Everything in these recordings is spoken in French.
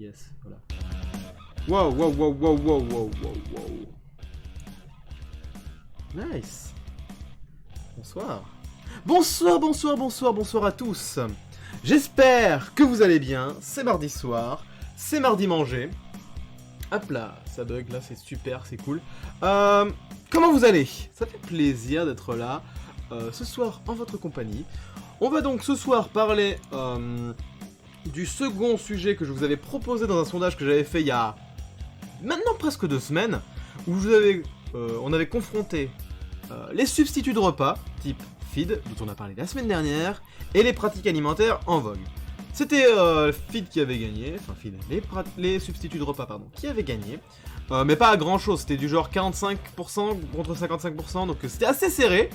Yes, voilà. Wow, wow, wow, wow, wow, wow, wow, wow. Nice. Bonsoir. Bonsoir, bonsoir, bonsoir, bonsoir à tous. J'espère que vous allez bien. C'est mardi soir. C'est mardi manger. Hop là, ça bug là, c'est super, c'est cool. Comment vous allez? Ça fait plaisir d'être là ce soir en votre compagnie. On va donc ce soir parler du second sujet que je vous avais proposé dans un sondage que j'avais fait il y a maintenant presque 2 semaines, où on avait confronté les substituts de repas, type feed, dont on a parlé la semaine dernière, et les pratiques alimentaires en vogue. C'était feed qui avait gagné, enfin feed, les substituts de repas, pardon, qui avaient gagné, mais pas à grand chose, c'était du genre 45% contre 55%, donc c'était assez serré.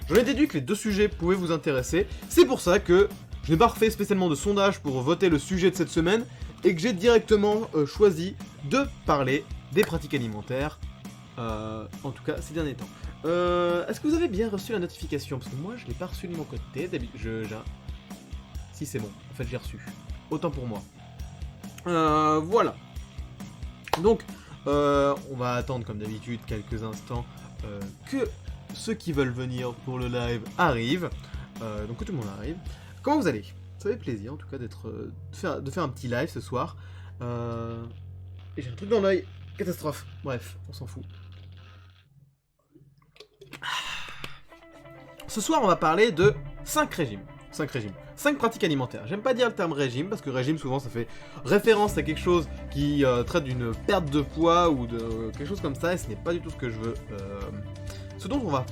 J'en ai déduit que les deux sujets pouvaient vous intéresser, c'est pour ça que je n'ai pas refait spécialement de sondage pour voter le sujet de cette semaine, et que j'ai directement choisi de parler des pratiques alimentaires, en tout cas ces derniers temps. Est-ce que vous avez bien reçu la notification? Parce que moi je l'ai pas reçu de mon côté, si c'est bon, en fait j'ai reçu. Autant pour moi. Voilà. Donc, on va attendre comme d'habitude quelques instants que ceux qui veulent venir pour le live arrivent. Donc que tout le monde arrive. Comment vous allez? Ça fait plaisir en tout cas de faire un petit live ce soir. Et j'ai un truc dans l'œil. Catastrophe. Bref, on s'en fout. Ce soir, on va parler de 5 régimes. 5 pratiques alimentaires. J'aime pas dire le terme régime, parce que régime, souvent, ça fait référence à quelque chose qui traite d'une perte de poids ou de quelque chose comme ça, et ce n'est pas du tout ce que je veux. Ce dont on va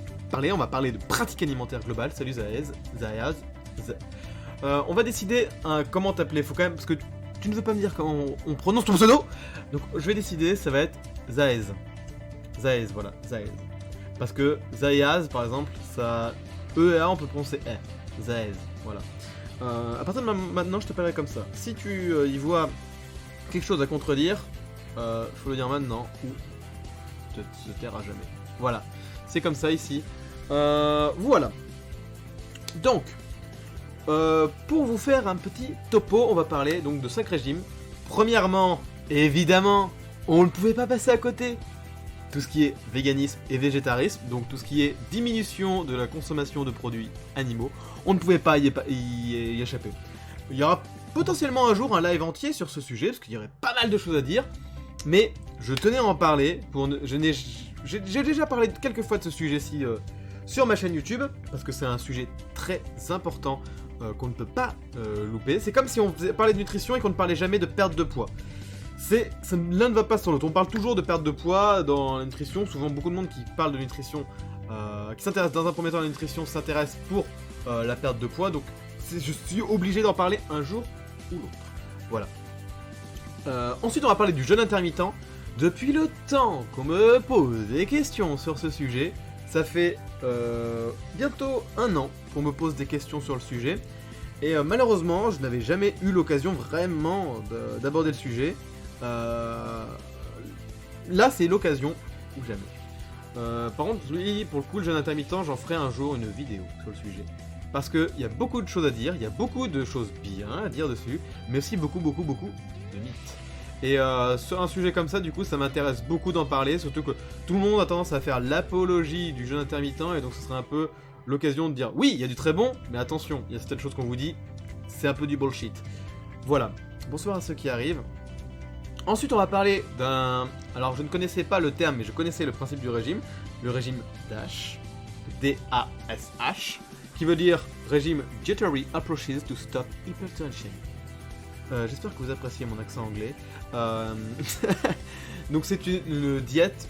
parler de pratiques alimentaires globales. Salut Zayaz. On va décider comment t'appeler. Faut quand même, parce que tu ne veux pas me dire comment on prononce ton pseudo. Donc, je vais décider, ça va être Zayaz. Zayaz, voilà, Zayaz. Parce que Zayaz, par exemple, ça... EA, on peut prononcer R. Zayaz, voilà. À partir de maintenant, je t'appellerai comme ça. Si tu y vois quelque chose à contredire, faut le dire maintenant, ou te taire à jamais. Voilà, c'est comme ça ici. Voilà. Donc, pour vous faire un petit topo, on va parler donc de 5 régimes. Premièrement, évidemment, on ne pouvait pas passer à côté. Tout ce qui est véganisme et végétarisme, donc tout ce qui est diminution de la consommation de produits animaux, on ne pouvait pas y échapper. Il y aura potentiellement un jour un live entier sur ce sujet, parce qu'il y aurait pas mal de choses à dire, mais je tenais à en parler, j'ai déjà parlé quelques fois de ce sujet-ci sur ma chaîne YouTube, parce que c'est un sujet très important qu'on ne peut pas louper. C'est comme si on parlait de nutrition et qu'on ne parlait jamais de perte de poids. L'un ne va pas sans l'autre. On parle toujours de perte de poids dans la nutrition. Souvent, beaucoup de monde qui parle de nutrition, qui s'intéresse dans un premier temps à la nutrition, s'intéresse pour la perte de poids. Donc, je suis obligé d'en parler un jour ou l'autre. Voilà. Ensuite, on va parler du jeûne intermittent. Depuis le temps qu'on me pose des questions sur ce sujet, ça fait bientôt 1 an qu'on me pose des questions sur le sujet. Et malheureusement, je n'avais jamais eu l'occasion vraiment d'aborder le sujet. Là, c'est l'occasion ou jamais. Par contre, lui, pour le coup, le jeûne intermittent, j'en ferai un jour une vidéo sur le sujet. Parce qu'il y a beaucoup de choses à dire, il y a beaucoup de choses bien à dire dessus, mais aussi beaucoup de mythes. Et sur un sujet comme ça, du coup, ça m'intéresse beaucoup d'en parler, surtout que tout le monde a tendance à faire l'apologie du jeûne intermittent, et donc ce serait un peu l'occasion de dire oui, il y a du très bon, mais attention, il y a certaines choses qu'on vous dit, c'est un peu du bullshit. Voilà. Bonsoir à ceux qui arrivent. Ensuite, on va parler d'un... Alors, je ne connaissais pas le terme, mais je connaissais le principe du régime. Le régime DASH. D-A-S-H. Qui veut dire régime Dietary Approaches to Stop Hypertension. J'espère que vous appréciez mon accent anglais. Donc, c'est une diète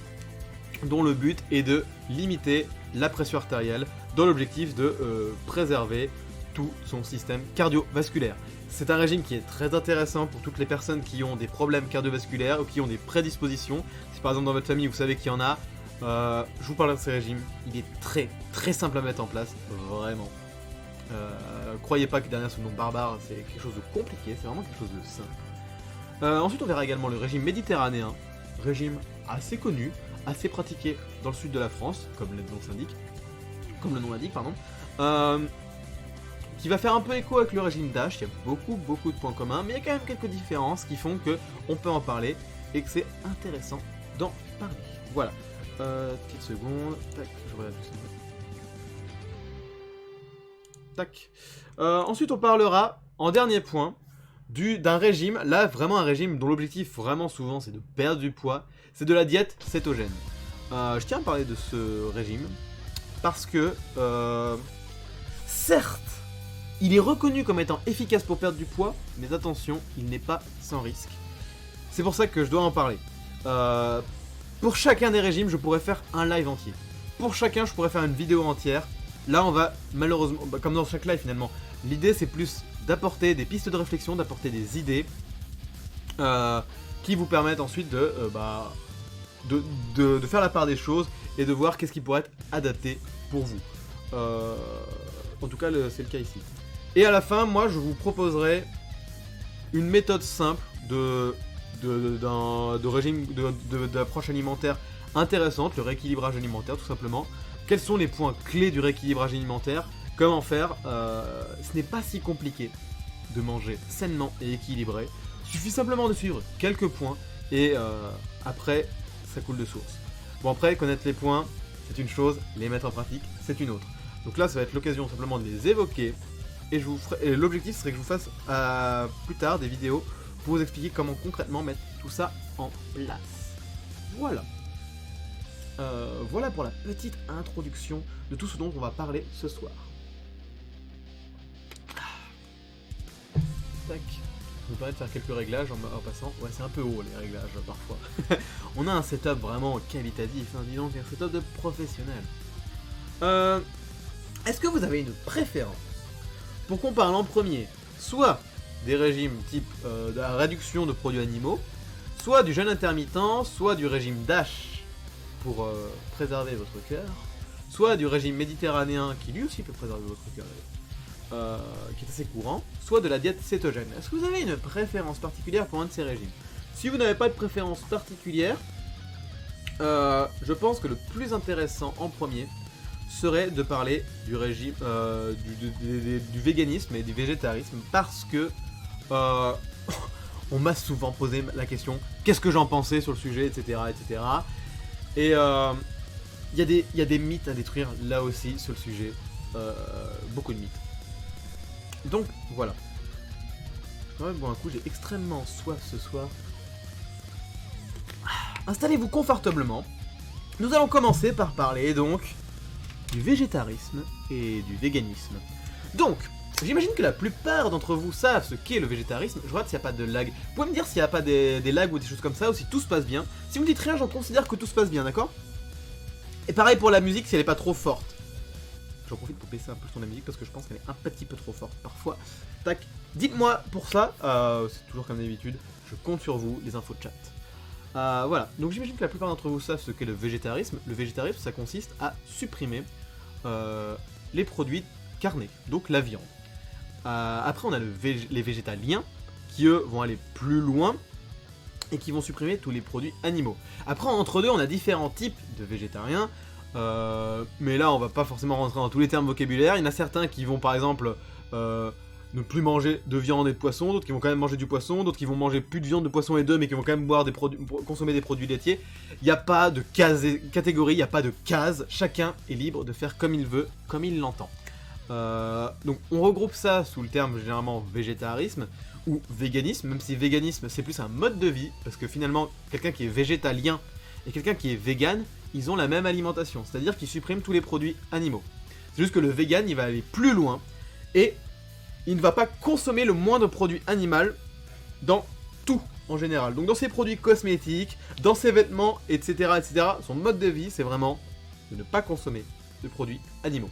dont le but est de limiter la pression artérielle dans l'objectif de préserver tout son système cardiovasculaire. C'est un régime qui est très intéressant pour toutes les personnes qui ont des problèmes cardiovasculaires ou qui ont des prédispositions. Si par exemple dans votre famille vous savez qu'il y en a, je vous parle de ce régime. Il est très simple à mettre en place, vraiment. Croyez pas que derrière ce nom barbare c'est quelque chose de compliqué, c'est vraiment quelque chose de simple. Ensuite on verra également le régime méditerranéen, régime assez connu, assez pratiqué dans le sud de la France, comme le nom l'indique, qui va faire un peu écho avec le régime DASH. Il y a beaucoup de points communs, mais il y a quand même quelques différences qui font que on peut en parler et que c'est intéressant d'en parler. Voilà. Petite seconde. Tac, je regarde juste un peu. Tac. Ensuite, on parlera, en dernier point, d'un régime. Là, vraiment un régime dont l'objectif, vraiment souvent, c'est de perdre du poids. C'est de la diète cétogène. Je tiens à parler de ce régime parce que, certes, il est reconnu comme étant efficace pour perdre du poids, mais attention, il n'est pas sans risque. C'est pour ça que je dois en parler. Pour chacun des régimes, je pourrais faire un live entier. Pour chacun, je pourrais faire une vidéo entière. Là, on va, malheureusement, comme dans chaque live finalement, l'idée c'est plus d'apporter des pistes de réflexion, d'apporter des idées qui vous permettent ensuite de faire la part des choses et de voir qu'est-ce qui pourrait être adapté pour vous. En tout cas, c'est le cas ici. Et à la fin, moi, je vous proposerai une méthode simple d'approche alimentaire intéressante, le rééquilibrage alimentaire tout simplement. Quels sont les points clés du rééquilibrage alimentaire? Comment faire? Ce n'est pas si compliqué de manger sainement et équilibré. Il suffit simplement de suivre quelques points et après, ça coule de source. Bon, après, connaître les points, c'est une chose, les mettre en pratique, c'est une autre. Donc là, ça va être l'occasion simplement de les évoquer. Et l'objectif serait que je vous fasse plus tard des vidéos pour vous expliquer comment concrètement mettre tout ça en place. Voilà. Voilà pour la petite introduction de tout ce dont on va parler ce soir. Tac. Ça me permet de faire quelques réglages en passant. Ouais, c'est un peu haut les réglages parfois. On a un setup vraiment qualitatif, hein, dis donc, un setup de professionnel. Est-ce que vous avez une préférence pour qu'on parle en premier, soit des régimes type de la réduction de produits animaux, soit du jeûne intermittent, soit du régime DASH pour préserver votre cœur, soit du régime méditerranéen qui lui aussi peut préserver votre cœur, qui est assez courant, soit de la diète cétogène. Est-ce que vous avez une préférence particulière pour un de ces régimes? Si vous n'avez pas de préférence particulière, je pense que le plus intéressant en premier serait de parler du régime, du véganisme et du végétarisme, parce que on m'a souvent posé la question qu'est-ce que j'en pensais sur le sujet, etc. etc. Et il y a des mythes à détruire là aussi sur le sujet, beaucoup de mythes. Donc voilà. Ouais, bon, un coup, j'ai extrêmement soif ce soir. Installez-vous confortablement. Nous allons commencer par parler donc du végétarisme et du véganisme. Donc, j'imagine que la plupart d'entre vous savent ce qu'est le végétarisme. Je regarde s'il n'y a pas de lag. Vous pouvez me dire s'il n'y a pas des lags ou des choses comme ça, ou si tout se passe bien. Si vous me dites rien, j'en considère que tout se passe bien, d'accord? Et pareil pour la musique, si elle n'est pas trop forte. J'en profite pour baisser un peu le son de la musique parce que je pense qu'elle est un petit peu trop forte parfois. Tac. Dites-moi pour ça, c'est toujours comme d'habitude, je compte sur vous, les infos de chat. Voilà, donc j'imagine que la plupart d'entre vous savent ce qu'est le végétarisme. Le végétarisme, ça consiste à supprimer les produits carnés, donc la viande. Après, on a les végétaliens, qui eux vont aller plus loin et qui vont supprimer tous les produits animaux. Après, entre deux, on a différents types de végétariens. Mais là, on va pas forcément rentrer dans tous les termes vocabulaires. Il y en a certains qui vont, par exemple, ne plus manger de viande et de poisson, d'autres qui vont quand même manger du poisson, d'autres qui vont manger plus de viande, de poisson et d'œufs, mais qui vont quand même consommer des produits laitiers. Il n'y a pas de catégorie, il n'y a pas de case. Chacun est libre de faire comme il veut, comme il l'entend. Donc on regroupe ça sous le terme généralement végétarisme ou véganisme, même si véganisme c'est plus un mode de vie, parce que finalement quelqu'un qui est végétalien et quelqu'un qui est vegan, ils ont la même alimentation, c'est-à-dire qu'ils suppriment tous les produits animaux. C'est juste que le vegan, il va aller plus loin, et il ne va pas consommer le moindre produit animal dans tout, en général. Donc dans ses produits cosmétiques, dans ses vêtements, etc., etc., son mode de vie, c'est vraiment de ne pas consommer de produits animaux.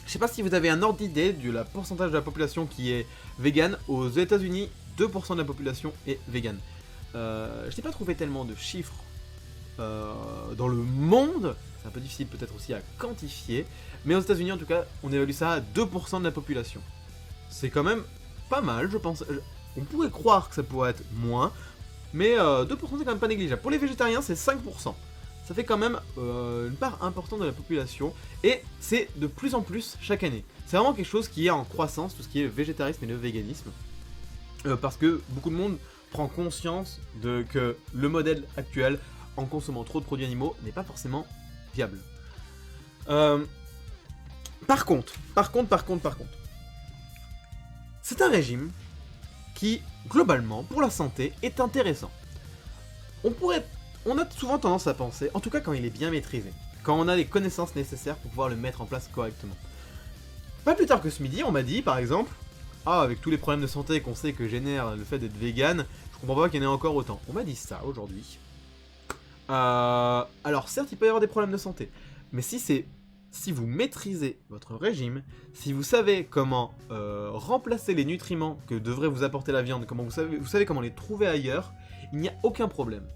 Je sais pas si vous avez un ordre d'idée du pourcentage de la population qui est vegan. Aux États-Unis, 2% de la population est vegan. Je n'ai pas trouvé tellement de chiffres dans le monde, c'est un peu difficile peut-être aussi à quantifier, mais aux États-Unis en tout cas, on évalue ça à 2% de la population. C'est quand même pas mal, je pense. On pourrait croire que ça pourrait être moins, mais 2% c'est quand même pas négligeable. Pour les végétariens, c'est 5%. ça fait quand même une part importante de la population, et c'est de plus en plus chaque année. C'est vraiment quelque chose qui est en croissance, tout ce qui est le végétarisme et le véganisme, parce que beaucoup de monde prend conscience que le modèle actuel, en consommant trop de produits animaux, n'est pas forcément viable. Par contre, c'est un régime qui, globalement, pour la santé, est intéressant. On a souvent tendance à penser, en tout cas quand il est bien maîtrisé, quand on a les connaissances nécessaires pour pouvoir le mettre en place correctement. Pas plus tard que ce midi, on m'a dit, par exemple, avec tous les problèmes de santé qu'on sait que génère le fait d'être vegan, je comprends pas qu'il y en ait encore autant. On m'a dit ça aujourd'hui. Alors certes, il peut y avoir des problèmes de santé, mais si vous maîtrisez votre régime, si vous savez comment remplacer les nutriments que devrait vous apporter la viande, vous savez comment les trouver ailleurs, il n'y a aucun problème.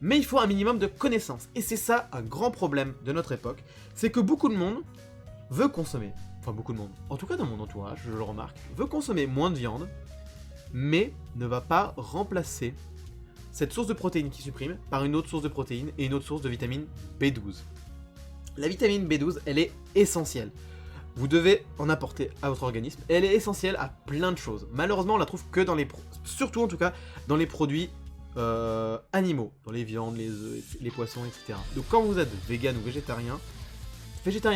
Mais il faut un minimum de connaissances, et c'est ça un grand problème de notre époque, c'est que beaucoup de monde veut consommer, enfin beaucoup de monde, en tout cas dans mon entourage, je le remarque, veut consommer moins de viande, mais ne va pas remplacer cette source de protéines qui supprime par une autre source de protéines et une autre source de vitamine B12. La vitamine B12, elle est essentielle. Vous devez en apporter à votre organisme. Et elle est essentielle à plein de choses. Malheureusement, on la trouve que dans surtout en tout cas, dans les produits animaux. Dans les viandes, les œufs, les poissons, etc. Donc quand vous êtes vegan ou végétarien,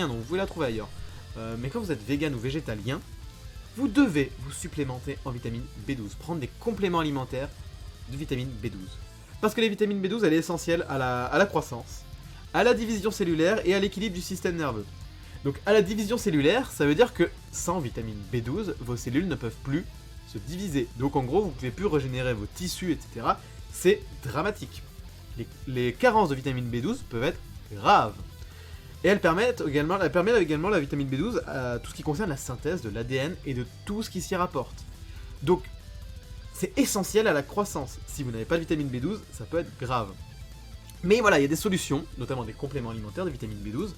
donc vous pouvez la trouver ailleurs. Mais quand vous êtes vegan ou végétalien, vous devez vous supplémenter en vitamine B12. Prendre des compléments alimentaires de vitamine B12. Parce que les vitamines B12, elle est essentielle à la croissance, à la division cellulaire et à l'équilibre du système nerveux. Donc à la division cellulaire, ça veut dire que sans vitamine B12, vos cellules ne peuvent plus se diviser. Donc en gros, vous ne pouvez plus régénérer vos tissus, etc. C'est dramatique. Les carences de vitamine B12 peuvent être graves. Et elle permet également la vitamine B12 à tout ce qui concerne la synthèse de l'ADN et de tout ce qui s'y rapporte. Donc c'est essentiel à la croissance. Si vous n'avez pas de vitamine B12, ça peut être grave. Mais voilà, il y a des solutions, notamment des compléments alimentaires de vitamine B12.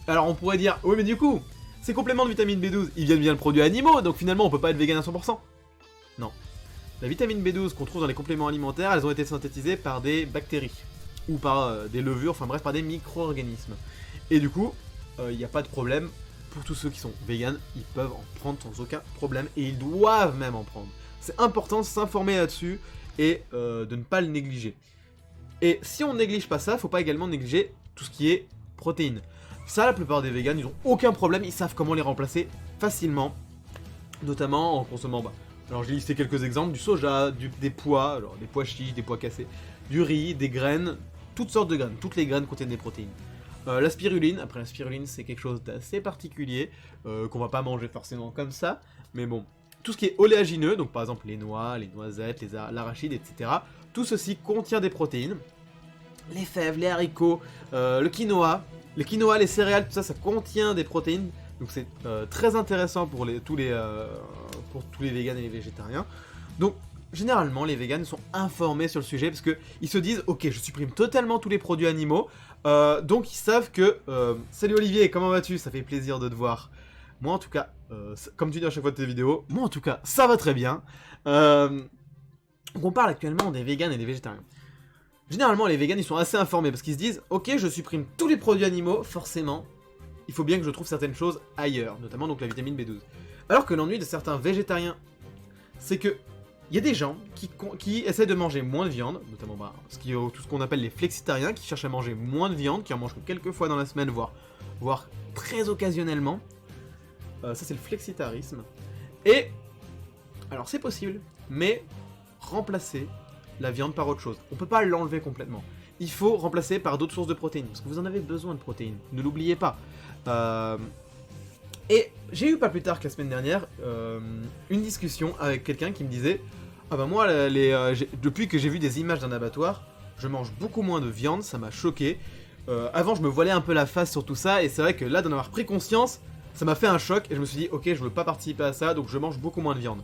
Alors on pourrait dire, oui mais du coup, ces compléments de vitamine B12, ils viennent bien de produits animaux, donc finalement on peut pas être vegan à 100%. Non. La vitamine B12 qu'on trouve dans les compléments alimentaires, elles ont été synthétisées par des bactéries, ou par des levures, enfin bref, par des micro-organismes. Et du coup, il n'y a pas de problème, pour tous ceux qui sont véganes, ils peuvent en prendre sans aucun problème, et ils doivent même en prendre. C'est important de s'informer là-dessus, et de ne pas le négliger. Et si on néglige pas ça, faut pas également négliger tout ce qui est protéines. Ça, la plupart des véganes, ils ont aucun problème, ils savent comment les remplacer facilement. Notamment en consommant, alors j'ai listé quelques exemples, du soja, des pois, alors des pois chiches, des pois cassés, du riz, des graines, toutes sortes de graines, toutes les graines contiennent des protéines. La spiruline, après la spiruline c'est quelque chose d'assez particulier, qu'on va pas manger forcément comme ça, mais bon. Tout ce qui est oléagineux, donc par exemple les noix, les noisettes, l'arachide, etc. Tout ceci contient des protéines. Les fèves, les haricots, le quinoa, les céréales, tout ça, ça contient des protéines. Donc c'est très intéressant pour tous les végans et les végétariens. Donc généralement les végans sont informés sur le sujet parce qu'ils se disent ok, je supprime totalement tous les produits animaux. Donc ils savent que salut Olivier, comment vas-tu? Ça fait plaisir de te voir. Moi en tout cas, comme tu dis à chaque fois de tes vidéos, moi en tout cas ça va très bien. On parle actuellement des végans et des végétariens. Généralement les végans ils sont assez informés parce qu'ils se disent ok, je supprime tous les produits animaux, forcément il faut bien que je trouve certaines choses ailleurs, notamment donc la vitamine B12. Alors que l'ennui de certains végétariens, c'est que il y a des gens qui essaient de manger moins de viande, notamment tout ce qu'on appelle les flexitariens, qui cherchent à manger moins de viande, qui en mangent que quelques fois dans la semaine, voire très occasionnellement. Ça c'est le flexitarisme. Et alors c'est possible, mais remplacer la viande par autre chose. On peut pas l'enlever complètement. Il faut remplacer par d'autres sources de protéines, parce que vous en avez besoin de protéines, ne l'oubliez pas. Et j'ai eu pas plus tard que la semaine dernière une discussion avec quelqu'un qui me disait ah bah moi depuis que j'ai vu des images d'un abattoir, je mange beaucoup moins de viande, ça m'a choqué. Avant je me voilais un peu la face sur tout ça, et c'est vrai que là d'en avoir pris conscience, ça m'a fait un choc, et je me suis dit ok, je veux pas participer à ça, donc je mange beaucoup moins de viande.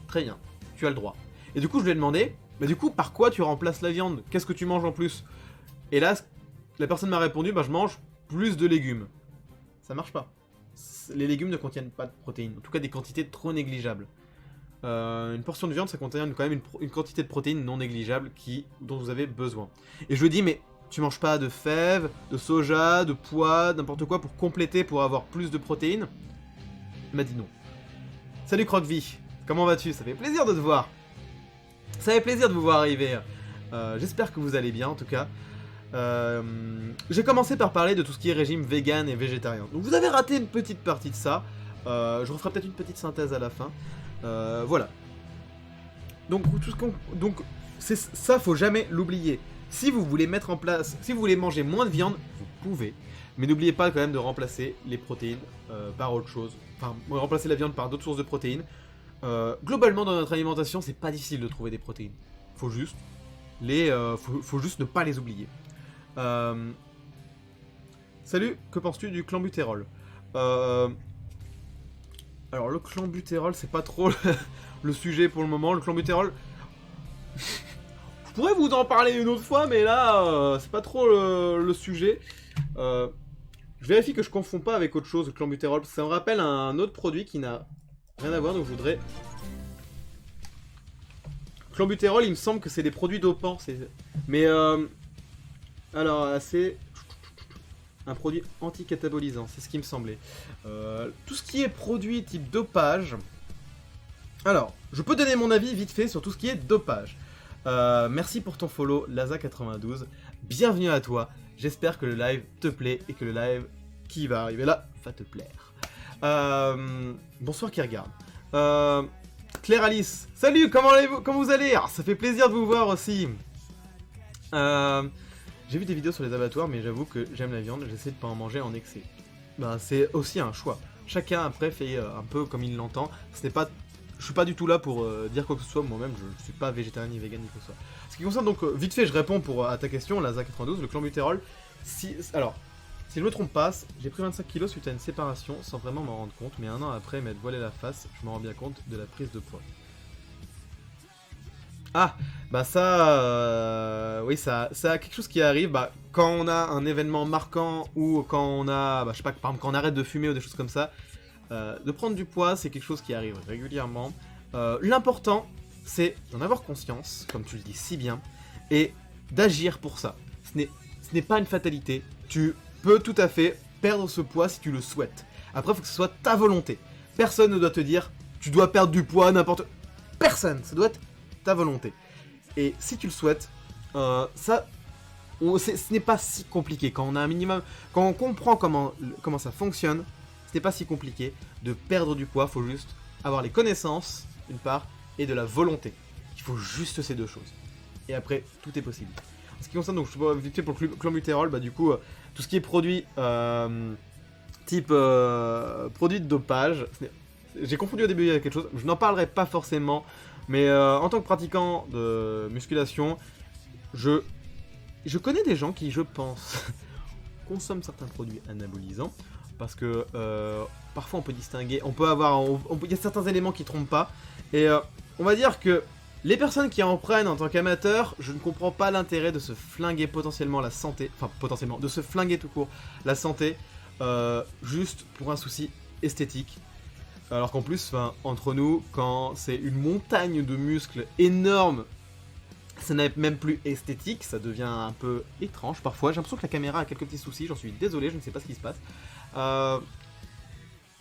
Très bien, tu as le droit. Et du coup je lui ai demandé, mais du coup par quoi tu remplaces la viande? Qu'est-ce que tu manges en plus? Et là la personne m'a répondu bah je mange plus de légumes. Ça marche pas. Les légumes ne contiennent pas de protéines, en tout cas des quantités trop négligeables. Une portion de viande ça contient quand même une quantité de protéines non négligeable dont vous avez besoin. Et je lui dis mais tu manges pas de fèves, de soja, de pois, n'importe quoi pour compléter, pour avoir plus de protéines. Il m'a dit non. Salut Croquevie, comment vas-tu? Ça fait plaisir de te voir. Ça fait plaisir de vous voir arriver. J'espère que vous allez bien en tout cas. J'ai commencé par parler de tout ce qui est régime vegan et végétarien. Donc vous avez raté une petite partie de ça. Je referai peut-être une petite synthèse à la fin. Voilà. Donc ça, faut jamais l'oublier. Si vous voulez mettre en place, si vous voulez manger moins de viande, vous pouvez. Mais n'oubliez pas quand même de remplacer les protéines par autre chose. Enfin, remplacer la viande par d'autres sources de protéines. Globalement, dans notre alimentation, c'est pas difficile de trouver des protéines. Faut juste faut juste ne pas les oublier. Salut, que penses-tu du clenbutérol? Alors le clenbutérol, c'est pas trop le sujet pour le moment. Le clenbutérol, je pourrais vous en parler une autre fois, mais là, c'est pas trop le sujet. Je vérifie que je confonds pas avec autre chose, le clenbutérol, parce que ça me rappelle un autre produit qui n'a rien à voir, donc je voudrais... Clenbutérol, il me semble que c'est des produits dopants, mais alors c'est un produit anticatabolisant, c'est ce qui me semblait. Tout ce qui est produit type dopage. Alors, je peux donner mon avis vite fait sur tout ce qui est dopage. Merci pour ton follow, Laza92. Bienvenue à toi. J'espère que le live te plaît et que le live qui va arriver là va te plaire. Bonsoir qui regarde. Claire Alice, salut, comment vous allez? Ça fait plaisir de vous voir aussi. J'ai vu des vidéos sur les abattoirs, mais j'avoue que j'aime la viande, j'essaie de pas en manger en excès. Ben, c'est aussi un choix. Chacun après fait un peu comme il l'entend. Je suis pas du tout là pour dire quoi que ce soit, moi-même je suis pas végétarien ni vegan ni quoi que ce soit. Ce qui concerne donc, vite fait je réponds à ta question, Laza92, le clenbutérol. Alors, si je me trompe pas, j'ai pris 25 kilos suite à une séparation sans vraiment m'en rendre compte, mais un an après m'être voilé la face, je me rends bien compte de la prise de poids. Ah, bah ça, oui, ça a quelque chose qui arrive, bah, quand on a un événement marquant ou quand on a, bah, je sais pas, par exemple, quand on arrête de fumer ou des choses comme ça, de prendre du poids, c'est quelque chose qui arrive régulièrement. L'important, c'est d'en avoir conscience, comme tu le dis si bien, et d'agir pour ça. Ce n'est pas une fatalité, tu peux tout à fait perdre ce poids si tu le souhaites. Après, il faut que ce soit ta volonté. Personne ne doit te dire, tu dois perdre du poids, n'importe... Personne, ça doit être ta volonté. Et si tu le souhaites, ce n'est pas si compliqué. Quand on a un minimum, quand on comprend comment ça fonctionne, ce n'est pas si compliqué de perdre du poids. Il faut juste avoir les connaissances, d'une part, et de la volonté. Il faut juste ces deux choses. Et après, tout est possible. En ce qui concerne, donc, je vais vite fait pour le clenbutérol, bah du coup, tout ce qui est produit type produit de dopage, j'ai confondu au début avec quelque chose, je n'en parlerai pas forcément, mais en tant que pratiquant de musculation, je connais des gens qui, je pense, consomment certains produits anabolisants, parce que parfois on peut distinguer, il y a certains éléments qui trompent pas, et on va dire que les personnes qui en prennent en tant qu'amateurs, je ne comprends pas l'intérêt de se flinguer potentiellement la santé, enfin potentiellement, de se flinguer tout court la santé, juste pour un souci esthétique. Alors qu'en plus, entre nous, quand c'est une montagne de muscles énorme, ça n'est même plus esthétique, ça devient un peu étrange parfois. J'ai l'impression que la caméra a quelques petits soucis, j'en suis désolé, je ne sais pas ce qui se passe.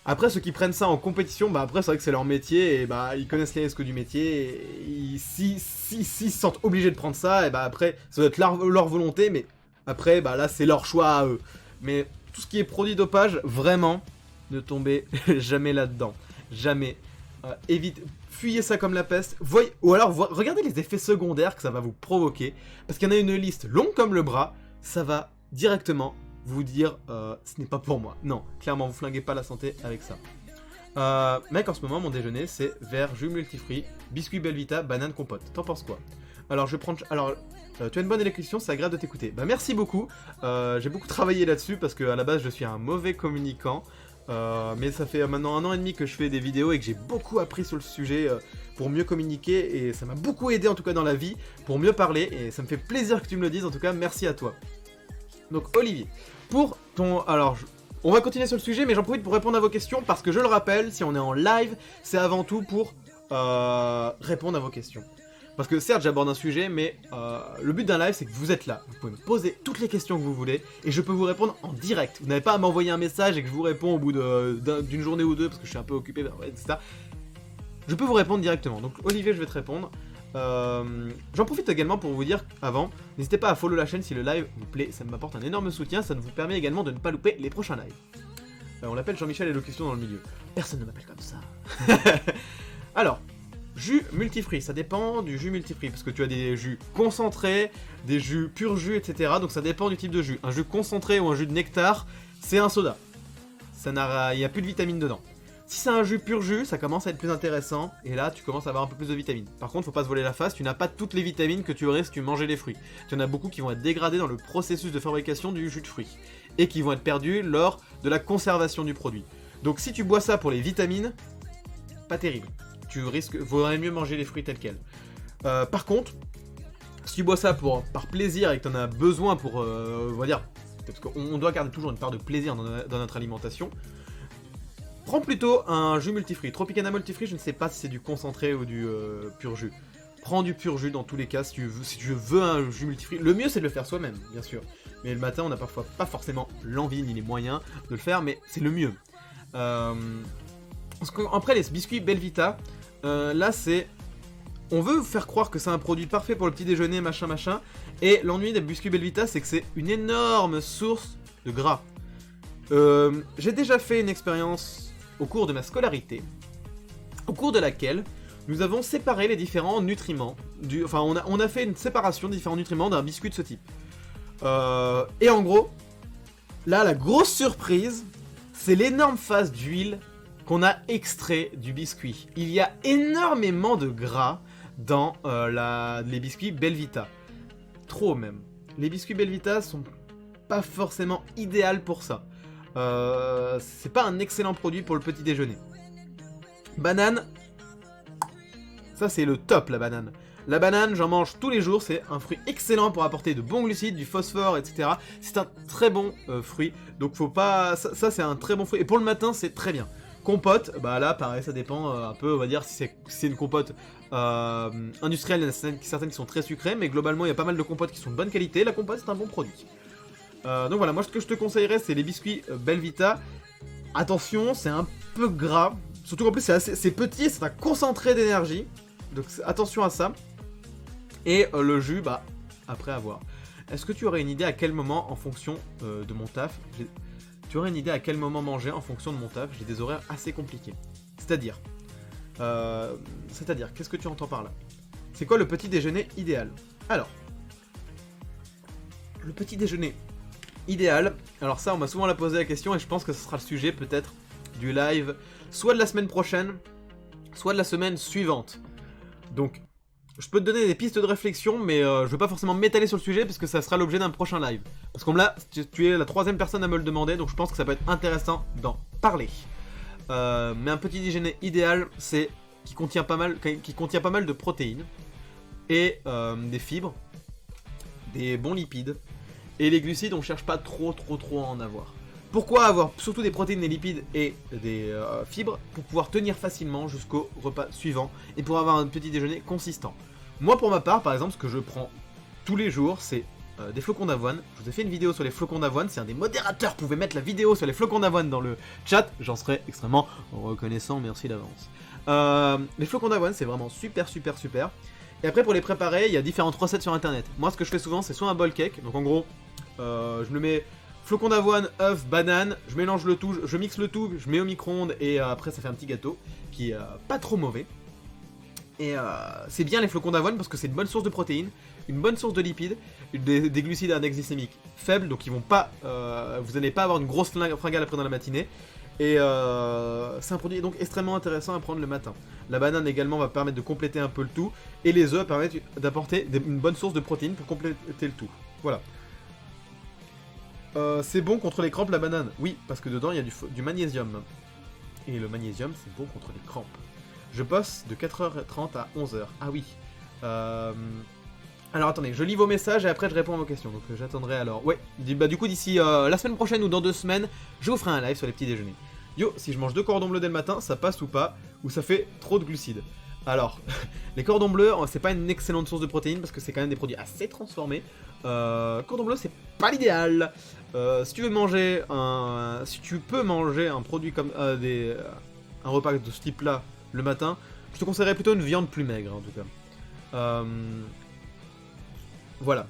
Après, ceux qui prennent ça en compétition, bah après c'est vrai que c'est leur métier, et bah ils connaissent les risques du métier, et s'ils se sentent obligés de prendre ça, et bah après, ça doit être leur volonté, mais après, bah là c'est leur choix à eux. Mais tout ce qui est produit dopage, vraiment, ne tombez jamais là-dedans. Jamais. Fuyez ça comme la peste. Ou alors, regardez les effets secondaires que ça va vous provoquer, parce qu'il y en a une liste longue comme le bras, ça va directement vous dire ce n'est pas pour moi. Non, clairement, vous flinguez pas la santé avec ça. Mec, en ce moment, mon déjeuner, c'est verre, jus multifruits, biscuit Belvita, banane, compote. T'en penses quoi? Alors, tu as une bonne élocution, c'est agréable de t'écouter. Bah, merci beaucoup. J'ai beaucoup travaillé là-dessus parce qu'à la base, je suis un mauvais communicant. Mais ça fait maintenant 1 an et demi que je fais des vidéos et que j'ai beaucoup appris sur le sujet pour mieux communiquer. Et ça m'a beaucoup aidé, en tout cas, dans la vie, pour mieux parler. Et ça me fait plaisir que tu me le dises. En tout cas, merci à toi. Donc, Olivier, pour ton... Alors, on va continuer sur le sujet, mais j'en profite pour répondre à vos questions, parce que je le rappelle, si on est en live, c'est avant tout pour répondre à vos questions. Parce que certes j'aborde un sujet, mais le but d'un live c'est que vous êtes là. Vous pouvez me poser toutes les questions que vous voulez et je peux vous répondre en direct. Vous n'avez pas à m'envoyer un message et que je vous réponds au bout d'une journée ou deux parce que je suis un peu occupé, etc. Je peux vous répondre directement. Donc Olivier, je vais te répondre. J'en profite également pour vous dire avant, n'hésitez pas à follow la chaîne si le live vous plaît, ça m'apporte un énorme soutien, ça vous permet également de ne pas louper les prochains lives. On l'appelle Jean-Michel Élocution dans le milieu. Personne ne m'appelle comme ça. Alors, jus multifruits, ça dépend du jus multifruits, parce que tu as des jus concentrés, des jus pur jus, etc. Donc ça dépend du type de jus. Un jus concentré ou un jus de nectar, c'est un soda. Il n'y a plus de vitamines dedans. Si c'est un jus pur jus, ça commence à être plus intéressant, et là tu commences à avoir un peu plus de vitamines. Par contre, faut pas se voler la face, tu n'as pas toutes les vitamines que tu aurais si tu mangeais les fruits. Tu en as beaucoup qui vont être dégradés dans le processus de fabrication du jus de fruits, et qui vont être perdus lors de la conservation du produit. Donc si tu bois ça pour les vitamines, pas terrible. Vaudrait mieux manger les fruits tels quels. Par contre, si tu bois ça par plaisir et que tu en as besoin pour, on va dire, parce qu'on doit garder toujours une part de plaisir dans notre alimentation, prends plutôt un jus multifruits. Tropicana multifruits, je ne sais pas si c'est du concentré ou du pur jus. Prends du pur jus dans tous les cas si tu veux un jus multifruits. Le mieux c'est de le faire soi-même, bien sûr. Mais le matin on n'a parfois pas forcément l'envie ni les moyens de le faire, mais c'est le mieux. Après les biscuits Belvita, là c'est... On veut faire croire que c'est un produit parfait pour le petit déjeuner, machin machin. Et l'ennui des biscuits Belvita c'est que c'est une énorme source de gras. J'ai déjà fait une expérience au cours de ma scolarité, au cours de laquelle nous avons séparé les différents nutriments, on a fait une séparation des différents nutriments d'un biscuit de ce type. Et en gros, là la grosse surprise, c'est l'énorme phase d'huile qu'on a extrait du biscuit. Il y a énormément de gras dans les biscuits Belvita. Trop même. Les biscuits Belvita sont pas forcément idéaux pour ça. C'est pas un excellent produit pour le petit déjeuner. Banane, ça c'est le top la banane. La banane, j'en mange tous les jours, c'est un fruit excellent pour apporter de bons glucides, du phosphore, etc. C'est un très bon fruit, donc faut pas... Ça c'est un très bon fruit, et pour le matin c'est très bien. Compote, bah là pareil, ça dépend un peu, on va dire, si c'est une compote industrielle, il y en a certaines qui sont très sucrées, mais globalement il y a pas mal de compotes qui sont de bonne qualité, la compote c'est un bon produit. Donc voilà, moi ce que je te conseillerais c'est les biscuits Belvita. Attention, c'est un peu gras, surtout qu'en plus c'est petit, c'est un concentré d'énergie, donc attention à ça. Et le jus, bah après à voir. Est-ce que tu aurais une idée à quel moment en fonction de mon taf, tu aurais une idée à quel moment manger en fonction de mon taf? J'ai des horaires assez compliqués. C'est-à-dire, qu'est-ce que tu entends par là? C'est quoi le petit déjeuner idéal? Alors, le petit déjeuner idéal, alors ça on m'a souvent posé la question et je pense que ce sera le sujet peut-être du live, soit de la semaine prochaine, soit de la semaine suivante. Donc, je peux te donner des pistes de réflexion, mais je vais pas forcément m'étaler sur le sujet parce que ça sera l'objet d'un prochain live. Parce que là, tu es la troisième personne à me le demander, donc je pense que ça peut être intéressant d'en parler. Mais un petit déjeuner idéal, c'est qui contient pas mal de protéines et des fibres, des bons lipides. Et les glucides, on cherche pas trop à en avoir. Pourquoi avoir surtout des protéines, des lipides et des fibres? Pour pouvoir tenir facilement jusqu'au repas suivant et pour avoir un petit déjeuner consistant. Moi pour ma part, par exemple, ce que je prends tous les jours, c'est des flocons d'avoine. Je vous ai fait une vidéo sur les flocons d'avoine. Si un des modérateurs pouvait mettre la vidéo sur les flocons d'avoine dans le chat, j'en serais extrêmement reconnaissant, merci d'avance. Les flocons d'avoine, c'est vraiment super. Et après pour les préparer, il y a différentes recettes sur internet. Moi ce que je fais souvent, c'est soit un bowl cake, donc en gros, je me mets flocons d'avoine, œufs, banane, je mélange le tout, je mixe le tout, je mets au micro-ondes et après ça fait un petit gâteau qui est pas trop mauvais. Et c'est bien les flocons d'avoine parce que c'est une bonne source de protéines, une bonne source de lipides, des glucides à index glycémique faible, donc ils vont pas, vous n'allez pas avoir une grosse fringale après dans la matinée. Et c'est un produit donc extrêmement intéressant à prendre le matin. La banane également va permettre de compléter un peu le tout, et les œufs permettent d'apporter une bonne source de protéines pour compléter le tout. Voilà. C'est bon contre les crampes la banane? Oui, parce que dedans il y a du magnésium. Et le magnésium c'est bon contre les crampes. Je bosse de 4h30 à 11h. Ah oui. Alors attendez, je lis vos messages et après je réponds à vos questions. Donc j'attendrai alors. Ouais, bah du coup d'ici la semaine prochaine ou dans 2 semaines, je vous ferai un live sur les petits déjeuners. Yo, si je mange 2 cordons bleus dès le matin, ça passe ou pas? Ou ça fait trop de glucides? Alors, les cordons bleus, c'est pas une excellente source de protéines parce que c'est quand même des produits assez transformés. Cordon bleu, c'est pas l'idéal. Si tu veux manger si tu peux manger un produit comme un repas de ce type-là le matin, je te conseillerais plutôt une viande plus maigre en tout cas. Voilà.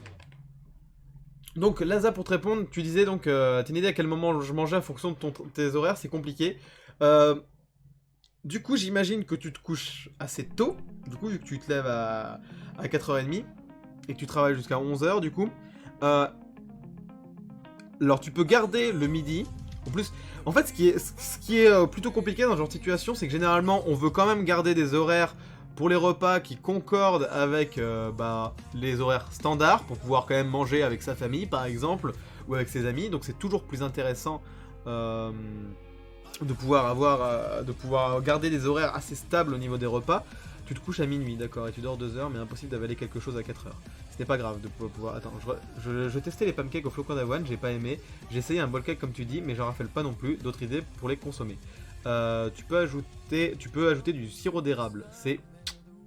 Donc Laza, pour te répondre, tu disais donc t'as une idée à quel moment je mangeais en fonction de tes horaires, c'est compliqué. Du coup, j'imagine que tu te couches assez tôt, du coup, vu que tu te lèves à 4h30 et que tu travailles jusqu'à 11h, du coup. Alors, tu peux garder le midi. En plus, en fait, ce qui est plutôt compliqué dans ce genre de situation, c'est que généralement, on veut quand même garder des horaires pour les repas qui concordent avec les horaires standards, pour pouvoir quand même manger avec sa famille, par exemple, ou avec ses amis. Donc, c'est toujours plus intéressant de pouvoir garder des horaires assez stables au niveau des repas. Tu te couches à minuit, d'accord, et tu dors 2 heures, mais impossible d'avaler quelque chose à 4 heures. C'était pas grave de pouvoir... Attends, je testais les pancakes au flocon d'avoine, j'ai pas aimé. J'ai essayé un bol cake comme tu dis, mais j'en raffole pas non plus. D'autres idées pour les consommer. Tu peux ajouter du sirop d'érable,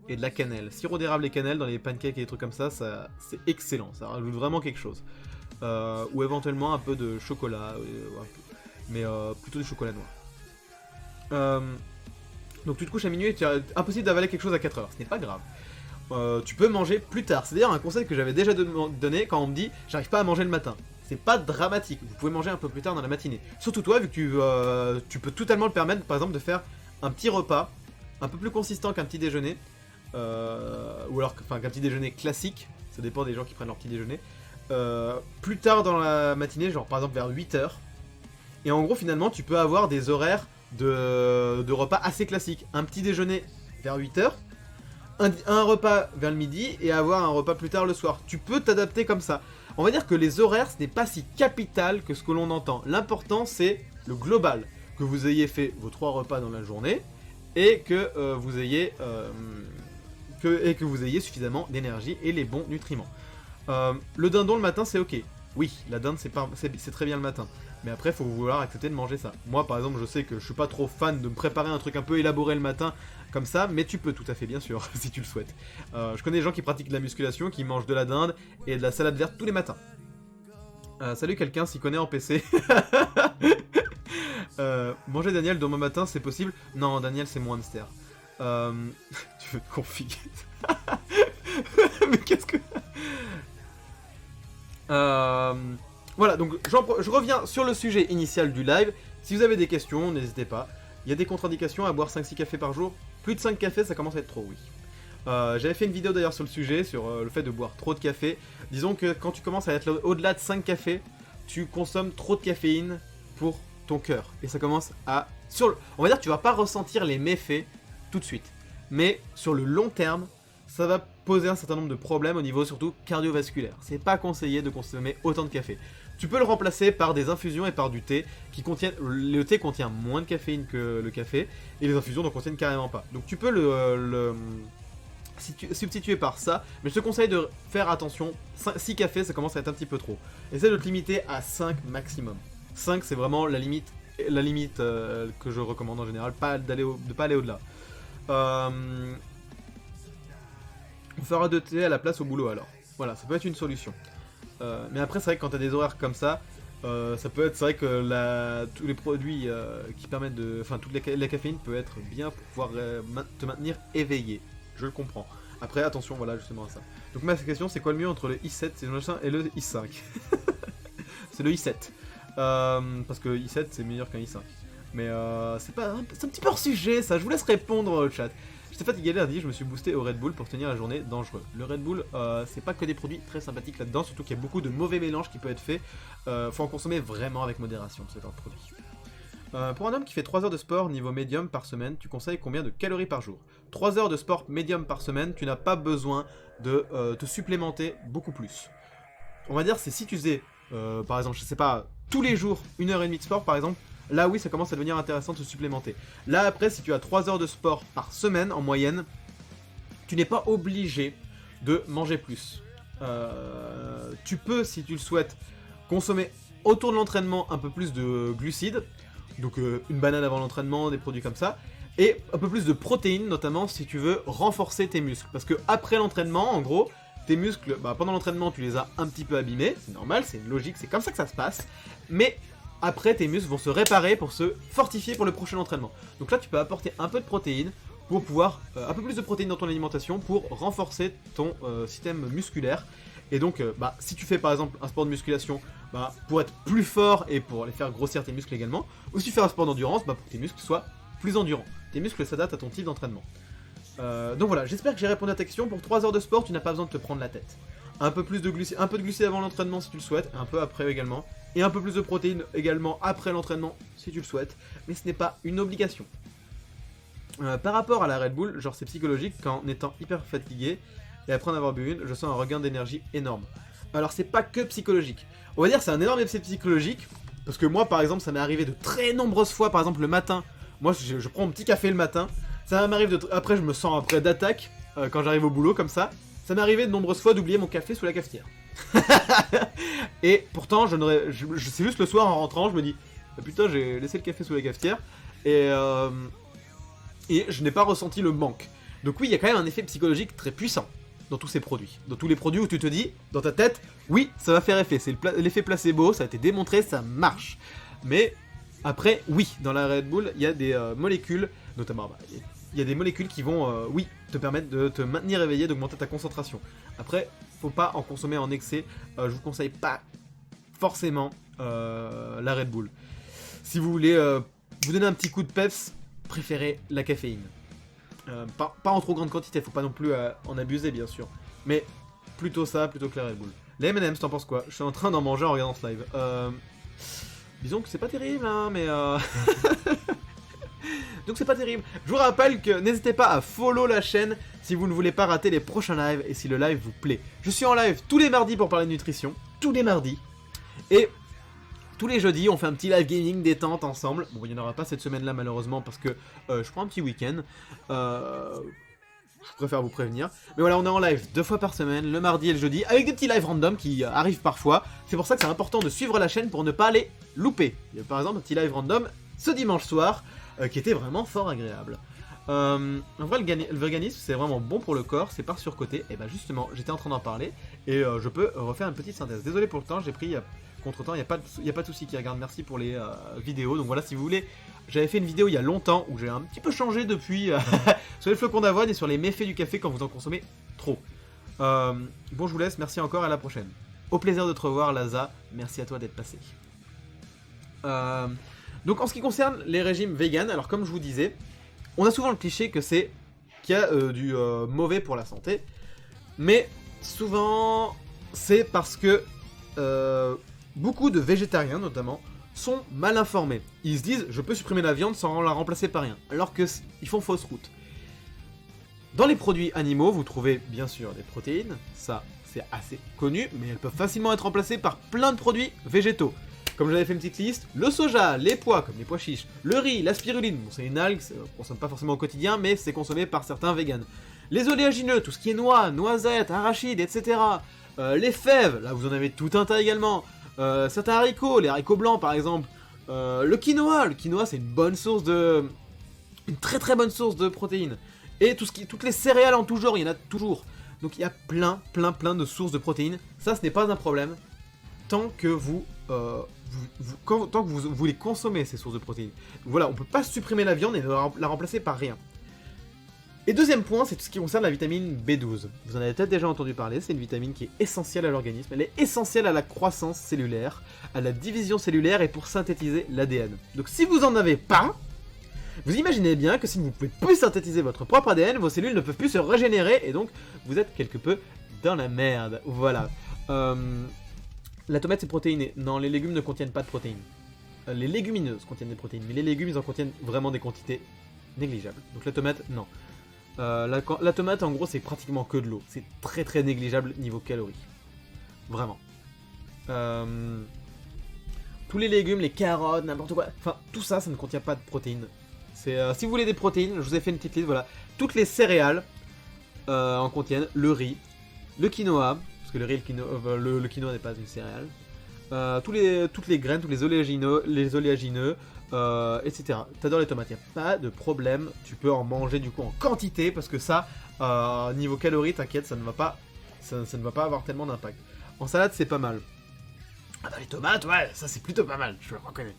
et de la cannelle. Sirop d'érable et cannelle dans les pancakes et des trucs comme ça, c'est excellent, ça rajoute vraiment quelque chose. Ou éventuellement un peu de chocolat, mais plutôt du chocolat noir. Donc tu te couches à minuit et tu impossible d'avaler quelque chose à 4 heures, ce n'est pas grave. Tu peux manger plus tard, c'est d'ailleurs un conseil que j'avais déjà donné quand on me dit j'arrive pas à manger le matin. C'est pas dramatique, vous pouvez manger un peu plus tard dans la matinée. Surtout toi, vu que tu peux totalement le permettre, par exemple, de faire un petit repas un peu plus consistant qu'un petit déjeuner, ou alors qu'un petit déjeuner classique, ça dépend des gens qui prennent leur petit déjeuner, plus tard dans la matinée, genre par exemple vers 8h. Et en gros, finalement, tu peux avoir des horaires de repas assez classiques. Un petit déjeuner vers 8h, un repas vers le midi et avoir un repas plus tard le soir. Tu peux t'adapter comme ça. On va dire que les horaires, ce n'est pas si capital que ce que l'on entend. L'important, c'est le global. Que vous ayez fait vos 3 repas dans la journée et que vous ayez suffisamment d'énergie et les bons nutriments. Le dindon le matin, c'est ok. Oui, la dinde, c'est très bien le matin. Mais après, il faut vouloir accepter de manger ça. Moi, par exemple, je sais que je suis pas trop fan de me préparer un truc un peu élaboré le matin, comme ça, mais tu peux tout à fait, bien sûr, si tu le souhaites. Je connais des gens qui pratiquent de la musculation, qui mangent de la dinde et de la salade verte tous les matins. Salut, quelqu'un s'y connaît en PC. Manger Daniel demain matin, c'est possible? Non, Daniel, c'est mon hamster. Tu veux te configurer? Mais qu'est-ce que... Voilà, donc je reviens sur le sujet initial du live. Si vous avez des questions, n'hésitez pas. Il y a des contre-indications à boire 5-6 cafés par jour. Plus de 5 cafés, ça commence à être trop, oui. J'avais fait une vidéo d'ailleurs sur le sujet, sur le fait de boire trop de café. Disons que quand tu commences à être au-delà de 5 cafés, tu consommes trop de caféine pour ton cœur. Et ça commence à... On va dire que tu vas pas ressentir les méfaits tout de suite. Mais sur le long terme, ça va poser un certain nombre de problèmes au niveau surtout cardiovasculaire. C'est pas conseillé de consommer autant de café. Tu peux le remplacer par des infusions et par du thé qui contiennent... Le thé contient moins de caféine que le café et les infusions n'en contiennent carrément pas. Donc tu peux substituer par ça, mais je te conseille de faire attention. 6 cafés, ça commence à être un petit peu trop. Essaie de te limiter à 5 maximum. 5, c'est vraiment la limite que je recommande en général, de pas aller au-delà. On fera de thé à la place au boulot alors. Voilà, ça peut être une solution. Mais après, c'est vrai que quand tu as des horaires comme ça, ça peut être, c'est vrai que tous les produits qui permettent de... Enfin, toute la caféine peut être bien pour pouvoir te maintenir éveillé. Je le comprends. Après, attention, voilà, justement à ça. Donc ma question, c'est quoi le mieux entre le i7 et le i5? C'est le i7. Parce que i7, c'est meilleur qu'un i5. Mais c'est un petit peu hors sujet, ça. Je vous laisse répondre au chat. J'étais fatigué lundi, je me suis boosté au Red Bull pour tenir la journée dangereux. Le Red Bull, c'est pas que des produits très sympathiques là-dedans, surtout qu'il y a beaucoup de mauvais mélanges qui peuvent être faits. Faut en consommer vraiment avec modération, ce genre de produit. Pour un homme qui fait 3 heures de sport niveau médium par semaine, tu conseilles combien de calories par jour? 3 heures de sport médium par semaine, tu n'as pas besoin de te supplémenter beaucoup plus. On va dire, c'est si tu faisais, par exemple, je sais pas, tous les jours, 1h30 de sport par exemple, là oui, ça commence à devenir intéressant de se supplémenter. Là après, si tu as 3 heures de sport par semaine en moyenne, tu n'es pas obligé de manger plus. Tu peux, si tu le souhaites, consommer autour de l'entraînement un peu plus de glucides. Donc une banane avant l'entraînement, des produits comme ça. Et un peu plus de protéines, notamment si tu veux renforcer tes muscles. Parce que après l'entraînement, en gros, tes muscles, pendant l'entraînement, tu les as un petit peu abîmés. C'est normal, c'est logique, c'est comme ça que ça se passe. Mais après, tes muscles vont se réparer pour se fortifier pour le prochain entraînement. Donc là, tu peux apporter un peu de protéines pour pouvoir, un peu plus de protéines dans ton alimentation pour renforcer ton système musculaire. Et donc, si tu fais par exemple un sport de musculation, pour être plus fort et pour les faire grossir tes muscles également, ou si tu fais un sport d'endurance, pour que tes muscles soient plus endurants. Tes muscles s'adaptent à ton type d'entraînement. Donc voilà, j'espère que j'ai répondu à ta question. Pour 3 heures de sport, tu n'as pas besoin de te prendre la tête. Un peu de glucides avant l'entraînement si tu le souhaites, un peu après également. Et un peu plus de protéines également après l'entraînement si tu le souhaites. Mais ce n'est pas une obligation. Par rapport à la Red Bull, genre c'est psychologique, qu'en étant hyper fatigué et après en avoir bu une, je sens un regain d'énergie énorme. Alors c'est pas que psychologique. On va dire c'est un énorme effet psychologique. Parce que moi par exemple ça m'est arrivé de très nombreuses fois, par exemple le matin. Moi je prends mon petit café le matin. Ça m'arrive après je me sens après d'attaque quand j'arrive au boulot comme ça. Ça m'est arrivé de nombreuses fois d'oublier mon café sous la cafetière. Et pourtant c'est juste le soir en rentrant je me dis putain j'ai laissé le café sous la cafetière. Et je n'ai pas ressenti le manque. Donc oui il y a quand même un effet psychologique très puissant dans tous ces produits. Dans tous les produits où tu te dis dans ta tête oui ça va faire effet. C'est l'effet placebo, ça a été démontré, ça marche. Mais après, oui, dans la Red Bull, il y a des molécules, notamment, il y a des molécules qui vont, oui, te permettre de te maintenir éveillé, d'augmenter ta concentration. Après, faut pas en consommer en excès. Je vous conseille pas forcément la Red Bull. Si vous voulez vous donner un petit coup de peps, préférez la caféine. Pas en trop grande quantité, faut pas non plus en abuser, bien sûr. Mais plutôt ça, plutôt que la Red Bull. Les M&M's, t'en penses quoi? Je suis en train d'en manger en regardant ce live. Disons que c'est pas terrible, hein, mais donc c'est pas terrible. Je vous rappelle que n'hésitez pas à follow la chaîne si vous ne voulez pas rater les prochains lives et si le live vous plaît. Je suis en live tous les mardis pour parler de nutrition, tous les mardis. Et tous les jeudis, on fait un petit live gaming détente ensemble. Bon, il n'y en aura pas cette semaine-là malheureusement parce que je prends un petit week-end. Je préfère vous prévenir. Mais voilà, on est en live 2 fois par semaine, le mardi et le jeudi, avec des petits lives random qui arrivent parfois. C'est pour ça que c'est important de suivre la chaîne pour ne pas les louper. Il y a par exemple un petit live random ce dimanche soir, qui était vraiment fort agréable. En vrai, le véganisme, c'est vraiment bon pour le corps, c'est par surcoté. Et bah justement, j'étais en train d'en parler, et je peux refaire une petite synthèse. Désolé pour le temps, j'ai pris contre-temps, il n'y a pas de souci qui regarde, merci pour les vidéos. Donc voilà, si vous voulez, j'avais fait une vidéo il y a longtemps, où j'ai un petit peu changé depuis, sur les flocons d'avoine et sur les méfaits du café quand vous en consommez trop. Bon, je vous laisse, merci encore, à la prochaine. Au plaisir de te revoir, Laza, merci à toi d'être passé. Donc en ce qui concerne les régimes vegan, alors comme je vous disais, on a souvent le cliché que c'est qu'il y a du mauvais pour la santé, mais souvent c'est parce que beaucoup de végétariens notamment sont mal informés. Ils se disent je peux supprimer la viande sans la remplacer par rien, alors qu'ils font fausse route. Dans les produits animaux, vous trouvez bien sûr des protéines, ça c'est assez connu, mais elles peuvent facilement être remplacées par plein de produits végétaux. Comme j'avais fait une petite liste, le soja, les pois comme les pois chiches, le riz, la spiruline, bon c'est une algue, on ne consomme pas forcément au quotidien, mais c'est consommé par certains végans. Les oléagineux, tout ce qui est noix, noisettes, arachides, etc. Les fèves, là vous en avez tout un tas également. Certains haricots, les haricots blancs par exemple. Le quinoa c'est une bonne source de... une très très bonne source de protéines. Et toutes les céréales en tout genre, il y en a toujours. Donc il y a plein de sources de protéines. Ça ce n'est pas un problème tant que vous voulez consommer ces sources de protéines. Donc voilà, on peut pas supprimer la viande et la remplacer par rien. Et deuxième point, c'est tout ce qui concerne la vitamine B12. Vous en avez peut-être déjà entendu parler, c'est une vitamine qui est essentielle à l'organisme. Elle est essentielle à la croissance cellulaire, à la division cellulaire et pour synthétiser l'ADN. Donc si vous en avez pas, vous imaginez bien que si vous ne pouvez plus synthétiser votre propre ADN, vos cellules ne peuvent plus se régénérer et donc vous êtes quelque peu dans la merde. Voilà. La tomate c'est protéiné. Non, les légumes ne contiennent pas de protéines. Les légumineuses contiennent des protéines, mais les légumes ils en contiennent vraiment des quantités négligeables. Donc la tomate, non. La tomate en gros c'est pratiquement que de l'eau. C'est très très négligeable niveau calories. Vraiment. Tous les légumes, les carottes, n'importe quoi. Enfin tout ça, ça ne contient pas de protéines. Si vous voulez des protéines, je vous ai fait une petite liste, voilà. Toutes les céréales en contiennent. Le riz, le quinoa, parce que le riz et le quinoa n'est pas une céréale. toutes les graines, tous les oléagineux, etc. T'adores les tomates, y a pas de problème. Tu peux en manger du coup en quantité parce que ça, niveau calories, t'inquiète, ça ne va pas avoir tellement d'impact. En salade, c'est pas mal. Ah bah les tomates, ouais, ça c'est plutôt pas mal, je le reconnais.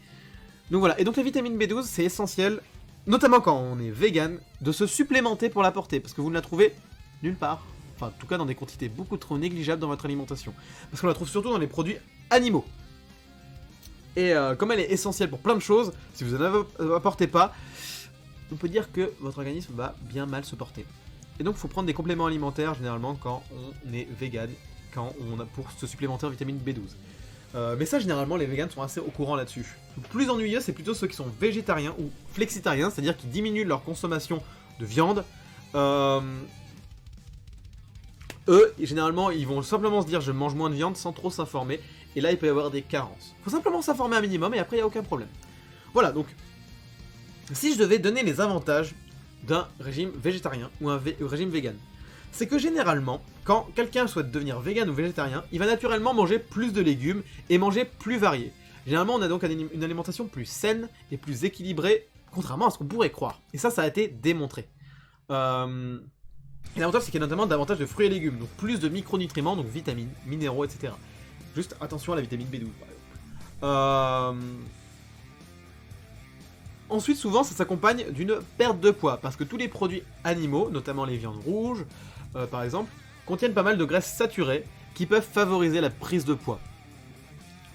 Donc voilà, et donc la vitamine B12, c'est essentiel, notamment quand on est vegan, de se supplémenter pour l'apporter, parce que vous ne la trouvez nulle part. Enfin, en tout cas dans des quantités beaucoup trop négligeables dans votre alimentation. Parce qu'on la trouve surtout dans les produits animaux. Et comme elle est essentielle pour plein de choses, si vous en apportez pas, on peut dire que votre organisme va bien mal se porter. Et donc il faut prendre des compléments alimentaires généralement quand on est vegan, quand on a pour se supplémenter en vitamine B12. Mais ça, généralement, les vegans sont assez au courant là-dessus. Le plus ennuyeux, c'est plutôt ceux qui sont végétariens ou flexitariens, c'est-à-dire qui diminuent leur consommation de viande. Eux, généralement, ils vont simplement se dire je mange moins de viande sans trop s'informer. Et là, il peut y avoir des carences. Faut simplement s'informer un minimum et après, il n'y a aucun problème. Voilà, donc, si je devais donner les avantages d'un régime végétarien ou un régime vegan, c'est que généralement, quand quelqu'un souhaite devenir vegan ou végétarien, il va naturellement manger plus de légumes et manger plus varié. Généralement, on a donc une alimentation plus saine et plus équilibrée, contrairement à ce qu'on pourrait croire. Et ça a été démontré. Et l'avantage, c'est qu'il y a notamment davantage de fruits et légumes, donc plus de micronutriments, donc vitamines, minéraux, etc. Juste attention à la vitamine B12, par exemple. Ensuite, souvent, ça s'accompagne d'une perte de poids, parce que tous les produits animaux, notamment les viandes rouges, par exemple, contiennent pas mal de graisses saturées qui peuvent favoriser la prise de poids.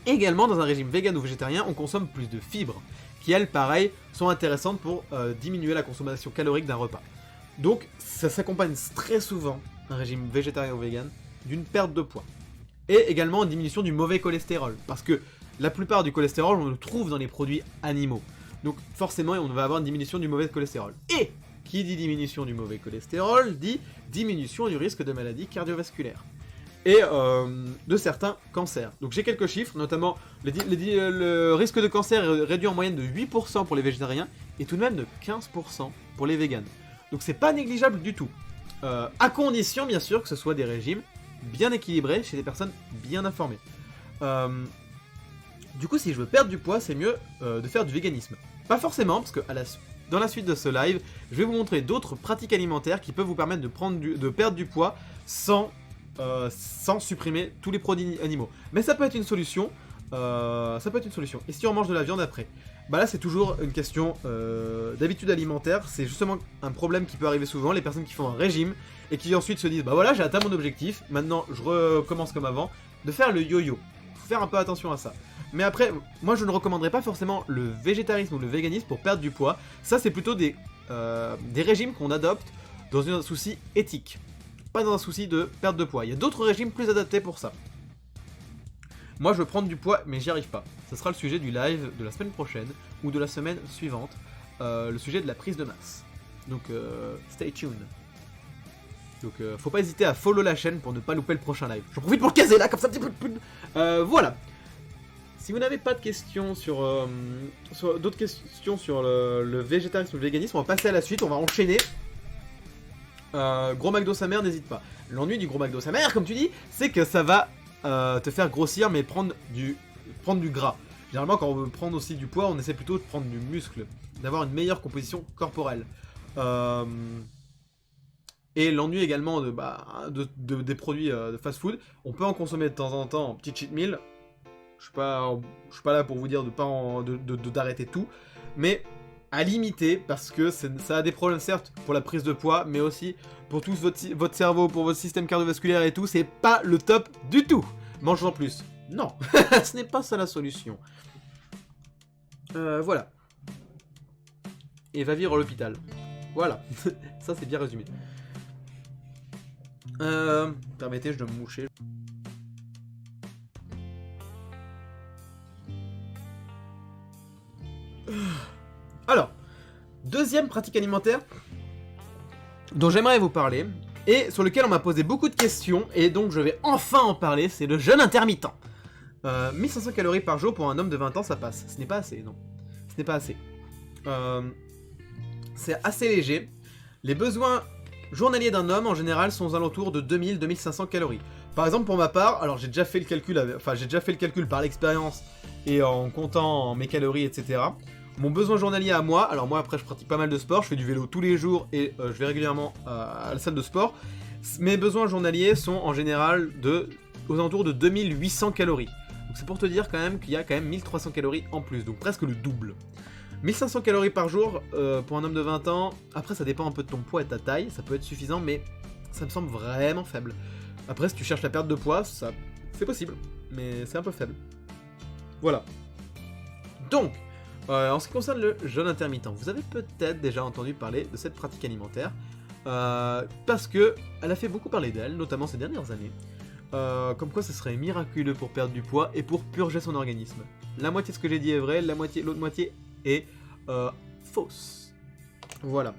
Également, dans un régime vegan ou végétarien, on consomme plus de fibres, qui elles, pareil, sont intéressantes pour diminuer la consommation calorique d'un repas. Donc, ça s'accompagne très souvent, un régime végétarien ou vegan, d'une perte de poids. Et également une diminution du mauvais cholestérol, parce que la plupart du cholestérol, on le trouve dans les produits animaux. Donc forcément, on va avoir une diminution du mauvais cholestérol. Et qui dit diminution du mauvais cholestérol, dit diminution du risque de maladies cardiovasculaires. Et de certains cancers. Donc j'ai quelques chiffres, notamment le risque de cancer est réduit en moyenne de 8% pour les végétariens, et tout de même de 15% pour les véganes. Donc c'est pas négligeable du tout. À condition, bien sûr, que ce soit des régimes bien équilibrés chez des personnes bien informées. Du coup, si je veux perdre du poids, c'est mieux de faire du véganisme. Pas forcément, parce que dans la suite de ce live, je vais vous montrer d'autres pratiques alimentaires qui peuvent vous permettre de perdre du poids sans supprimer tous les produits animaux. Mais ça peut être une solution. Et si on mange de la viande après, bah là c'est toujours une question d'habitude alimentaire. C'est justement un problème qui peut arriver souvent, les personnes qui font un régime et qui ensuite se disent bah voilà, j'ai atteint mon objectif, maintenant je recommence comme avant, de faire le yo-yo. Faut faire un peu attention à ça. Mais après, moi je ne recommanderais pas forcément le végétarisme ou le véganisme pour perdre du poids. Ça c'est plutôt des régimes qu'on adopte dans un souci éthique, pas dans un souci de perte de poids. Il y a d'autres régimes plus adaptés pour ça. Moi je veux prendre du poids mais j'y arrive pas. Ce sera le sujet du live de la semaine prochaine ou de la semaine suivante. Le sujet de la prise de masse. Donc stay tuned. Donc faut pas hésiter à follow la chaîne pour ne pas louper le prochain live. J'en profite pour le caser là, comme ça un petit peu. Voilà. Si vous n'avez pas de questions sur d'autres questions sur le végétarisme ou le véganisme, on va passer à la suite, on va enchaîner. Gros McDo sa mère, n'hésite pas. L'ennui du gros McDo sa mère, comme tu dis, c'est que ça va te faire grossir mais prendre du gras. Généralement quand on veut prendre aussi du poids, on essaie plutôt de prendre du muscle, d'avoir une meilleure composition corporelle. Et l'ennui également des produits de fast-food, on peut en consommer de temps en temps en petit cheat meal. Je suis pas là pour vous dire d'arrêter tout, mais à limiter parce que ça a des problèmes certes pour la prise de poids, mais aussi pour tout votre cerveau, pour votre système cardiovasculaire et tout, c'est pas le top du tout. Mange en plus. Non, ce n'est pas ça la solution. Voilà. Et va vivre à l'hôpital. Voilà, ça c'est bien résumé. Permettez, je dois me moucher. Alors, deuxième pratique alimentaire dont j'aimerais vous parler et sur lequel on m'a posé beaucoup de questions et donc je vais enfin en parler, c'est le jeûne intermittent. 1500 calories par jour pour un homme de 20 ans, ça passe. Ce n'est pas assez, non. Ce n'est pas assez. C'est assez léger. Les besoins journaliers d'un homme en général sont aux alentours de 2000-2500 calories. Par exemple pour ma part, alors j'ai déjà fait le calcul par l'expérience et en comptant mes calories, etc. Mon besoin journalier à moi, alors moi après je pratique pas mal de sport, je fais du vélo tous les jours et je vais régulièrement à la salle de sport. Mes besoins journaliers sont en général aux alentours de 2800 calories. Donc c'est pour te dire quand même qu'il y a quand même 1300 calories en plus, donc presque le double. 1500 calories par jour pour un homme de 20 ans, après ça dépend un peu de ton poids et de ta taille, ça peut être suffisant mais ça me semble vraiment faible. Après si tu cherches la perte de poids, c'est possible, mais c'est un peu faible. Voilà. Donc, en ce qui concerne le jeûne intermittent, vous avez peut-être déjà entendu parler de cette pratique alimentaire, parce que elle a fait beaucoup parler d'elle, notamment ces dernières années. Comme quoi ça serait miraculeux pour perdre du poids et pour purger son organisme. La moitié de ce que j'ai dit est vrai, l'autre moitié est fausse. Voilà.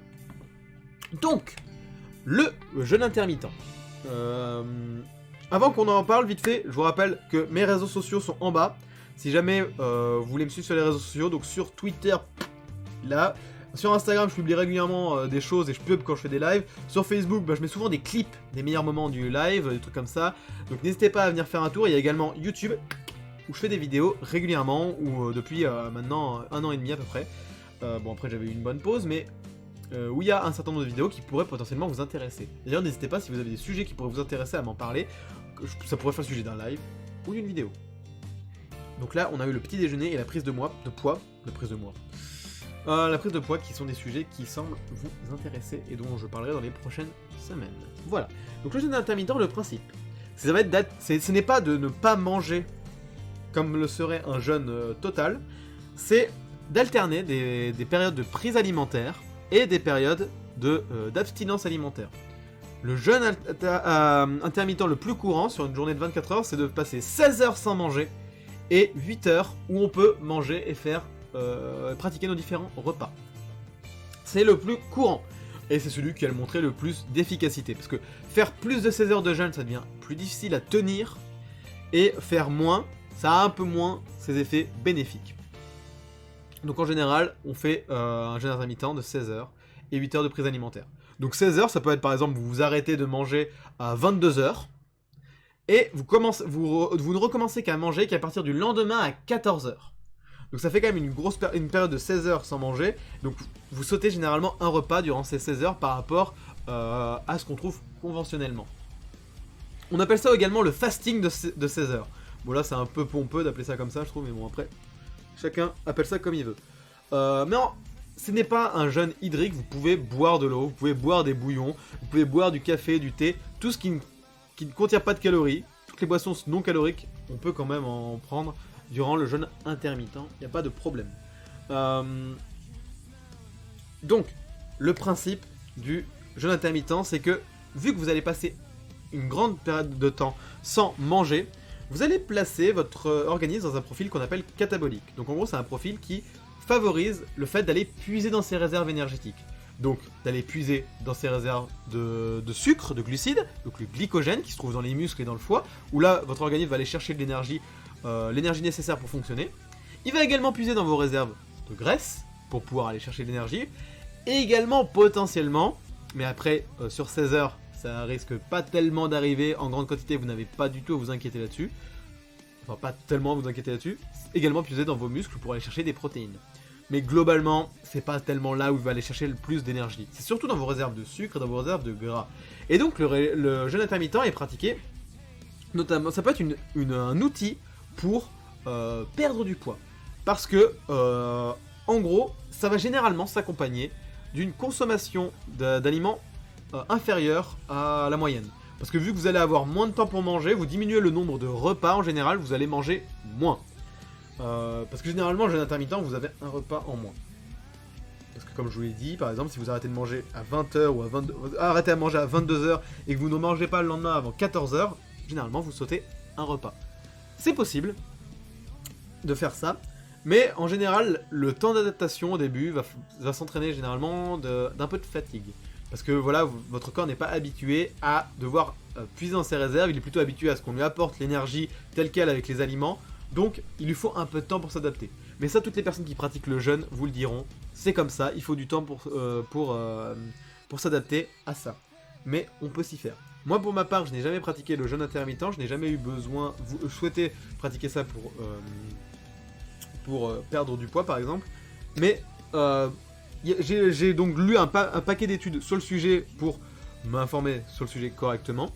Donc, le jeûne intermittent. Avant qu'on en parle vite fait, je vous rappelle que mes réseaux sociaux sont en bas. Si jamais vous voulez me suivre sur les réseaux sociaux, donc sur Twitter, là. Sur Instagram, je publie régulièrement des choses et je pub quand je fais des lives. Sur Facebook, je mets souvent des clips des meilleurs moments du live, des trucs comme ça. Donc n'hésitez pas à venir faire un tour. Il y a également YouTube, où je fais des vidéos régulièrement, ou depuis maintenant 1 an et demi à peu près. Bon après j'avais eu une bonne pause, mais où il y a un certain nombre de vidéos qui pourraient potentiellement vous intéresser. D'ailleurs n'hésitez pas si vous avez des sujets qui pourraient vous intéresser à m'en parler. Ça pourrait faire le sujet d'un live ou d'une vidéo. Donc là on a eu le petit déjeuner et la prise de poids. La prise de poids qui sont des sujets qui semblent vous intéresser et dont je parlerai dans les prochaines semaines. Voilà. Donc le jeûne intermittent, le principe, ça va être ce n'est pas de ne pas manger comme le serait un jeûne total, c'est d'alterner des périodes de prise alimentaire et des périodes d'abstinence alimentaire. Le jeûne intermittent le plus courant sur une journée de 24 heures, c'est de passer 16 heures sans manger et 8 heures où on peut manger et faire pratiquer nos différents repas. C'est le plus courant et c'est celui qui a montré le plus d'efficacité, parce que faire plus de 16 heures de jeûne ça devient plus difficile à tenir, et faire moins, ça a un peu moins ses effets bénéfiques. Donc en général on fait un jeûne intermittent de 16 heures et 8 heures de prise alimentaire. Donc 16 heures ça peut être par exemple vous arrêtez de manger à 22 heures et vous ne recommencez qu'à manger qu'à partir du lendemain à 14 heures. Donc ça fait quand même une période de 16 heures sans manger. Donc vous sautez généralement un repas durant ces 16 heures par rapport à ce qu'on trouve conventionnellement. On appelle ça également le fasting de 16 heures. Bon là c'est un peu pompeux d'appeler ça comme ça je trouve, mais bon après, chacun appelle ça comme il veut. Mais ce n'est pas un jeûne hydrique, vous pouvez boire de l'eau, vous pouvez boire des bouillons, vous pouvez boire du café, du thé, tout ce qui ne contient pas de calories, toutes les boissons non caloriques, on peut quand même en prendre durant le jeûne intermittent, il n'y a pas de problème. Donc, le principe du jeûne intermittent, c'est que, vu que vous allez passer une grande période de temps sans manger, vous allez placer votre organisme dans un profil qu'on appelle catabolique. Donc en gros, c'est un profil qui favorise le fait d'aller puiser dans ses réserves énergétiques. Donc, d'aller puiser dans ses réserves de sucre, de glucides, donc le glycogène qui se trouve dans les muscles et dans le foie, où là, votre organisme va aller chercher de l'énergie nécessaire pour fonctionner. Il va également puiser dans vos réserves de graisse pour pouvoir aller chercher de l'énergie. Et également potentiellement, mais après sur 16 heures, ça risque pas tellement d'arriver en grande quantité, vous n'avez pas du tout à vous inquiéter là-dessus. Enfin pas tellement à vous inquiéter là-dessus. Également puiser dans vos muscles pour aller chercher des protéines. Mais globalement, c'est pas tellement là où il va aller chercher le plus d'énergie. C'est surtout dans vos réserves de sucre et dans vos réserves de gras. Et donc le jeûne intermittent est pratiqué, notamment, ça peut être un outil pour perdre du poids. Parce que, en gros, ça va généralement s'accompagner d'une consommation d'aliments inférieure à la moyenne. Parce que vu que vous allez avoir moins de temps pour manger, vous diminuez le nombre de repas en général, vous allez manger moins. Parce que généralement, le jeûne intermittent, vous avez un repas en moins. Parce que comme je vous l'ai dit, par exemple, si vous arrêtez de manger à 20h ou arrêtez à manger à 22h et que vous ne mangez pas le lendemain avant 14h, généralement vous sautez un repas. C'est possible de faire ça, mais en général, le temps d'adaptation au début va s'entraîner généralement d'un peu de fatigue. Parce que voilà, votre corps n'est pas habitué à devoir puiser dans ses réserves, il est plutôt habitué à ce qu'on lui apporte l'énergie telle qu'elle avec les aliments, donc il lui faut un peu de temps pour s'adapter. Mais ça, toutes les personnes qui pratiquent le jeûne vous le diront, c'est comme ça, il faut du temps pour s'adapter à ça. mais on peut s'y faire. Moi pour ma part, je n'ai jamais pratiqué le jeûne intermittent, je n'ai jamais eu besoin, vous souhaitez pratiquer ça pour perdre du poids par exemple, mais j'ai donc lu un paquet d'études sur le sujet pour m'informer sur le sujet correctement,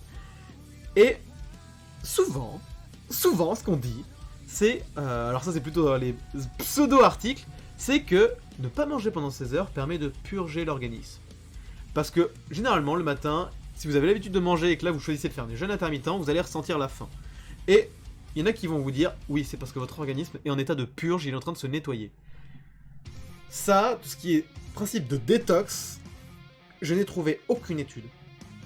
et souvent ce qu'on dit, c'est, alors ça c'est plutôt dans les pseudo-articles, c'est que ne pas manger pendant 16 heures permet de purger l'organisme. Parce que généralement le matin, si vous avez l'habitude de manger et que là vous choisissez de faire des jeûnes intermittents, vous allez ressentir la faim. Et il y en a qui vont vous dire, oui c'est parce que votre organisme est en état de purge, il est en train de se nettoyer. Ça, tout ce qui est principe de détox, je n'ai trouvé aucune étude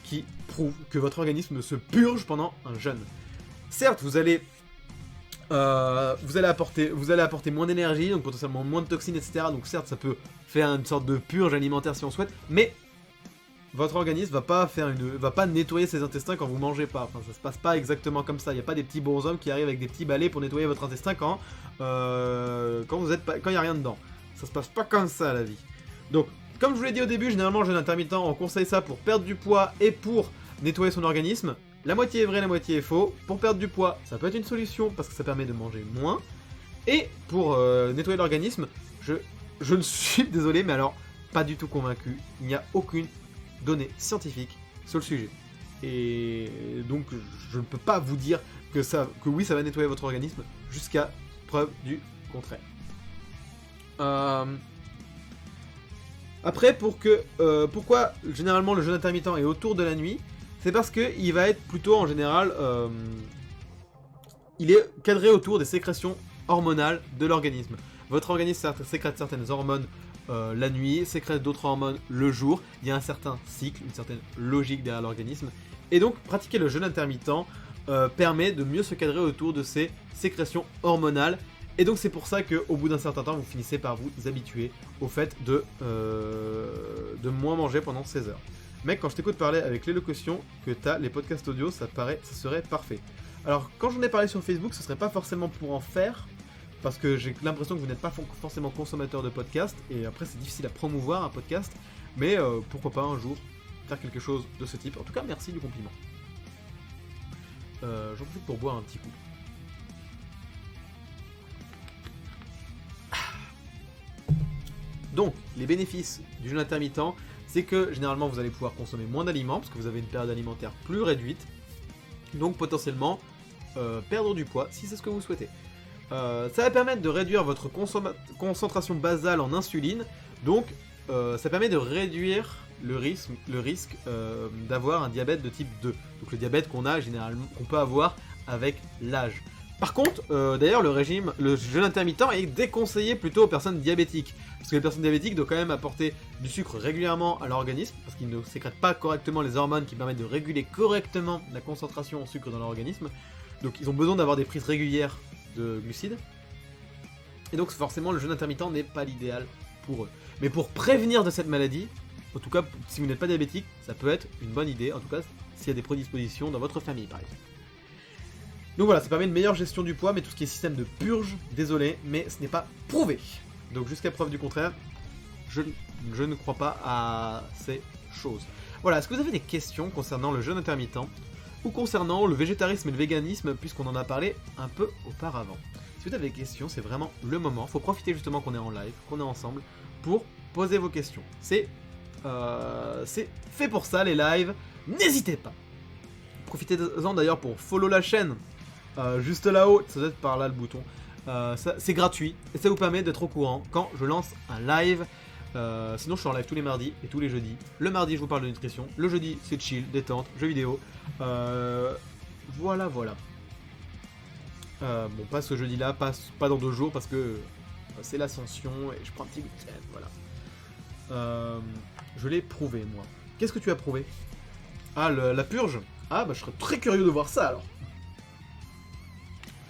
qui prouve que votre organisme se purge pendant un jeûne. Certes, vous allez apporter moins d'énergie, donc potentiellement moins de toxines, etc. Donc certes, ça peut faire une sorte de purge alimentaire si on souhaite, mais votre organisme va pas nettoyer ses intestins quand vous mangez pas. Enfin, ça se passe pas exactement comme ça. Il n'y a pas des petits bonshommes qui arrivent avec des petits balais pour nettoyer votre intestin quand il y a rien dedans. Ça se passe pas comme ça la vie. Donc, comme je vous l'ai dit au début, généralement, jeûne intermittent, on conseille ça pour perdre du poids et pour nettoyer son organisme. La moitié est vrai, la moitié est faux. Pour perdre du poids, ça peut être une solution parce que ça permet de manger moins. Et pour nettoyer l'organisme, je ne suis désolé, mais alors pas du tout convaincu. Il n'y a aucune donnée scientifique sur le sujet. Et donc je ne peux pas vous dire que oui, ça va nettoyer votre organisme jusqu'à preuve du contraire. Après, pourquoi généralement le jeûne intermittent est autour de la nuit? C'est parce qu'il va être plutôt en général, il est cadré autour des sécrétions hormonales de l'organisme. Votre organisme sécrète certaines hormones la nuit, sécrète d'autres hormones le jour. Il y a un certain cycle, une certaine logique derrière l'organisme. Et donc, pratiquer le jeûne intermittent permet de mieux se cadrer autour de ces sécrétions hormonales. Et donc c'est pour ça qu'au bout d'un certain temps, vous finissez par vous habituer au fait de moins manger pendant 16 heures. Mec, quand je t'écoute parler avec l'élocution que t'as, les podcasts audio, ça serait parfait. Alors, quand j'en ai parlé sur Facebook, ce serait pas forcément pour en faire, parce que j'ai l'impression que vous n'êtes pas forcément consommateur de podcasts, et après c'est difficile à promouvoir un podcast, mais pourquoi pas un jour faire quelque chose de ce type. En tout cas, merci du compliment. J'en profite pour boire un petit coup. Donc, les bénéfices du jeûne intermittent, c'est que généralement vous allez pouvoir consommer moins d'aliments, parce que vous avez une période alimentaire plus réduite, donc potentiellement perdre du poids, si c'est ce que vous souhaitez. Ça va permettre de réduire votre concentration basale en insuline, donc ça permet de réduire le risque d'avoir un diabète de type 2, donc le diabète qu'on peut avoir avec l'âge. Par contre, d'ailleurs, le jeûne intermittent est déconseillé plutôt aux personnes diabétiques. Parce que les personnes diabétiques doivent quand même apporter du sucre régulièrement à leur organisme, parce qu'ils ne sécrètent pas correctement les hormones qui permettent de réguler correctement la concentration en sucre dans leur organisme. Donc ils ont besoin d'avoir des prises régulières de glucides. Et donc forcément, le jeûne intermittent n'est pas l'idéal pour eux. Mais pour prévenir de cette maladie, en tout cas, si vous n'êtes pas diabétique, ça peut être une bonne idée, en tout cas s'il y a des prédispositions dans votre famille par exemple. Donc voilà, ça permet une meilleure gestion du poids, mais tout ce qui est système de purge, désolé, mais ce n'est pas prouvé. Donc jusqu'à preuve du contraire, je ne crois pas à ces choses. Voilà, est-ce que vous avez des questions concernant le jeûne intermittent ou concernant le végétarisme et le véganisme, puisqu'on en a parlé un peu auparavant? Si vous avez des questions, c'est vraiment le moment. Il faut profiter justement qu'on est en live, qu'on est ensemble, pour poser vos questions. C'est fait pour ça, les lives. N'hésitez pas. Profitez-en d'ailleurs pour follow la chaîne. Juste là-haut, ça doit être par là le bouton. C'est gratuit et ça vous permet d'être au courant quand je lance un live. Sinon je suis en live tous les mardis et tous les jeudis. Le mardi je vous parle de nutrition, le jeudi c'est chill, détente, jeux vidéo. Voilà. Bon, pas ce jeudi là, pas dans 2 jours parce que c'est l'ascension et je prends un petit week-end, voilà. Je l'ai prouvé moi. Qu'est-ce que tu as prouvé? Ah, la purge? Ah bah je serais très curieux de voir ça alors.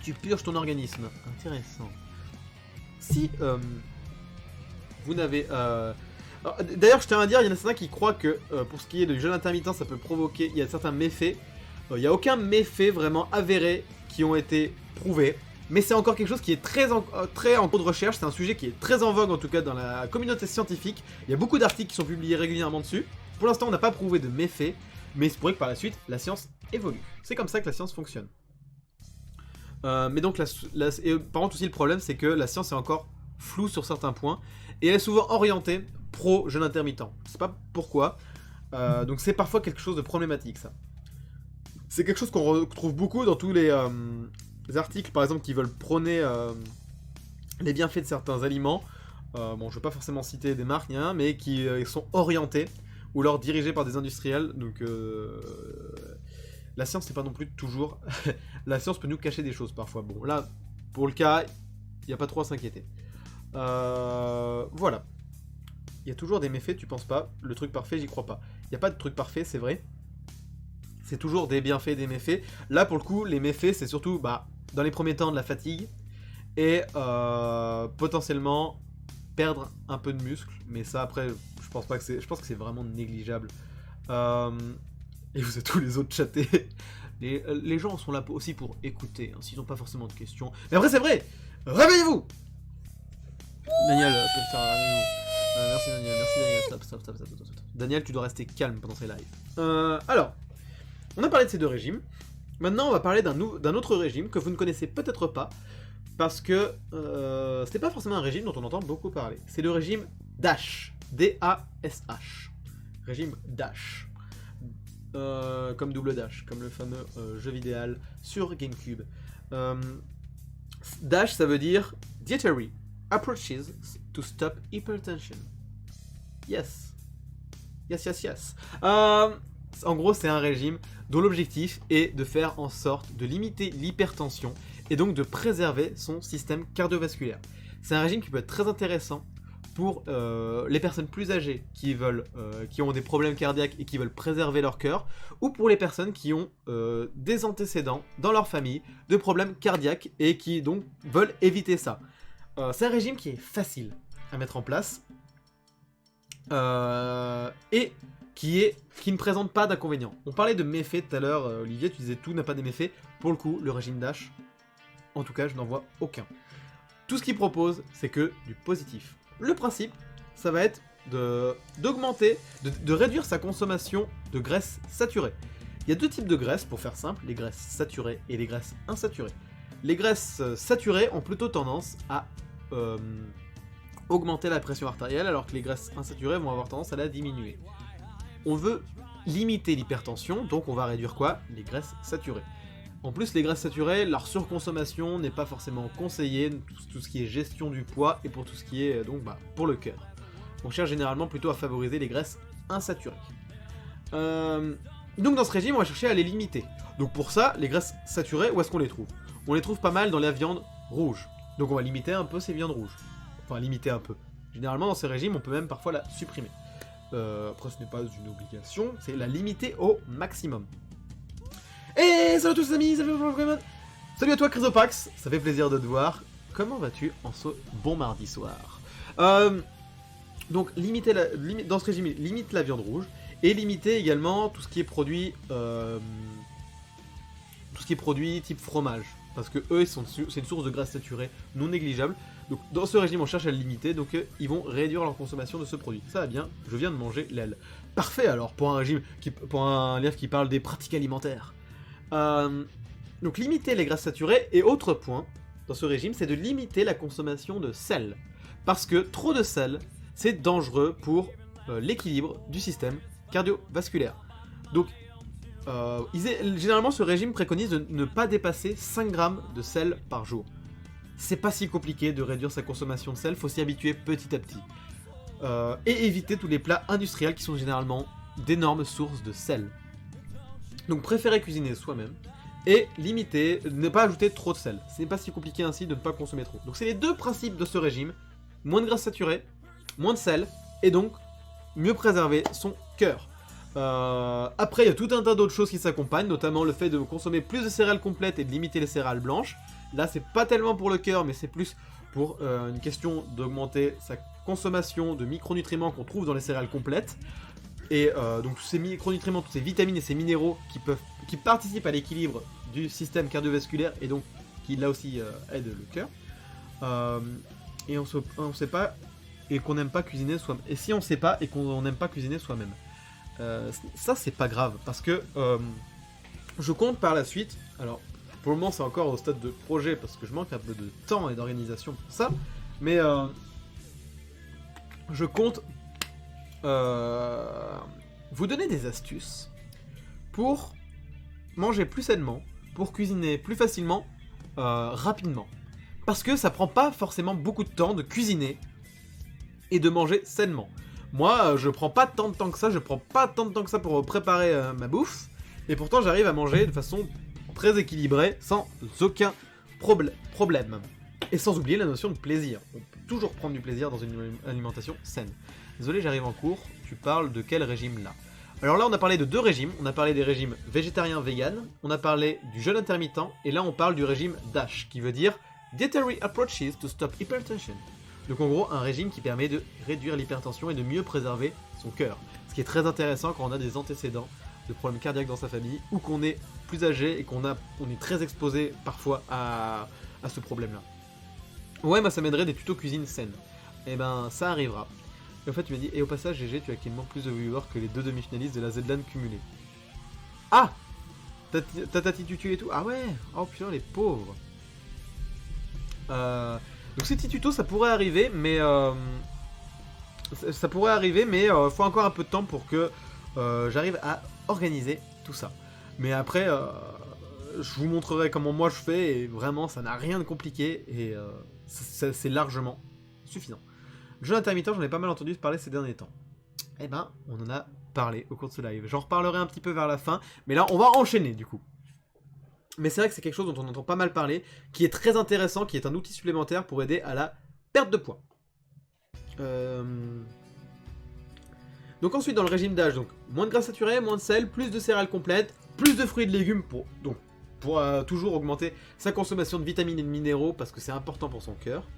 Tu purges ton organisme. Intéressant. Si vous n'avez... D'ailleurs, je tiens à dire, il y en a certains qui croient que pour ce qui est du jeûne intermittent, ça peut provoquer... Il y a certains méfaits. Il n'y a aucun méfait vraiment avéré qui ont été prouvés. Mais c'est encore quelque chose qui est très en cours de recherche. C'est un sujet qui est très en vogue, en tout cas dans la communauté scientifique. Il y a beaucoup d'articles qui sont publiés régulièrement dessus. Pour l'instant, on n'a pas prouvé de méfaits. mais il se pourrait que par la suite, la science évolue. C'est comme ça que la science fonctionne. Mais donc, et par contre aussi le problème, c'est que la science est encore floue sur certains points, et elle est souvent orientée pro-jeûne intermittent. Je sais pas pourquoi, donc c'est parfois quelque chose de problématique, ça. C'est quelque chose qu'on retrouve beaucoup dans tous les articles, par exemple, qui veulent prôner les bienfaits de certains aliments. Bon, je vais pas forcément citer des marques, ni rien, mais qui sont orientés ou alors dirigés par des industriels. Donc, la science n'est pas non plus toujours. La science peut nous cacher des choses parfois. Bon, là, pour le cas, il n'y a pas trop à s'inquiéter. Voilà. Il y a toujours des méfaits, tu penses pas? Le truc parfait, j'y crois pas. Il n'y a pas de truc parfait, c'est vrai. C'est toujours des bienfaits et des méfaits. Là, pour le coup, les méfaits, c'est surtout, dans les premiers temps, de la fatigue. Et potentiellement perdre un peu de muscle. Mais ça, après, je pense que c'est vraiment négligeable. Et vous êtes tous les autres chatés. Les gens sont là aussi pour écouter, hein, s'ils n'ont pas forcément de questions. Mais après, c'est vrai. Réveillez-vous. Daniel, merci Daniel, stop. Daniel, tu dois rester calme pendant ces lives. Alors, on a parlé de ces deux régimes. Maintenant, on va parler d'un autre régime que vous ne connaissez peut-être pas, parce que c'était pas forcément un régime dont on entend beaucoup parler. C'est le régime DASH. D-A-S-H. Régime DASH. Comme double dash, comme le fameux jeu vidéo sur GameCube. DASH, ça veut dire Dietary Approaches to Stop Hypertension. Yes. En gros, c'est un régime dont l'objectif est de faire en sorte de limiter l'hypertension et donc de préserver son système cardiovasculaire. C'est un régime qui peut être très intéressant pour les personnes plus âgées qui ont des problèmes cardiaques et qui veulent préserver leur cœur, ou pour les personnes qui ont des antécédents dans leur famille de problèmes cardiaques et qui donc veulent éviter ça. C'est un régime qui est facile à mettre en place et qui ne présente pas d'inconvénients. On parlait de méfaits tout à l'heure, Olivier, tu disais tout n'a pas des méfaits. Pour le coup, le régime DASH, en tout cas, je n'en vois aucun. Tout ce qu'il propose, c'est que du positif. Le principe, ça va être d'augmenter, de réduire sa consommation de graisses saturées. Il y a deux types de graisses, pour faire simple, les graisses saturées et les graisses insaturées. Les graisses saturées ont plutôt tendance à augmenter la pression artérielle, alors que les graisses insaturées vont avoir tendance à la diminuer. On veut limiter l'hypertension, donc on va réduire quoi? Les graisses saturées. En plus, les graisses saturées, leur surconsommation n'est pas forcément conseillée, tout ce qui est gestion du poids et pour tout ce qui est donc pour le cœur. On cherche généralement plutôt à favoriser les graisses insaturées. Donc dans ce régime, on va chercher à les limiter. Donc pour ça, les graisses saturées, où est-ce qu'on les trouve? On les trouve pas mal dans la viande rouge. Donc on va limiter un peu ces viandes rouges. Enfin, limiter un peu. Généralement, dans ces régimes, on peut même parfois la supprimer. Après, ce n'est pas une obligation, c'est la limiter au maximum. Et salut à tous les amis, salut à toi Chrysopax, ça fait plaisir de te voir. Comment vas-tu en ce bon mardi soir? Donc dans ce régime, limite la viande rouge et limiter également tout ce qui est produit type fromage, parce que eux c'est une source de graisse saturée non négligeable. Donc dans ce régime on cherche à le limiter, donc ils vont réduire leur consommation de ce produit. Ça va bien, je viens de manger l'aile. Parfait alors pour un régime pour un livre qui parle des pratiques alimentaires. Donc limiter les graisses saturées, et autre point dans ce régime, c'est de limiter la consommation de sel. Parce que trop de sel, c'est dangereux pour l'équilibre du système cardiovasculaire. Donc, généralement, ce régime préconise de ne pas dépasser 5 grammes de sel par jour. C'est pas si compliqué de réduire sa consommation de sel, faut s'y habituer petit à petit. Et éviter tous les plats industriels qui sont généralement d'énormes sources de sel. Donc préférez cuisiner soi-même et limiter, ne pas ajouter trop de sel. Ce n'est pas si compliqué ainsi de ne pas consommer trop. Donc c'est les deux principes de ce régime. Moins de graisse saturée, moins de sel, et donc mieux préserver son cœur. Après il y a tout un tas d'autres choses qui s'accompagnent, notamment le fait de consommer plus de céréales complètes et de limiter les céréales blanches. Là c'est pas tellement pour le cœur, mais c'est plus pour une question d'augmenter sa consommation de micronutriments qu'on trouve dans les céréales complètes. Et donc tous ces micronutriments, toutes ces vitamines et ces minéraux qui participent à l'équilibre du système cardiovasculaire et donc qui là aussi aident le cœur. Et on sait pas et qu'on n'aime pas cuisiner soi-même. Et si on sait pas et qu'on n'aime pas cuisiner soi-même. ça c'est pas grave, parce que je compte par la suite, alors pour le moment c'est encore au stade de projet, parce que je manque un peu de temps et d'organisation pour ça, mais je compte vous donner des astuces pour manger plus sainement, pour cuisiner plus facilement, rapidement. Parce que ça prend pas forcément beaucoup de temps de cuisiner et de manger sainement. Moi, je prends pas tant de temps que ça, pour préparer ma bouffe, et pourtant j'arrive à manger de façon très équilibrée, sans aucun problème. Et sans oublier la notion de plaisir. On peut toujours prendre du plaisir dans une alimentation saine. Désolé, j'arrive en cours, tu parles de quel régime là? Alors là, on a parlé de 2 régimes, on a parlé des régimes végétarien-vegan, on a parlé du jeûne intermittent, et là on parle du régime DASH, qui veut dire Dietary Approaches to Stop Hypertension. Donc en gros, un régime qui permet de réduire l'hypertension et de mieux préserver son cœur. Ce qui est très intéressant quand on a des antécédents de problèmes cardiaques dans sa famille, ou qu'on est plus âgé et on est très exposé parfois à ce problème-là. Ouais, moi ça m'aiderait des tutos cuisine saine. Et ben ça arrivera. Et en fait tu m'as dit, et au passage GG, tu as actuellement plus de viewers que les 2 demi-finalistes de la Z-Lan cumulés. Ah, Tati Tutu et tout. Ah ouais. Oh putain, les pauvres. Donc ces petits tutos ça pourrait arriver, mais faut encore un peu de temps pour que j'arrive à organiser tout ça. Mais après je vous montrerai comment moi je fais, et vraiment ça n'a rien de compliqué, et c'est largement suffisant. Le jeûne intermittent, j'en ai pas mal entendu parler ces derniers temps. Eh ben, on en a parlé au cours de ce live. J'en reparlerai un petit peu vers la fin, mais là on va enchaîner du coup. Mais c'est vrai que c'est quelque chose dont on entend pas mal parler, qui est très intéressant, qui est un outil supplémentaire pour aider à la perte de poids. Donc ensuite dans le régime d'âge, donc moins de gras saturé, moins de sel, plus de céréales complètes, plus de fruits et de légumes pour toujours augmenter sa consommation de vitamines et de minéraux, parce que c'est important pour son cœur.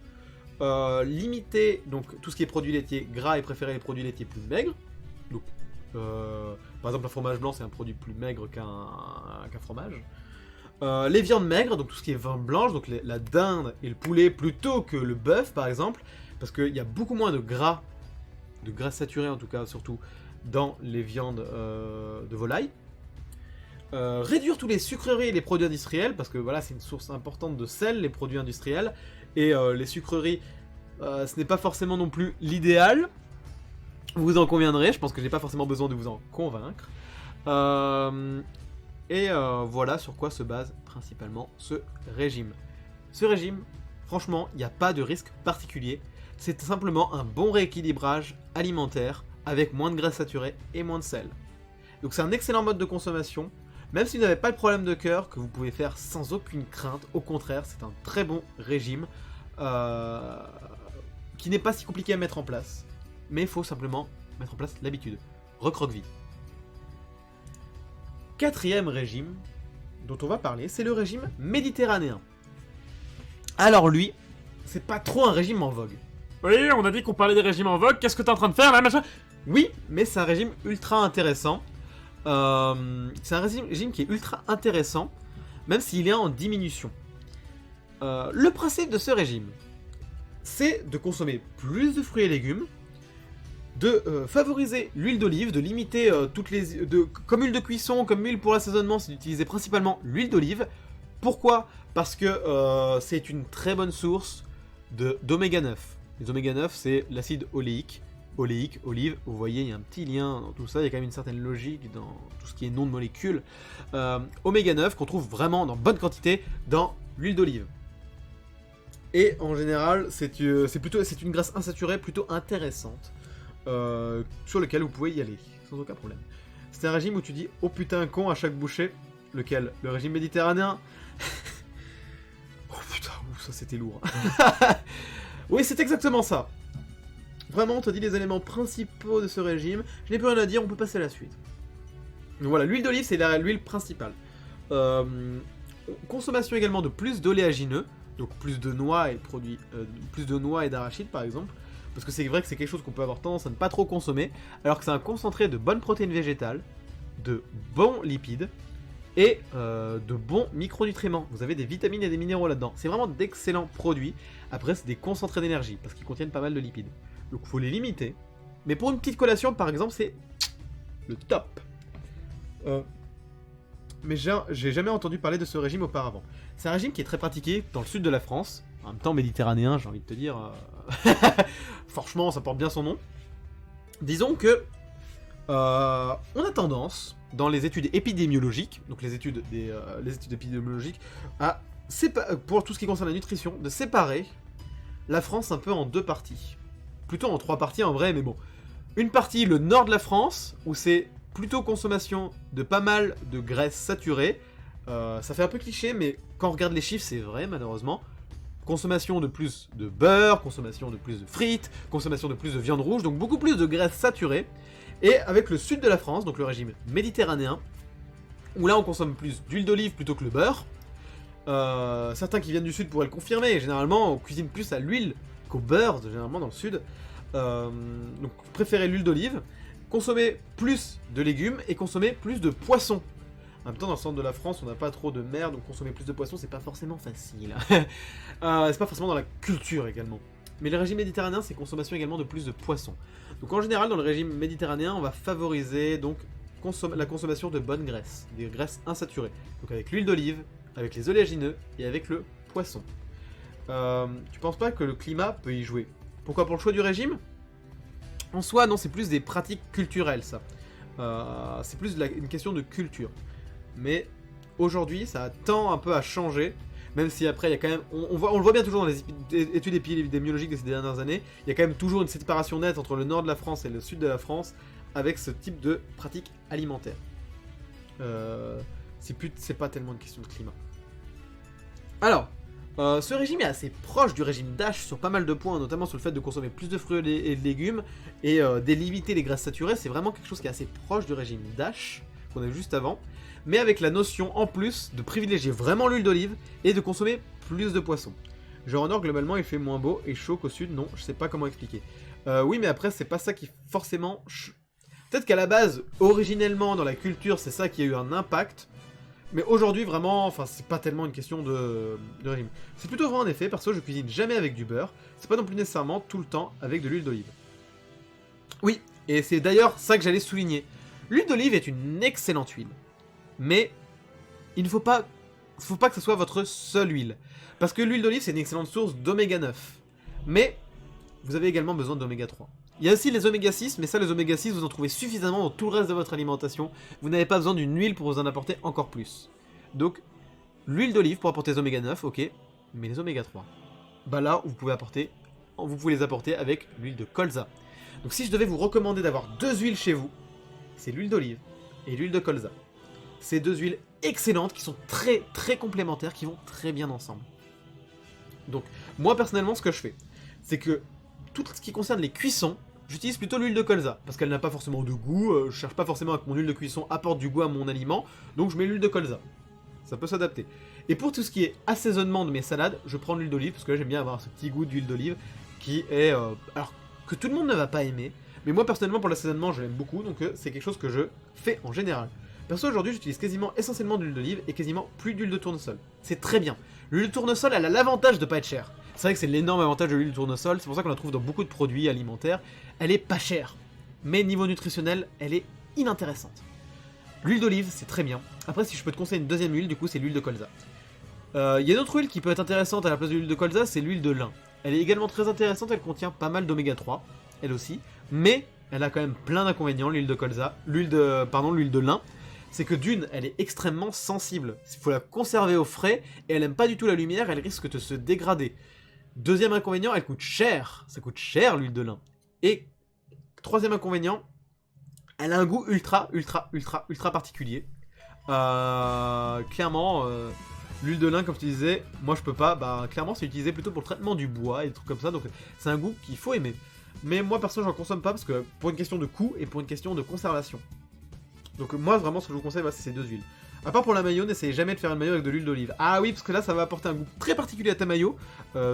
Limiter donc tout ce qui est produits laitiers gras et préférer les produits laitiers plus maigres. Donc, par exemple, un fromage blanc c'est un produit plus maigre qu'un fromage. Les viandes maigres, donc tout ce qui est vin blanche, donc la dinde et le poulet plutôt que le bœuf par exemple, parce qu'il y a beaucoup moins de gras saturé en tout cas, surtout dans les viandes de volaille. Réduire tous les sucreries et les produits industriels, parce que voilà, c'est une source importante de sel, les produits industriels, et les sucreries, ce n'est pas forcément non plus l'idéal, vous en conviendrez, je pense que j'ai pas forcément besoin de vous en convaincre. Voilà sur quoi se base principalement ce régime. Ce régime, franchement, il n'y a pas de risque particulier, c'est simplement un bon rééquilibrage alimentaire, avec moins de graisse saturée et moins de sel. Donc c'est un excellent mode de consommation, même si vous n'avez pas le problème de cœur, que vous pouvez faire sans aucune crainte. Au contraire, c'est un très bon régime qui n'est pas si compliqué à mettre en place. Mais il faut simplement mettre en place l'habitude. Recroqueville. 4e régime dont on va parler, c'est le régime méditerranéen. Alors lui, c'est pas trop un régime en vogue. Oui, on a dit qu'on parlait des régimes en vogue, qu'est-ce que t'es en train de faire là, machin? Oui, mais c'est un régime ultra intéressant. C'est un régime qui est ultra intéressant, même s'il est en diminution. Le principe de ce régime, c'est de consommer plus de fruits et légumes, de favoriser l'huile d'olive, de limiter comme huile de cuisson, comme huile pour l'assaisonnement, c'est d'utiliser principalement l'huile d'olive. Pourquoi? Parce que c'est une très bonne source d'oméga 9. Les oméga 9, c'est l'acide oléique, olive, vous voyez, il y a un petit lien dans tout ça, il y a quand même une certaine logique dans tout ce qui est nom de molécules. Oméga 9 qu'on trouve vraiment dans bonne quantité dans l'huile d'olive. Et en général, c'est une graisse insaturée plutôt intéressante, sur lequel vous pouvez y aller, sans aucun problème. C'est un régime où tu dis « Oh putain con » à chaque bouchée. Lequel? Le régime méditerranéen. Oh putain, ça c'était lourd. Oui, c'est exactement ça. Vraiment, on te dit les éléments principaux de ce régime. Je n'ai plus rien à dire, on peut passer à la suite. Donc voilà, l'huile d'olive, c'est l'huile principale. Consommation également de plus d'oléagineux, donc plus de noix et d'arachides par exemple, parce que c'est vrai que c'est quelque chose qu'on peut avoir tendance à ne pas trop consommer, alors que c'est un concentré de bonnes protéines végétales, de bons lipides, et de bons micronutriments. Vous avez des vitamines et des minéraux là-dedans. C'est vraiment d'excellents produits. Après, c'est des concentrés d'énergie, parce qu'ils contiennent pas mal de lipides. Donc il faut les limiter. Mais pour une petite collation, par exemple, c'est le top. Mais j'ai jamais entendu parler de ce régime auparavant. C'est un régime qui est très pratiqué dans le sud de la France, en même temps méditerranéen, j'ai envie de te dire. Franchement, ça porte bien son nom. Disons que on a tendance, dans les études épidémiologiques, donc les études épidémiologiques, pour tout ce qui concerne la nutrition, de séparer la France un peu en deux parties. Plutôt en trois parties en vrai, mais bon. Une partie, le nord de la France, où c'est plutôt consommation de pas mal de graisses saturées. Ça fait un peu cliché, mais quand on regarde les chiffres, c'est vrai malheureusement. Consommation de plus de beurre, consommation de plus de frites, consommation de plus de viande rouge, donc beaucoup plus de graisses saturées. Et avec le sud de la France, donc le régime méditerranéen, où là on consomme plus d'huile d'olive plutôt que le beurre. Certains qui viennent du sud pourraient le confirmer, généralement on cuisine plus à l'huile qu'au beurre, généralement dans le sud. Donc préférez l'huile d'olive, consommer plus de légumes et consommer plus de poissons. En même temps, dans le centre de la France, on n'a pas trop de mer, donc consommer plus de poissons, c'est pas forcément facile. C'est pas forcément dans la culture également. Mais le régime méditerranéen, c'est consommation également de plus de poissons. Donc en général, dans le régime méditerranéen, on va favoriser donc la consommation de bonnes graisses, des graisses insaturées. Donc avec l'huile d'olive, avec les oléagineux et avec le poisson. Tu penses pas que le climat peut y jouer? Pourquoi pour le choix du régime? En soi, non, c'est plus des pratiques culturelles, ça. C'est plus une question de culture. Mais aujourd'hui, ça tend un peu à changer. Même si après, il y a quand même... On le voit bien toujours dans les études épidémiologiques de ces dernières années. Il y a quand même toujours une séparation nette entre le nord de la France et le sud de la France avec ce type de pratiques alimentaires. C'est pas tellement une question de climat. Alors, ce régime est assez proche du régime DASH sur pas mal de points, notamment sur le fait de consommer plus de fruits et de légumes et d'éliminer les graisses saturées. C'est vraiment quelque chose qui est assez proche du régime DASH qu'on a vu juste avant, mais avec la notion en plus de privilégier vraiment l'huile d'olive et de consommer plus de poissons. Genre au nord, globalement, il fait moins beau et chaud qu'au sud. Non, je sais pas comment expliquer. Oui, mais après, c'est pas ça qui forcément... Peut-être qu'à la base, originellement, dans la culture, c'est ça qui a eu un impact. Mais aujourd'hui, vraiment, enfin, c'est pas tellement une question de régime. C'est plutôt vrai en effet, perso, je cuisine jamais avec du beurre. C'est pas non plus nécessairement tout le temps avec de l'huile d'olive. Oui, et c'est d'ailleurs ça que j'allais souligner. L'huile d'olive est une excellente huile. Mais il ne faut pas que ce soit votre seule huile. Parce que l'huile d'olive, c'est une excellente source d'oméga 9. Mais vous avez également besoin d'oméga 3. Il y a aussi les oméga 6, mais ça, les oméga 6, vous en trouvez suffisamment dans tout le reste de votre alimentation. Vous n'avez pas besoin d'une huile pour vous en apporter encore plus. Donc, l'huile d'olive pour apporter les oméga 9, ok. Mais les oméga 3, bah là, vous pouvez les apporter avec l'huile de colza. Donc si je devais vous recommander d'avoir deux huiles chez vous, c'est l'huile d'olive et l'huile de colza. C'est deux huiles excellentes qui sont très très complémentaires, qui vont très bien ensemble. Donc, moi personnellement, ce que je fais, c'est que tout ce qui concerne les cuissons, j'utilise plutôt l'huile de colza, parce qu'elle n'a pas forcément de goût, je cherche pas forcément que mon huile de cuisson apporte du goût à mon aliment, donc je mets l'huile de colza. Ça peut s'adapter. Et pour tout ce qui est assaisonnement de mes salades, je prends l'huile d'olive, parce que là j'aime bien avoir ce petit goût d'huile d'olive, qui est... alors, que tout le monde ne va pas aimer, mais moi personnellement pour l'assaisonnement je l'aime beaucoup, donc c'est quelque chose que je fais en général. Perso aujourd'hui j'utilise quasiment essentiellement de l'huile d'olive et quasiment plus d'huile de tournesol. C'est très bien. L'huile de tournesol elle a l'avantage de pas être chère. C'est vrai que c'est l'énorme avantage de l'huile de tournesol, c'est pour ça qu'on la trouve dans beaucoup de produits alimentaires. Elle est pas chère, mais niveau nutritionnel elle est inintéressante. L'huile d'olive c'est très bien. Après si je peux te conseiller une deuxième huile du coup c'est l'huile de colza. Il y a une autre huile qui peut être intéressante à la place de l'huile de colza, c'est l'huile de lin. Elle est également très intéressante, elle contient pas mal d'oméga 3, elle aussi, mais elle a quand même plein d'inconvénients, l'huile de colza, l'huile de lin. C'est que d'une, elle est extrêmement sensible. Il faut la conserver au frais, et elle aime pas du tout la lumière, elle risque de se dégrader. Deuxième inconvénient, elle coûte cher. Ça coûte cher l'huile de lin. Et troisième inconvénient, elle a un goût ultra particulier. Clairement, l'huile de lin, comme je te disais, moi je peux pas. Bah clairement, c'est utilisé plutôt pour le traitement du bois et des trucs comme ça, donc c'est un goût qu'il faut aimer. Mais moi perso, j'en consomme pas parce que pour une question de coût et pour une question de conservation. Donc moi vraiment ce que je vous conseille c'est ces deux huiles. À part pour la mayo, n'essayez jamais de faire une mayo avec de l'huile d'olive. Ah oui, parce que là ça va apporter un goût très particulier à ta mayo.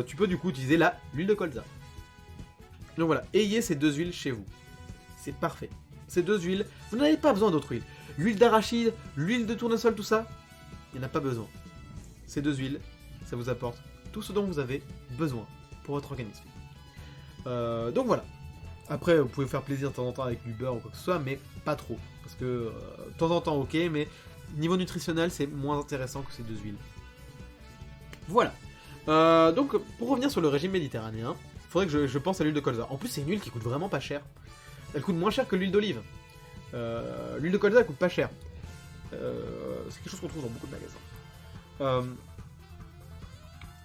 Tu peux du coup utiliser l'huile de colza. Donc voilà, ayez ces deux huiles chez vous. C'est parfait. Ces deux huiles, vous n'avez pas besoin d'autres huiles. L'huile d'arachide, l'huile de tournesol, tout ça, il n'y en a pas besoin. Ces deux huiles, ça vous apporte tout ce dont vous avez besoin pour votre organisme. Donc voilà. Après, vous pouvez faire plaisir de temps en temps avec du beurre ou quoi que ce soit, mais pas trop. Parce que de temps en temps, ok, mais niveau nutritionnel, c'est moins intéressant que ces deux huiles. Voilà. Donc, pour revenir sur le régime méditerranéen, il faudrait que je pense à l'huile de colza. En plus, c'est une huile qui coûte vraiment pas cher. Elle coûte moins cher que l'huile d'olive. L'huile de colza, elle coûte pas cher. C'est quelque chose qu'on trouve dans beaucoup de magasins.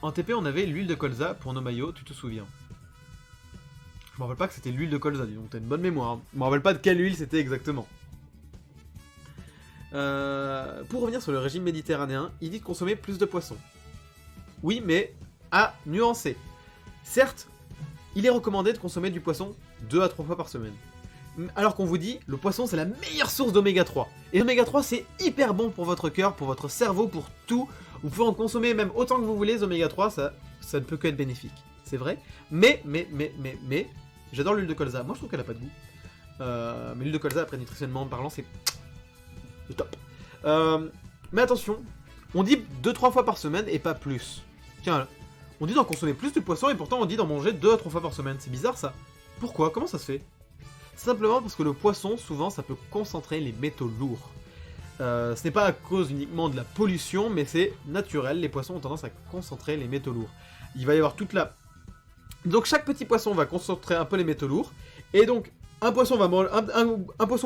En TP, on avait l'huile de colza pour nos maillots, tu te souviens? Je me rappelle pas que c'était l'huile de colza, dis donc, t'as une bonne mémoire. Hein. Je me rappelle pas de quelle huile c'était exactement. Pour revenir sur le régime méditerranéen, il dit de consommer plus de poissons. Oui, mais à nuancer. Certes, il est recommandé de consommer du poisson 2 à 3 fois par semaine. Alors qu'on vous dit, le poisson c'est la meilleure source d'oméga 3. Et l'oméga 3 c'est hyper bon pour votre cœur, pour votre cerveau, pour tout. Vous pouvez en consommer même autant que vous voulez, les oméga 3, ça ne peut que être bénéfique. C'est vrai. Mais, j'adore l'huile de colza. Moi je trouve qu'elle a pas de goût. Mais l'huile de colza, après nutritionnellement parlant, c'est le top. Mais attention, on dit 2-3 fois par semaine et pas plus. Tiens, on dit d'en consommer plus de poisson et pourtant on dit d'en manger 2 à 3 fois par semaine. C'est bizarre ça. Pourquoi? Comment ça se fait? Simplement parce que le poisson, souvent, ça peut concentrer les métaux lourds. Ce n'est pas à cause uniquement de la pollution, mais c'est naturel. Les poissons ont tendance à concentrer les métaux lourds. Il va y avoir toute la... Donc chaque petit poisson va concentrer un peu les métaux lourds. Et donc, un poisson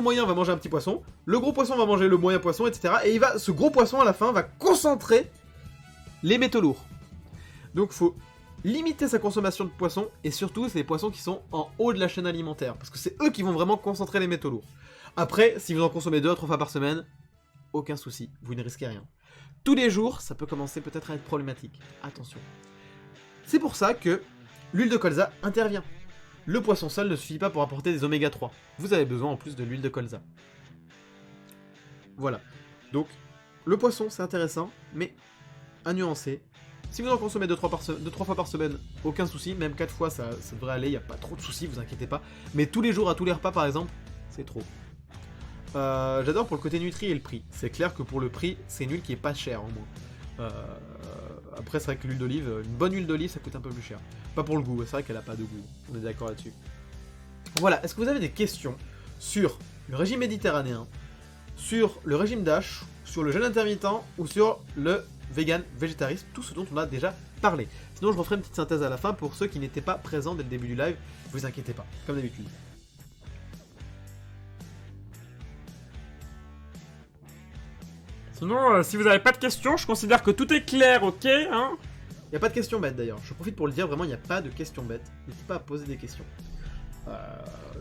moyen va manger un petit poisson. Le gros poisson va manger le moyen poisson, etc. Et ce gros poisson, à la fin, va concentrer les métaux lourds. Donc, faut limiter sa consommation de poissons, et surtout, c'est les poissons qui sont en haut de la chaîne alimentaire, parce que c'est eux qui vont vraiment concentrer les métaux lourds. Après, si vous en consommez 2 à 3 fois par semaine, aucun souci, vous ne risquez rien. Tous les jours, ça peut commencer peut-être à être problématique. Attention. C'est pour ça que l'huile de colza intervient. Le poisson seul ne suffit pas pour apporter des oméga 3. Vous avez besoin en plus de l'huile de colza. Voilà. Donc, le poisson, c'est intéressant, mais à nuancer. Si vous en consommez 2-3 fois par semaine, aucun souci, même 4 fois ça devrait aller, il n'y a pas trop de soucis, vous inquiétez pas. Mais tous les jours, à tous les repas par exemple, c'est trop. J'adore pour le côté nutri et le prix. C'est clair que pour le prix, c'est une huile qui est pas chère en moins. Après, c'est vrai que l'huile d'olive, une bonne huile d'olive, ça coûte un peu plus cher. Pas pour le goût, c'est vrai qu'elle a pas de goût, on est d'accord là-dessus. Voilà, est-ce que vous avez des questions sur le régime méditerranéen, sur le régime DASH, sur le jeûne intermittent ou sur le vegan, végétarisme, tout ce dont on a déjà parlé. Sinon, je referai une petite synthèse à la fin pour ceux qui n'étaient pas présents dès le début du live. Vous inquiétez pas, comme d'habitude. Sinon, si vous n'avez pas de questions, je considère que tout est clair, ok, hein? Il n'y a pas de questions bêtes d'ailleurs. Je profite pour le dire, vraiment, il n'y a pas de questions bêtes. N'hésitez pas à poser des questions.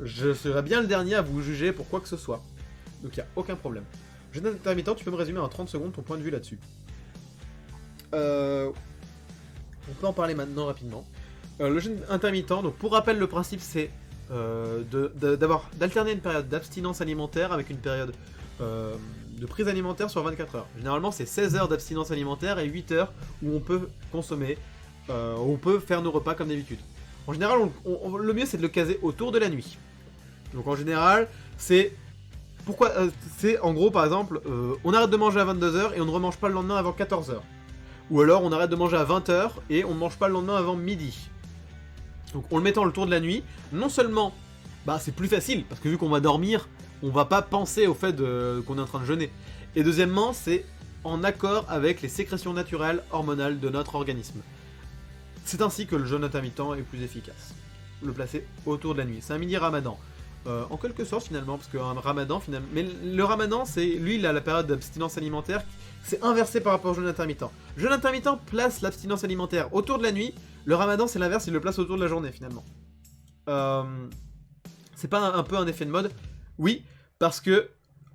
Je serai bien le dernier à vous juger pour quoi que ce soit. Donc il n'y a aucun problème. Jeûne intermittent, tu peux me résumer en 30 secondes ton point de vue là-dessus? On peut en parler maintenant rapidement. Le jeûne intermittent, donc pour rappel, le principe c'est d'alterner une période d'abstinence alimentaire avec une période de prise alimentaire sur 24 heures. Généralement c'est 16 heures d'abstinence alimentaire et 8 heures où on peut consommer, on peut faire nos repas comme d'habitude. En général, le mieux c'est de le caser autour de la nuit. Donc en général, c'est... Pourquoi c'est en gros par exemple, on arrête de manger à 22h et on ne remange pas le lendemain avant 14h. Ou alors on arrête de manger à 20h et on ne mange pas le lendemain avant midi. Donc en le mettant le tour de la nuit, non seulement c'est plus facile, parce que vu qu'on va dormir, on va pas penser au fait qu'on est en train de jeûner. Et deuxièmement, c'est en accord avec les sécrétions naturelles hormonales de notre organisme. C'est ainsi que le jeûne intermittent est plus efficace. Le placer autour de la nuit. C'est un mini ramadan. En quelque sorte finalement, parce qu'un ramadan finalement... Mais le ramadan, lui il a la période d'abstinence alimentaire, c'est inversé par rapport au jeûne intermittent. Jeûne intermittent place l'abstinence alimentaire autour de la nuit, le ramadan c'est l'inverse, il le place autour de la journée finalement. C'est pas un peu un effet de mode? Oui, parce que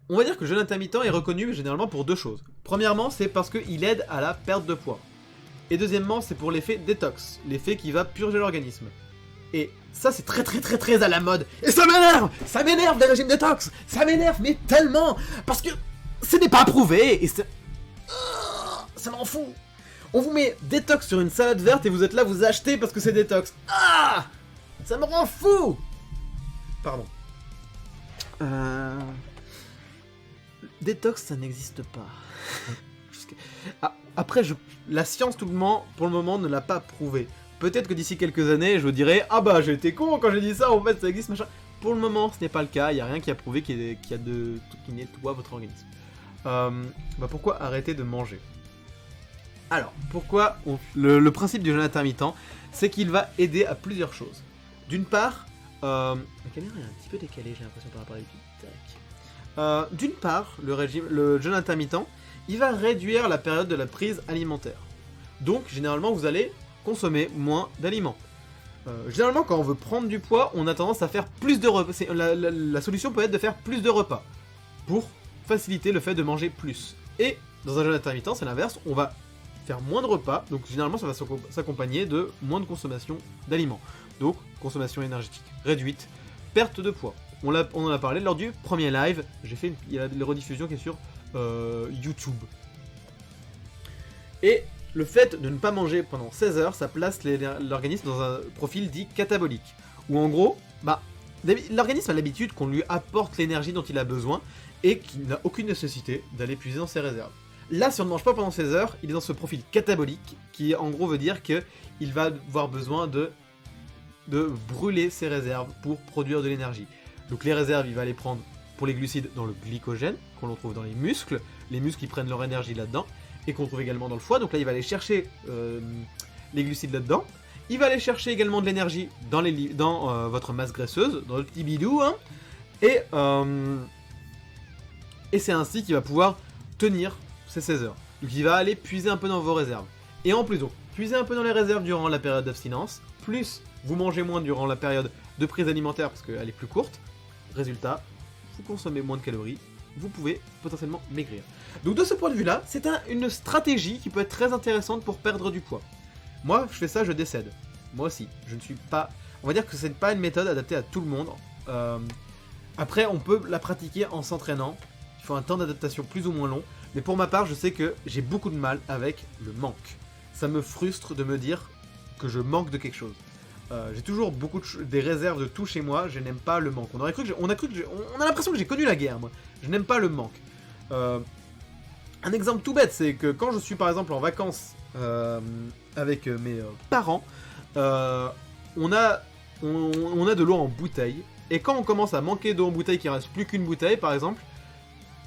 on va dire que le jeûne intermittent est reconnu généralement pour deux choses. Premièrement, c'est parce qu'il aide à la perte de poids. Et deuxièmement, c'est pour l'effet détox, l'effet qui va purger l'organisme. Et ça, c'est très à la mode. Et ça m'énerve les régimes détox. Ça m'énerve, mais tellement. Parce que ce n'est pas approuvé. Et ça m'en fout. On vous met détox sur une salade verte et vous êtes là, vous achetez parce que c'est détox. Ah, ça me rend fou. Pardon. Détox, ça n'existe pas. Après, la science, pour le moment, ne l'a pas prouvé. Peut-être que d'ici quelques années, je vous dirai « Ah bah, j'ai été con quand j'ai dit ça, en fait, ça existe, machin. » pour le moment, ce n'est pas le cas. Il n'y a rien qui a prouvé qu'il y a de qui nettoie votre organisme. Pourquoi arrêter de manger? Alors, pourquoi le principe du jeûne intermittent, c'est qu'il va aider à plusieurs choses. D'une part, la caméra est un petit peu décalée, j'ai l'impression par rapport à YouTube. D'une part, le jeûne intermittent, il va réduire la période de la prise alimentaire. Donc, généralement, vous allez consommer moins d'aliments. Généralement, quand on veut prendre du poids, on a tendance à faire plus de repas. La solution peut être de faire plus de repas pour faciliter le fait de manger plus. Et dans un jeûne intermittent, c'est l'inverse, on va faire moins de repas, donc généralement ça va s'accompagner de moins de consommation d'aliments. Donc, consommation énergétique réduite, perte de poids. On en a parlé lors du premier live, il y a la rediffusion qui est sur YouTube. Et le fait de ne pas manger pendant 16 heures, ça place l'organisme dans un profil dit catabolique. Où en gros, l'organisme a l'habitude qu'on lui apporte l'énergie dont il a besoin et qu'il n'a aucune nécessité d'aller puiser dans ses réserves. Là, si on ne mange pas pendant 16 heures, il est dans ce profil catabolique qui en gros veut dire qu'il va avoir besoin de brûler ses réserves pour produire de l'énergie. Donc les réserves, il va les prendre pour les glucides dans le glycogène, qu'on trouve dans les muscles qui prennent leur énergie là-dedans, et qu'on trouve également dans le foie. Donc là, il va aller chercher les glucides là-dedans. Il va aller chercher également de l'énergie dans votre masse graisseuse, dans le petit bidou, hein. Et c'est ainsi qu'il va pouvoir tenir ces 16 heures. Donc il va aller puiser un peu dans vos réserves. Et en plus, donc, puiser un peu dans les réserves durant la période d'abstinence, plus vous mangez moins durant la période de prise alimentaire parce qu'elle est plus courte. Résultat, vous consommez moins de calories, vous pouvez potentiellement maigrir. Donc de ce point de vue-là, c'est une stratégie qui peut être très intéressante pour perdre du poids. Moi, je fais ça, je décède. Moi aussi, je ne suis pas... On va dire que c'est pas une méthode adaptée à tout le monde. Après, on peut la pratiquer en s'entraînant. Il faut un temps d'adaptation plus ou moins long. Mais pour ma part, je sais que j'ai beaucoup de mal avec le manque. Ça me frustre de me dire que je manque de quelque chose. J'ai toujours des réserves de tout chez moi, je n'aime pas le manque. On a l'impression que j'ai connu la guerre, moi. Je n'aime pas le manque. Un exemple tout bête, c'est que quand je suis par exemple en vacances avec mes parents, on a de l'eau en bouteille. Et quand on commence à manquer d'eau en bouteille, qu'il ne reste plus qu'une bouteille par exemple,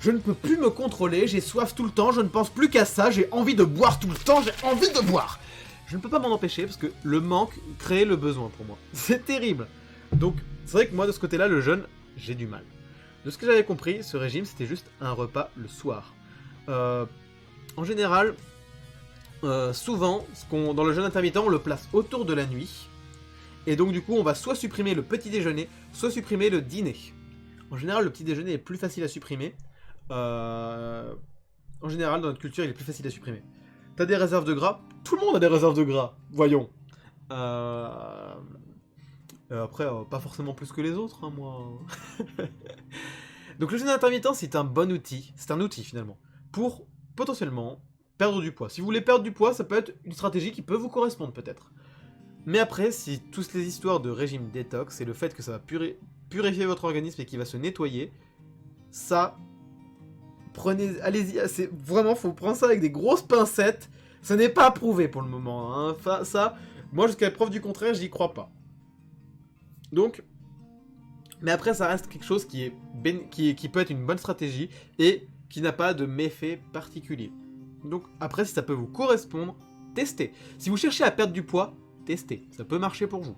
je ne peux plus me contrôler, j'ai soif tout le temps, je ne pense plus qu'à ça, j'ai envie de boire tout le temps, j'ai envie de boire. Je ne peux pas m'en empêcher parce que le manque crée le besoin pour moi. C'est terrible. Donc, c'est vrai que moi, de ce côté-là, le jeûne, j'ai du mal. De ce que j'avais compris, ce régime, c'était juste un repas le soir. En général, souvent, dans le jeûne intermittent, on le place autour de la nuit. Et donc, du coup, on va soit supprimer le petit déjeuner, soit supprimer le dîner. En général, le petit déjeuner est plus facile à supprimer. En général, dans notre culture, il est plus facile à supprimer. T'as des réserves de gras? Tout le monde a des réserves de gras, voyons. Après, pas forcément plus que les autres, hein, moi. Donc le jeûne intermittent, c'est un bon outil. C'est un outil, finalement, pour potentiellement perdre du poids. Si vous voulez perdre du poids, ça peut être une stratégie qui peut vous correspondre, peut-être. Mais après, si toutes les histoires de régime détox et le fait que ça va purifier votre organisme et qu'il va se nettoyer, ça... allez-y, c'est vraiment, faut prendre ça avec des grosses pincettes. Ça n'est pas approuvé pour le moment. Hein. Enfin, ça, moi, jusqu'à la preuve du contraire, j'y crois pas. Donc, mais après, ça reste quelque chose qui peut être une bonne stratégie et qui n'a pas de méfait particulier. Donc, après, si ça peut vous correspondre, testez. Si vous cherchez à perdre du poids, testez. Ça peut marcher pour vous.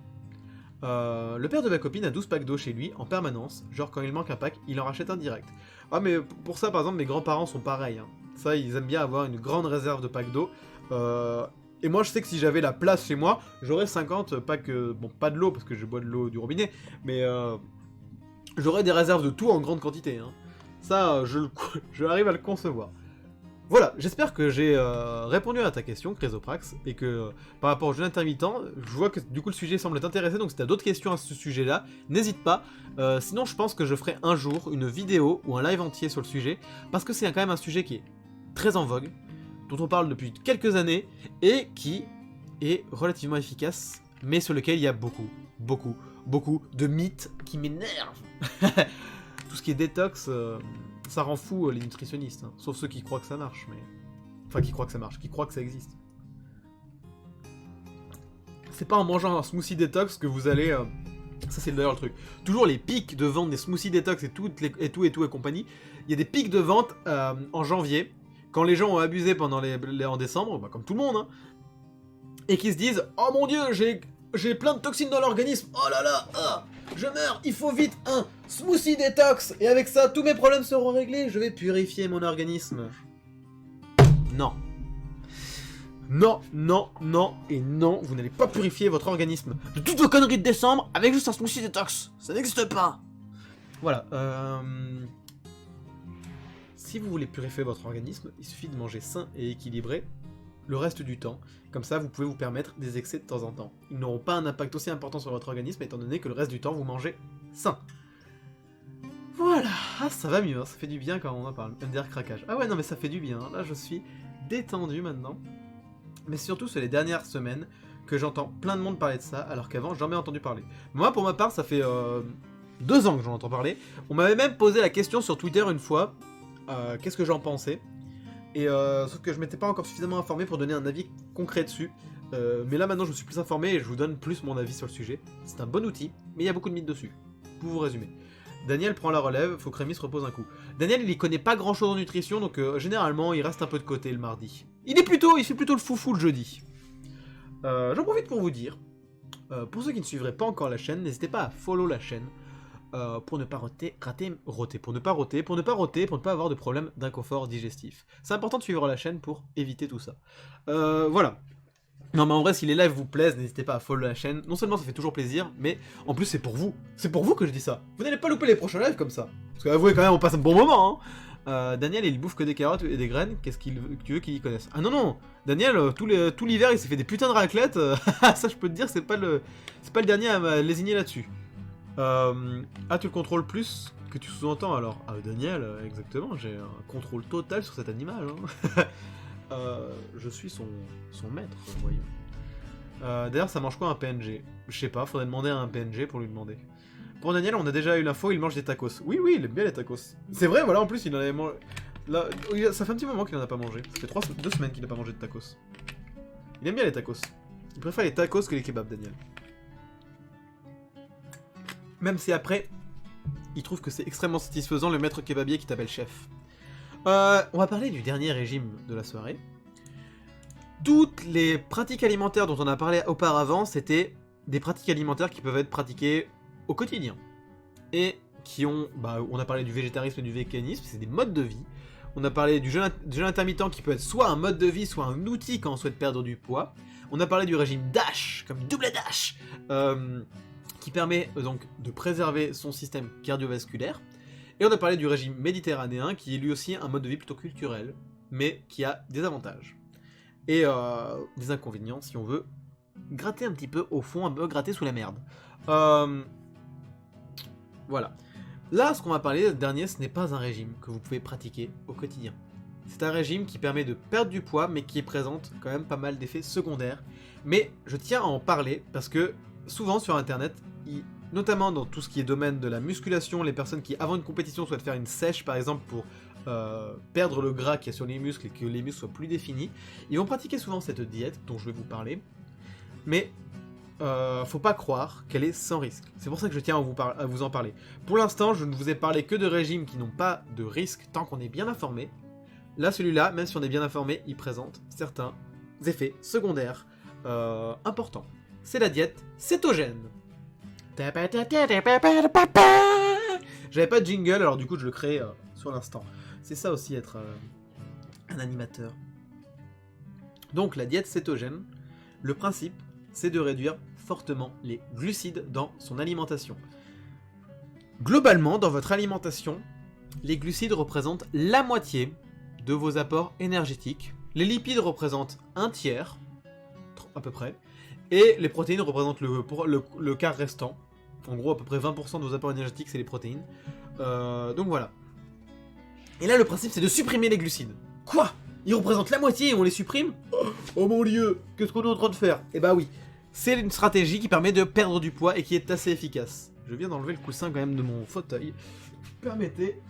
Le père de ma copine a 12 packs d'eau chez lui en permanence. Genre, quand il manque un pack, il en rachète un direct. Ah, mais pour ça, par exemple, mes grands-parents sont pareils. Hein. Ça, ils aiment bien avoir une grande réserve de packs d'eau. Et moi, je sais que si j'avais la place chez moi, j'aurais 50 packs... bon, pas de l'eau, parce que je bois de l'eau du robinet, mais j'aurais des réserves de tout en grande quantité. Hein. Ça, je arrive à le concevoir. Voilà, j'espère que j'ai répondu à ta question, Chrysoprax, et que par rapport au jeûne intermittent, je vois que du coup le sujet semble t'intéresser, donc si tu as d'autres questions à ce sujet-là, n'hésite pas. Sinon, je pense que je ferai un jour une vidéo ou un live entier sur le sujet, parce que c'est quand même un sujet qui est très en vogue, dont on parle depuis quelques années, et qui est relativement efficace, mais sur lequel il y a beaucoup de mythes qui m'énervent. Tout ce qui est détox... ça rend fou les nutritionnistes, hein. Sauf ceux qui croient que ça marche, mais... Enfin, qui croient que ça marche, qui croient que ça existe. C'est pas en mangeant un smoothie détox que vous allez Ça c'est d'ailleurs le truc. Toujours les pics de vente des smoothies détox et tout et compagnie. Il y a des pics de vente en janvier, quand les gens ont abusé pendant en décembre, bah, comme tout le monde, hein, et qui se disent « Oh mon dieu, j'ai plein de toxines dans l'organisme, oh là là, ah, je meurs, il faut vite un smoothie détox, et avec ça, tous mes problèmes seront réglés, je vais purifier mon organisme. » Non. Non, non, non, et non, vous n'allez pas purifier votre organisme de toutes vos conneries de décembre avec juste un smoothie détox. Ça n'existe pas. Voilà, si vous voulez purifier votre organisme, il suffit de manger sain et équilibré le reste du temps. Comme ça, vous pouvez vous permettre des excès de temps en temps. Ils n'auront pas un impact aussi important sur votre organisme, étant donné que le reste du temps, vous mangez sain. Voilà, ah, ça va mieux, hein. Ça fait du bien quand on en parle. MDR craquage. Ah ouais, non mais ça fait du bien, là je suis détendu maintenant. Mais surtout, c'est les dernières semaines que j'entends plein de monde parler de ça, alors qu'avant, jamais entendu parler. Moi, pour ma part, ça fait 2 ans que j'en entends parler. On m'avait même posé la question sur Twitter une fois, qu'est-ce que j'en pensais. Et sauf que je m'étais pas encore suffisamment informé pour donner un avis concret dessus. Mais là, maintenant, je me suis plus informé et je vous donne plus mon avis sur le sujet. C'est un bon outil, mais il y a beaucoup de mythes dessus. Pour vous résumer. Daniel prend la relève, faut que Rémi se repose un coup. Daniel, il y connaît pas grand chose en nutrition, donc généralement, il reste un peu de côté le mardi. Il fait plutôt le foufou le jeudi. J'en profite pour vous dire, pour ceux qui ne suivraient pas encore la chaîne, n'hésitez pas à follow la chaîne, pour ne pas pour ne pas avoir de problème d'inconfort digestif. C'est important de suivre la chaîne pour éviter tout ça. Voilà. Non mais en vrai, si les lives vous plaisent, n'hésitez pas à follow la chaîne. Non seulement ça fait toujours plaisir, mais en plus c'est pour vous. C'est pour vous que je dis ça. Vous n'allez pas louper les prochains lives comme ça. Parce qu'avouez quand même, on passe un bon moment, hein. Daniel, il bouffe que des carottes et des graines. Qu'est-ce qu'il veut, tu veux qu'il y connaisse? Ah non, non. Daniel, tout l'hiver, il s'est fait des putains de raclettes. Ça, je peux te dire, c'est pas le dernier à me lésigner là-dessus. Ah, tu le contrôles plus que tu sous-entends alors? Ah, Daniel, exactement, j'ai un contrôle total sur cet animal, hein. Je suis son maître, voyons. D'ailleurs, ça mange quoi un PNG? Je sais pas, faudrait demander à un PNG pour lui demander. Pour Daniel, on a déjà eu l'info, il mange des tacos. Oui, oui, il aime bien les tacos. C'est vrai, voilà, en plus, il en avait mangé... Là, ça fait un petit moment qu'il en a pas mangé. Ça fait 2 semaines qu'il n'a pas mangé de tacos. Il aime bien les tacos. Il préfère les tacos que les kebabs, Daniel. Même si après, il trouve que c'est extrêmement satisfaisant le maître kebabier qui t'appelle chef. On va parler du dernier régime de la soirée. Toutes les pratiques alimentaires dont on a parlé auparavant, c'était des pratiques alimentaires qui peuvent être pratiquées au quotidien. Et qui ont... Bah, on a parlé du végétarisme et du véganisme, c'est des modes de vie. On a parlé du jeûne intermittent qui peut être soit un mode de vie, soit un outil quand on souhaite perdre du poids. On a parlé du régime DASH, comme double DASH, qui permet donc de préserver son système cardiovasculaire. Et on a parlé du régime méditerranéen, qui est lui aussi un mode de vie plutôt culturel, mais qui a des avantages. Et des inconvénients, si on veut gratter un petit peu au fond, un peu gratter sous la merde. Voilà. Là, ce qu'on va parler dernier, ce n'est pas un régime que vous pouvez pratiquer au quotidien. C'est un régime qui permet de perdre du poids, mais qui présente quand même pas mal d'effets secondaires. Mais je tiens à en parler, parce que souvent sur internet, notamment dans tout ce qui est domaine de la musculation, les personnes qui avant une compétition souhaitent faire une sèche par exemple pour perdre le gras qu'il y a sur les muscles et que les muscles soient plus définis, ils vont pratiquer souvent cette diète dont je vais vous parler, mais faut pas croire qu'elle est sans risque. C'est pour ça que je tiens à vous en parler. Pour l'instant, je ne vous ai parlé que de régimes qui n'ont pas de risque tant qu'on est bien informé. Là, celui-là, même si on est bien informé, il présente certains effets secondaires importants. C'est la diète cétogène. J'avais pas de jingle, alors du coup je le crée sur l'instant. C'est ça aussi être un animateur. Donc la diète cétogène, le principe c'est de réduire fortement les glucides dans son alimentation. Globalement, dans votre alimentation, les glucides représentent la moitié de vos apports énergétiques, les lipides représentent un tiers, à peu près, et les protéines représentent le quart restant. En gros, à peu près 20% de vos apports énergétiques, c'est les protéines. Donc voilà. Et là, le principe, c'est de supprimer les glucides. Quoi? Ils représentent la moitié et on les supprime? Oh mon dieu, qu'est-ce qu'on est en train de faire? Eh bah oui, c'est une stratégie qui permet de perdre du poids et qui est assez efficace. Je viens d'enlever le coussin quand même de mon fauteuil. Permettez.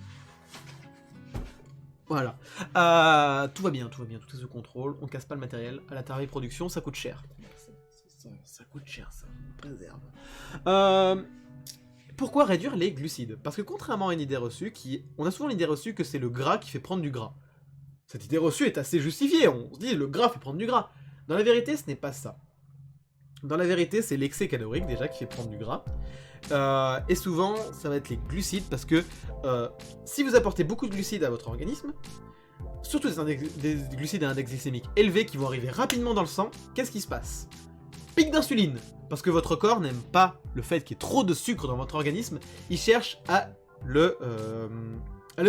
Voilà. Tout va bien, tout est sous contrôle. On casse pas le matériel. À la Tarvé Production, ça coûte cher. ça coûte cher, ça. Préserve. Pourquoi réduire les glucides? Parce que contrairement à une idée reçue, on a souvent l'idée reçue que c'est le gras qui fait prendre du gras. Cette idée reçue est assez justifiée, on se dit le gras fait prendre du gras. Dans la vérité, ce n'est pas ça. Dans la vérité, c'est l'excès calorique déjà qui fait prendre du gras. Et souvent, ça va être les glucides parce que si vous apportez beaucoup de glucides à votre organisme, surtout des glucides à index glycémique élevé qui vont arriver rapidement dans le sang, qu'est-ce qui se passe? Pic d'insuline, parce que votre corps n'aime pas le fait qu'il y ait trop de sucre dans votre organisme, il cherche à le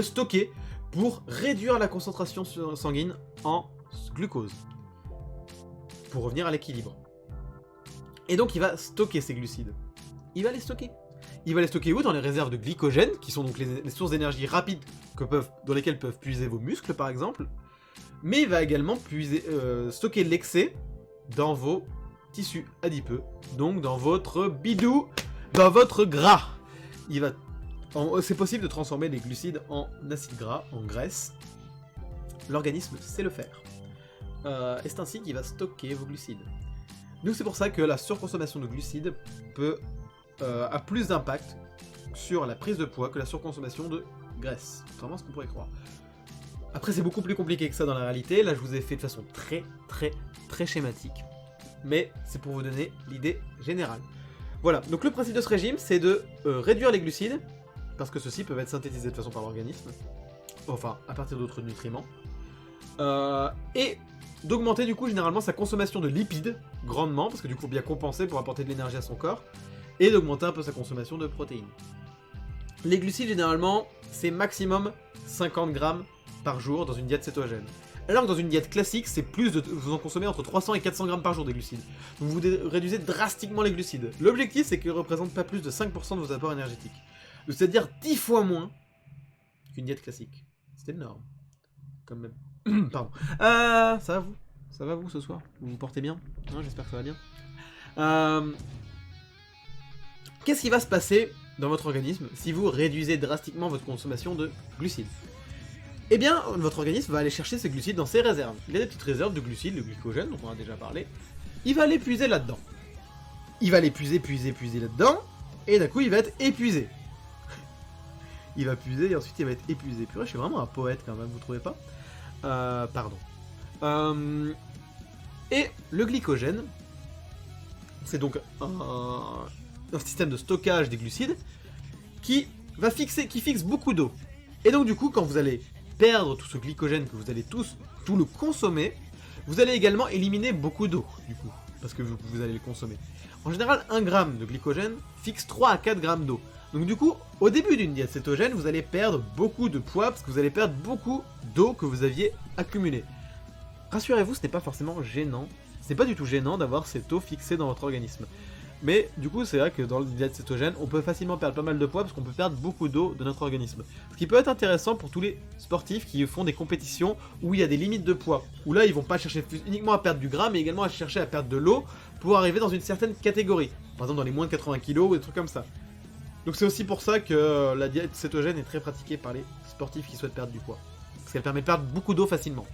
stocker pour réduire la concentration sanguine en glucose, pour revenir à l'équilibre. Et donc il va stocker ces glucides. Il va les stocker. Il va les stocker où? Dans les réserves de glycogène, qui sont donc les sources d'énergie rapides dans lesquelles peuvent puiser vos muscles par exemple. Mais il va également stocker l'excès dans vos tissus adipeux, donc dans votre bidou, dans votre gras. C'est possible de transformer les glucides en acides gras, en graisse. L'organisme sait le faire. Et c'est ainsi qu'il va stocker vos glucides. Donc c'est pour ça que la surconsommation de glucides a plus d'impact sur la prise de poids que la surconsommation de graisse, contrairement à ce qu'on pourrait croire. Après c'est beaucoup plus compliqué que ça dans la réalité, là je vous ai fait de façon très schématique. Mais c'est pour vous donner l'idée générale. Voilà, donc le principe de ce régime c'est de réduire les glucides, parce que ceux-ci peuvent être synthétisés de façon par l'organisme, enfin à partir d'autres nutriments, et d'augmenter du coup généralement sa consommation de lipides grandement, parce que du coup il faut bien compenser pour apporter de l'énergie à son corps, et d'augmenter un peu sa consommation de protéines. Les glucides généralement c'est maximum 50 grammes par jour dans une diète cétogène. Alors que dans une diète classique c'est vous en consommez entre 300 et 400 grammes par jour des glucides. Donc vous réduisez drastiquement les glucides. L'objectif c'est qu'ils ne représentent pas plus de 5% de vos apports énergétiques. C'est-à-dire 10 fois moins qu'une diète classique. C'est énorme. Quand même. Pardon. Ça va vous ce soir? Vous vous portez bien? J'espère que ça va bien. Qu'est-ce qui va se passer dans votre organisme si vous réduisez drastiquement votre consommation de glucides? Eh bien, votre organisme va aller chercher ces glucides dans ses réserves. Il y a des petites réserves de glucides, le glycogène, dont on a déjà parlé. Il va les puiser là-dedans. Il va les puiser là-dedans, et d'un coup, il va être épuisé. Il va puiser, et ensuite, il va être épuisé. Purée, je suis vraiment un poète, quand même, vous trouvez pas? Pardon. Et le glycogène, c'est donc un système de stockage des glucides qui fixe beaucoup d'eau. Et donc, du coup, quand vous allez perdre tout ce glycogène, que vous allez tout le consommer, vous allez également éliminer beaucoup d'eau, du coup, parce que vous allez le consommer. En général, 1 gramme de glycogène fixe 3 à 4 grammes d'eau. Donc du coup, au début d'une diète cétogène, vous allez perdre beaucoup de poids, parce que vous allez perdre beaucoup d'eau que vous aviez accumulée. Rassurez-vous, ce n'est pas forcément gênant, ce n'est pas du tout gênant d'avoir cette eau fixée dans votre organisme. Mais du coup, c'est vrai que dans le diète cétogène, on peut facilement perdre pas mal de poids parce qu'on peut perdre beaucoup d'eau de notre organisme. Ce qui peut être intéressant pour tous les sportifs qui font des compétitions où il y a des limites de poids. Où là, ils vont pas chercher uniquement à perdre du gras, mais également à chercher à perdre de l'eau pour arriver dans une certaine catégorie. Par exemple, dans les moins de 80 kg ou des trucs comme ça. Donc c'est aussi pour ça que la diète cétogène est très pratiquée par les sportifs qui souhaitent perdre du poids. Parce qu'elle permet de perdre beaucoup d'eau facilement.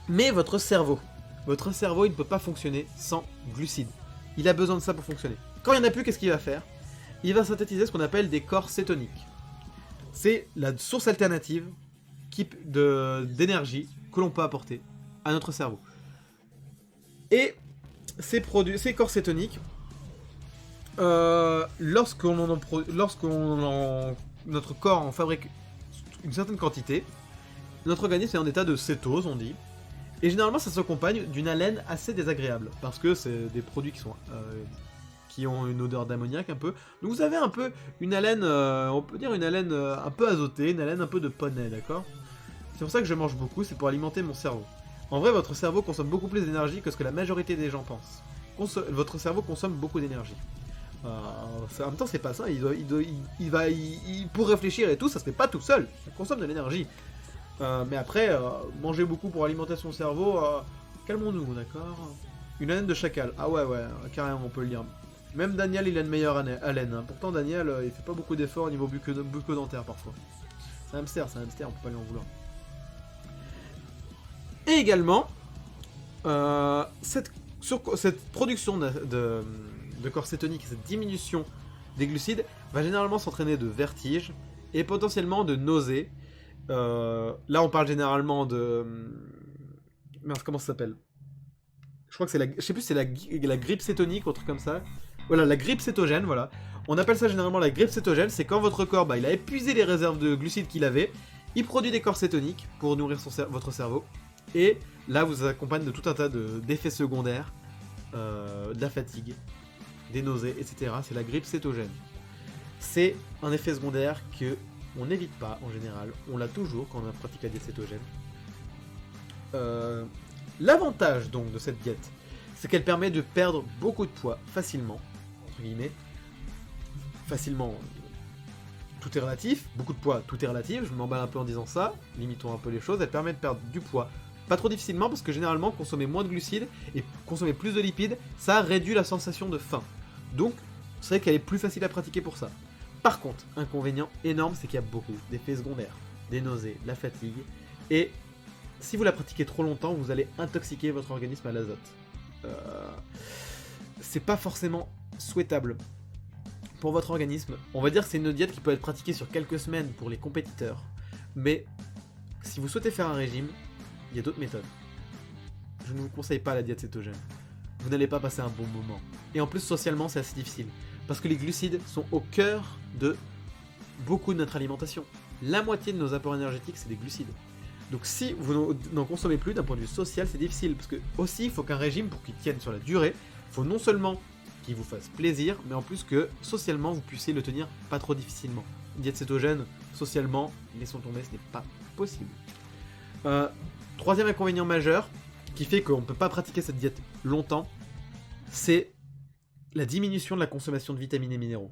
Mais votre cerveau, il ne peut pas fonctionner sans glucides. Il a besoin de ça pour fonctionner. Quand il n'y en a plus, qu'est-ce qu'il va faire? Il va synthétiser ce qu'on appelle des corps cétoniques. C'est la source alternative d'énergie que l'on peut apporter à notre cerveau. Et ces corps cétoniques, notre corps en fabrique une certaine quantité, notre organisme est en état de cétose, on dit. Et généralement, ça s'accompagne d'une haleine assez désagréable, parce que c'est des produits qui ont une odeur d'ammoniac un peu. Donc vous avez un peu une haleine, on peut dire une haleine un peu azotée, une haleine un peu de poney, d'accord? C'est pour ça que je mange beaucoup, c'est pour alimenter mon cerveau. En vrai, votre cerveau consomme beaucoup plus d'énergie que ce que la majorité des gens pensent. Votre cerveau consomme beaucoup d'énergie. En même temps, c'est pas ça, pour réfléchir et tout, ça se fait pas tout seul, ça consomme de l'énergie. Mais après, manger beaucoup pour alimenter son cerveau, calmons-nous, d'accord? Une haleine de chacal, ah ouais, carrément, on peut le dire. Même Daniel, il a une meilleure haleine, hein. Pourtant Daniel, il fait pas beaucoup d'efforts au niveau bucco-dentaire parfois. C'est un hamster, on peut pas lui en vouloir. Et également, cette production de corps cétonique, cette diminution des glucides, va généralement s'entraîner de vertige et potentiellement de nausées. Là, on parle généralement de... Mince, comment ça s'appelle? Je crois que c'est la... Je sais plus si c'est la grippe cétonique ou un truc comme ça. Voilà, la grippe cétogène, voilà. On appelle ça généralement la grippe cétogène, c'est quand votre corps, il a épuisé les réserves de glucides qu'il avait, il produit des corps cétoniques pour nourrir votre cerveau, et là vous accompagne de tout un tas d'effets secondaires, de la fatigue, des nausées, etc. C'est la grippe cétogène. C'est un effet secondaire que on n'évite pas en général, on l'a toujours quand on pratique la diète cétogène. L'avantage donc de cette diète, c'est qu'elle permet de perdre beaucoup de poids facilement, entre guillemets. Facilement, tout est relatif, beaucoup de poids, tout est relatif, je m'emballe un peu en disant ça, limitons un peu les choses, elle permet de perdre du poids. Pas trop difficilement parce que généralement consommer moins de glucides et consommer plus de lipides, ça réduit la sensation de faim. Donc c'est vrai qu'elle est plus facile à pratiquer pour ça. Par contre, inconvénient énorme, c'est qu'il y a beaucoup d'effets secondaires, des nausées, la fatigue, et si vous la pratiquez trop longtemps, vous allez intoxiquer votre organisme à l'azote. C'est pas forcément souhaitable pour votre organisme. On va dire que c'est une diète qui peut être pratiquée sur quelques semaines pour les compétiteurs, mais si vous souhaitez faire un régime, il y a d'autres méthodes. Je ne vous conseille pas la diète cétogène. Vous n'allez pas passer un bon moment. Et en plus, socialement, c'est assez difficile. Parce que les glucides sont au cœur de beaucoup de notre alimentation. La moitié de nos apports énergétiques, c'est des glucides. Donc si vous n'en consommez plus d'un point de vue social, c'est difficile. Parce que aussi, il faut qu'un régime, pour qu'il tienne sur la durée, il faut non seulement qu'il vous fasse plaisir, mais en plus que socialement, vous puissiez le tenir pas trop difficilement. Une diète cétogène, socialement, laissons tomber, ce n'est pas possible. Troisième inconvénient majeur, qui fait qu'on ne peut pas pratiquer cette diète longtemps, c'est la diminution de la consommation de vitamines et minéraux.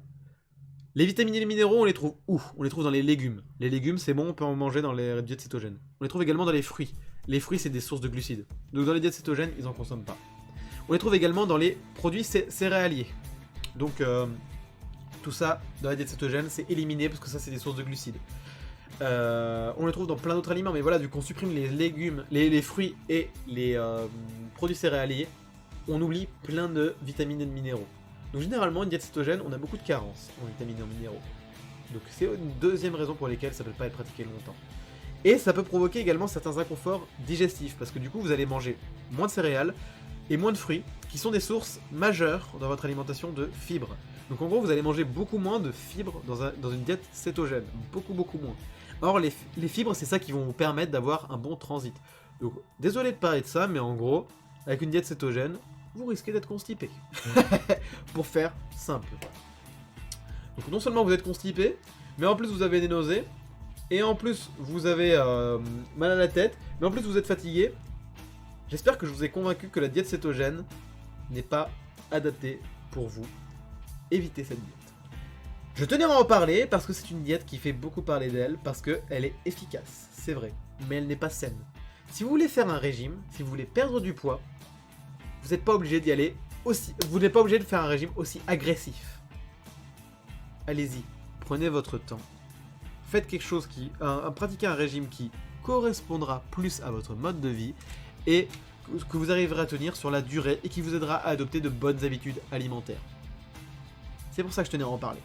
Les vitamines et les minéraux, on les trouve où? On les trouve dans les légumes. Les légumes, c'est bon, on peut en manger dans les diètes cétogènes. On les trouve également dans les fruits. Les fruits, c'est des sources de glucides. Donc dans les diètes cétogènes, ils n'en consomment pas. On les trouve également dans les produits céréaliers. Donc tout ça, dans la diète cétogène, c'est éliminé parce que ça, c'est des sources de glucides. On les trouve dans plein d'autres aliments, mais voilà, vu qu'on supprime les légumes, les fruits et les produits céréaliers, on oublie plein de vitamines et de minéraux. Donc généralement, une diète cétogène, on a beaucoup de carences en vitamines et en minéraux. Donc c'est une deuxième raison pour laquelle ça ne peut pas être pratiqué longtemps. Et ça peut provoquer également certains inconforts digestifs, parce que du coup, vous allez manger moins de céréales et moins de fruits, qui sont des sources majeures dans votre alimentation de fibres. Donc en gros, vous allez manger beaucoup moins de fibres dans une diète cétogène. Beaucoup moins. Or, les fibres, c'est ça qui vont vous permettre d'avoir un bon transit. Donc, désolé de parler de ça, mais en gros, avec une diète cétogène, vous risquez d'être constipé. Pour faire simple. Donc non seulement vous êtes constipé, mais en plus vous avez des nausées, et en plus vous avez mal à la tête, mais en plus vous êtes fatigué. J'espère que je vous ai convaincu que la diète cétogène n'est pas adaptée pour vous. Évitez cette diète. Je tenais à en parler parce que c'est une diète qui fait beaucoup parler d'elle, parce qu'elle est efficace, c'est vrai, mais elle n'est pas saine. Si vous voulez faire un régime, si vous voulez perdre du poids, vous n'êtes pas obligé d'y aller aussi. Vous n'êtes pas obligé de faire un régime aussi agressif. Allez-y, prenez votre temps. Faites quelque chose pratiquez un régime qui correspondra plus à votre mode de vie et que vous arriverez à tenir sur la durée et qui vous aidera à adopter de bonnes habitudes alimentaires. C'est pour ça que je tenais à en parler.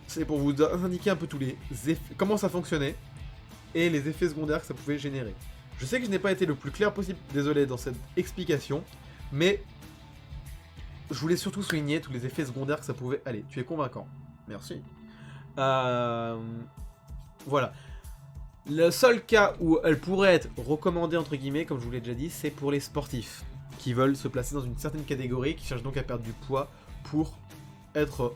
C'est pour vous indiquer un peu tous les effets, comment ça fonctionnait et les effets secondaires que ça pouvait générer. Je sais que je n'ai pas été le plus clair possible, désolé, dans cette explication, mais je voulais surtout souligner tous les effets secondaires que ça pouvait... Allez, tu es convaincant. Merci. Voilà. Le seul cas où elle pourrait être recommandée, entre guillemets, comme je vous l'ai déjà dit, c'est pour les sportifs qui veulent se placer dans une certaine catégorie, qui cherchent donc à perdre du poids pour être,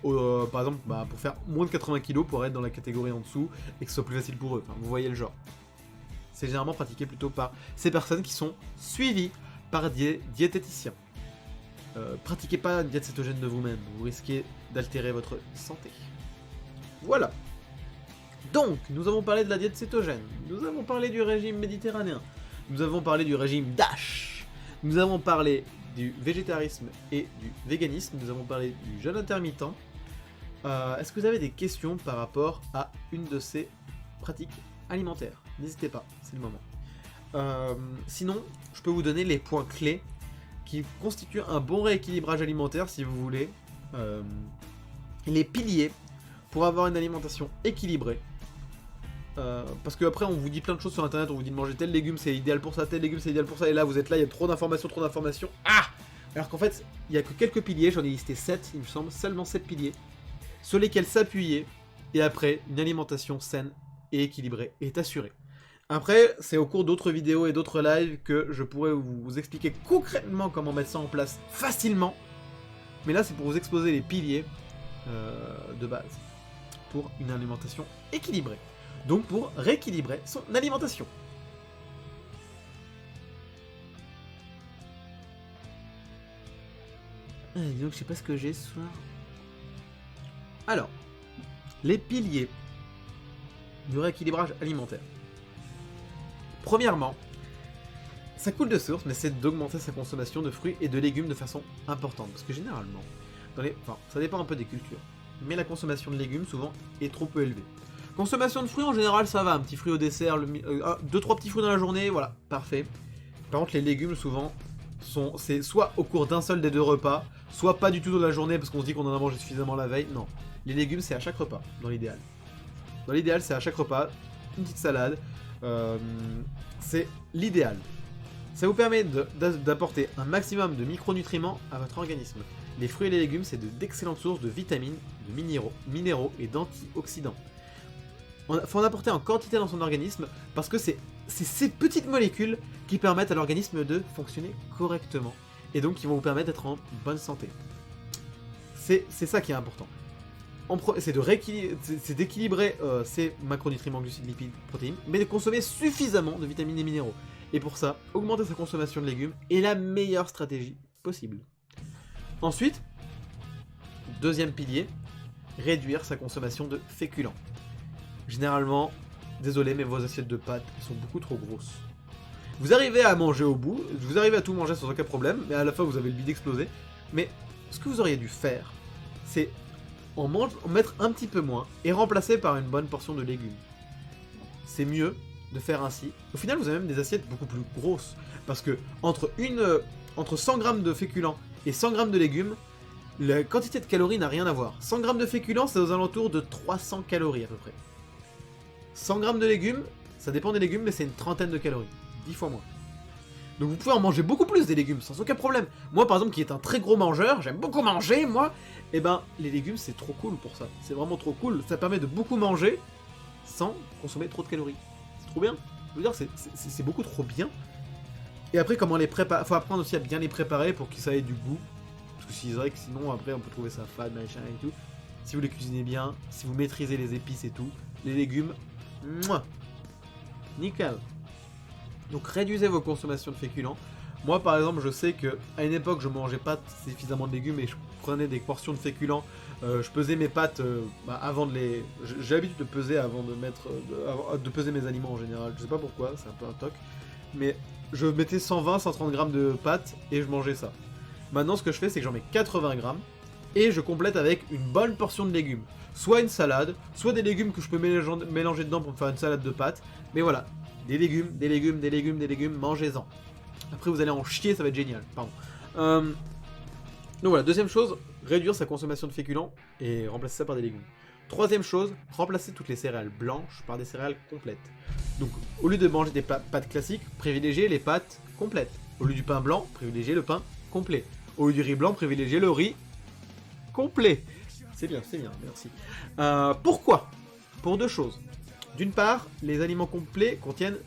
par exemple, pour faire moins de 80 kg pour être dans la catégorie en dessous et que ce soit plus facile pour eux. Enfin, vous voyez le genre. C'est généralement pratiqué plutôt par ces personnes qui sont suivies par des diététiciens. Pratiquez pas une diète cétogène de vous-même, vous risquez d'altérer votre santé. Voilà. Donc, nous avons parlé de la diète cétogène, nous avons parlé du régime méditerranéen, nous avons parlé du régime DASH, nous avons parlé du végétarisme et du véganisme, nous avons parlé du jeûne intermittent. Est-ce que vous avez des questions par rapport à une de ces pratiques alimentaires? N'hésitez pas, c'est le moment. Sinon, je peux vous donner les points clés qui constituent un bon rééquilibrage alimentaire si vous voulez. Les piliers pour avoir une alimentation équilibrée. Parce que après on vous dit plein de choses sur internet, on vous dit de manger tel légume c'est idéal pour ça, tel légume c'est idéal pour ça, et là vous êtes là, il y a trop d'informations, ah. Alors qu'en fait, il y a que quelques piliers, j'en ai listé 7 il me semble, seulement 7 piliers, sur lesquels s'appuyer, et après, une alimentation saine et équilibrée est assurée. Après, c'est au cours d'autres vidéos et d'autres lives que je pourrais vous expliquer concrètement comment mettre ça en place facilement, mais là c'est pour vous exposer les piliers de base, pour une alimentation équilibrée. Donc pour rééquilibrer son alimentation. Donc je sais pas ce que j'ai ce soir. Alors, les piliers du rééquilibrage alimentaire. Premièrement, ça coule de source, mais c'est d'augmenter sa consommation de fruits et de légumes de façon importante. Parce que généralement, ça dépend un peu des cultures, mais la consommation de légumes souvent est trop peu élevée. Consommation de fruits en général ça va, un petit fruit au dessert, 2-3 petits fruits dans la journée, voilà, parfait. Par contre les légumes souvent, c'est soit au cours d'un seul des 2 repas, soit pas du tout dans la journée parce qu'on se dit qu'on en a mangé suffisamment la veille, non. Les légumes c'est à chaque repas, dans l'idéal. Dans l'idéal c'est à chaque repas, une petite salade, c'est l'idéal. Ça vous permet d'apporter un maximum de micronutriments à votre organisme. Les fruits et les légumes c'est d'excellentes sources de vitamines, de minéraux et d'antioxydants. Il faut en apporter en quantité dans son organisme parce que c'est ces petites molécules qui permettent à l'organisme de fonctionner correctement et donc qui vont vous permettre d'être en bonne santé. C'est ça qui est important. C'est d'équilibrer ces macronutriments, glucides, lipides, protéines, mais de consommer suffisamment de vitamines et minéraux. Et pour ça, augmenter sa consommation de légumes est la meilleure stratégie possible. Ensuite, deuxième pilier, réduire sa consommation de féculents. Généralement, désolé, mais vos assiettes de pâtes sont beaucoup trop grosses. Vous arrivez à manger au bout, vous arrivez à tout manger sans aucun problème, mais à la fin vous avez le bide explosé. Mais ce que vous auriez dû faire, c'est en mettre un petit peu moins et remplacer par une bonne portion de légumes. C'est mieux de faire ainsi. Au final, vous avez même des assiettes beaucoup plus grosses. Parce que entre 100 grammes de féculents et 100 grammes de légumes, la quantité de calories n'a rien à voir. 100 grammes de féculents, c'est aux alentours de 300 calories à peu près. 100 grammes de légumes, ça dépend des légumes, mais c'est une trentaine de calories. 10 fois moins. Donc vous pouvez en manger beaucoup plus des légumes, sans aucun problème. Moi par exemple, qui est un très gros mangeur, j'aime beaucoup manger, moi, et ben les légumes c'est trop cool pour ça. C'est vraiment trop cool, ça permet de beaucoup manger sans consommer trop de calories. C'est trop bien. Je veux dire, c'est beaucoup trop bien. Et après, comment les préparer, faut apprendre aussi à bien les préparer pour que ça ait du goût. Parce que c'est vrai que sinon après on peut trouver ça fade, machin et tout. Si vous les cuisinez bien, si vous maîtrisez les épices et tout, les légumes, mouah, nickel. Donc réduisez vos consommations de féculents. Moi par exemple je sais que à une époque je mangeais pas suffisamment de légumes et je prenais des portions de féculents. Je pesais mes pâtes avant de les... J'ai l'habitude de peser avant de mettre... de peser mes aliments en général. Je sais pas pourquoi, c'est un peu un toc. Mais je mettais 120-130 grammes de pâtes et je mangeais ça. Maintenant ce que je fais c'est que j'en mets 80 grammes et je complète avec une bonne portion de légumes. Soit une salade, soit des légumes que je peux mélanger dedans pour me faire une salade de pâtes. Mais voilà. Des légumes, des légumes, des légumes, des légumes, mangez-en. Après vous allez en chier, ça va être génial. Pardon. Donc voilà, deuxième chose, réduire sa consommation de féculents et remplacer ça par des légumes. Troisième chose, remplacer toutes les céréales blanches par des céréales complètes. Donc au lieu de manger des pâtes classiques, privilégiez les pâtes complètes. Au lieu du pain blanc, privilégiez le pain complet. Au lieu du riz blanc, privilégiez le riz complet. C'est bien, merci. Pourquoi ? Pour deux choses. D'une part, les aliments complets contiennent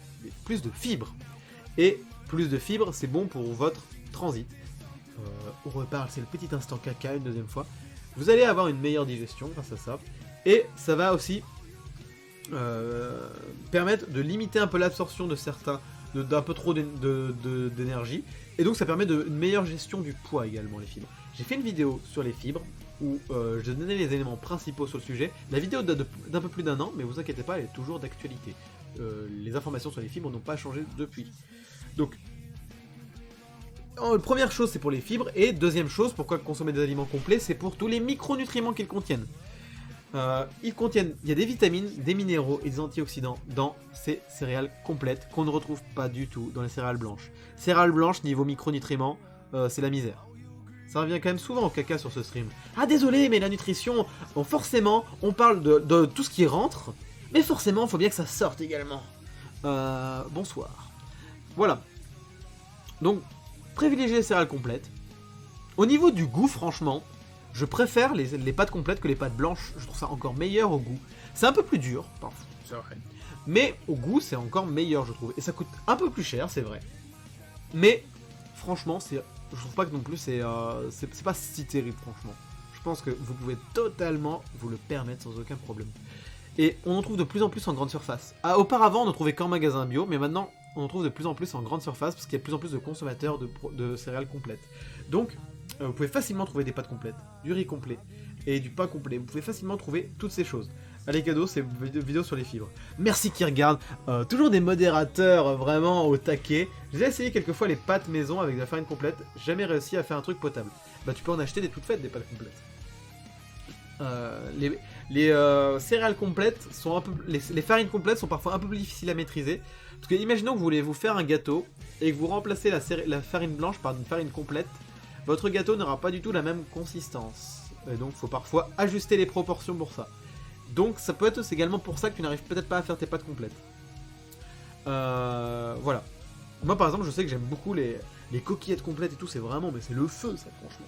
plus de fibres. Et plus de fibres, c'est bon pour votre transit. On reparle, c'est le petit instant caca une deuxième fois. Vous allez avoir une meilleure digestion grâce à ça. Et ça va aussi permettre de limiter un peu l'absorption de d'un peu trop d'énergie. Et donc ça permet une meilleure gestion du poids également, les fibres. J'ai fait une vidéo sur les fibres où je donnais les éléments principaux sur le sujet. La vidéo date d'un peu plus d'1 an, mais vous inquiétez pas, elle est toujours d'actualité. Les informations sur les fibres n'ont pas changé depuis. Donc, première chose, c'est pour les fibres, et deuxième chose, pourquoi consommer des aliments complets, c'est pour tous les micronutriments qu'ils contiennent. Il y a des vitamines, des minéraux et des antioxydants dans ces céréales complètes qu'on ne retrouve pas du tout dans les céréales blanches. Céréales blanches, niveau micronutriments, c'est la misère. Ça revient quand même souvent au caca sur ce stream. Ah désolé, mais la nutrition, bon, forcément, on parle de tout ce qui rentre, mais forcément, il faut bien que ça sorte également. Bonsoir. Voilà. Donc, privilégiez les céréales complètes. Au niveau du goût, franchement, je préfère les pâtes complètes que les pâtes blanches. Je trouve ça encore meilleur au goût. C'est un peu plus dur, parfois, c'est vrai. Mais au goût, c'est encore meilleur, je trouve. Et ça coûte un peu plus cher, c'est vrai. Mais, franchement, je trouve pas que non plus c'est pas si terrible, franchement. Je pense que vous pouvez totalement vous le permettre sans aucun problème. Et on en trouve de plus en plus en grande surface. Ah, auparavant, on ne trouvait qu'en magasin bio, mais maintenant, on en trouve de plus en plus en grande surface parce qu'il y a de plus en plus de consommateurs de céréales complètes. Donc, vous pouvez facilement trouver des pâtes complètes, du riz complet et du pain complet. Vous pouvez facilement trouver toutes ces choses. Allez cadeau, c'est une vidéo sur les fibres. Merci qui regarde. Toujours des modérateurs vraiment au taquet. J'ai essayé quelques fois les pâtes maison avec de la farine complète. Jamais réussi à faire un truc potable. Bah tu peux en acheter des toutes faites des pâtes complètes. Les céréales complètes sont un peu... Les farines complètes sont parfois un peu plus difficiles à maîtriser. Parce que imaginons que vous voulez vous faire un gâteau et que vous remplacez la farine blanche par une farine complète. Votre gâteau n'aura pas du tout la même consistance. Et donc il faut parfois ajuster les proportions pour ça. Donc ça peut être également pour ça que tu n'arrives peut-être pas à faire tes pâtes complètes. Voilà. Moi par exemple je sais que j'aime beaucoup les coquillettes complètes et tout, c'est vraiment, mais c'est le feu ça franchement.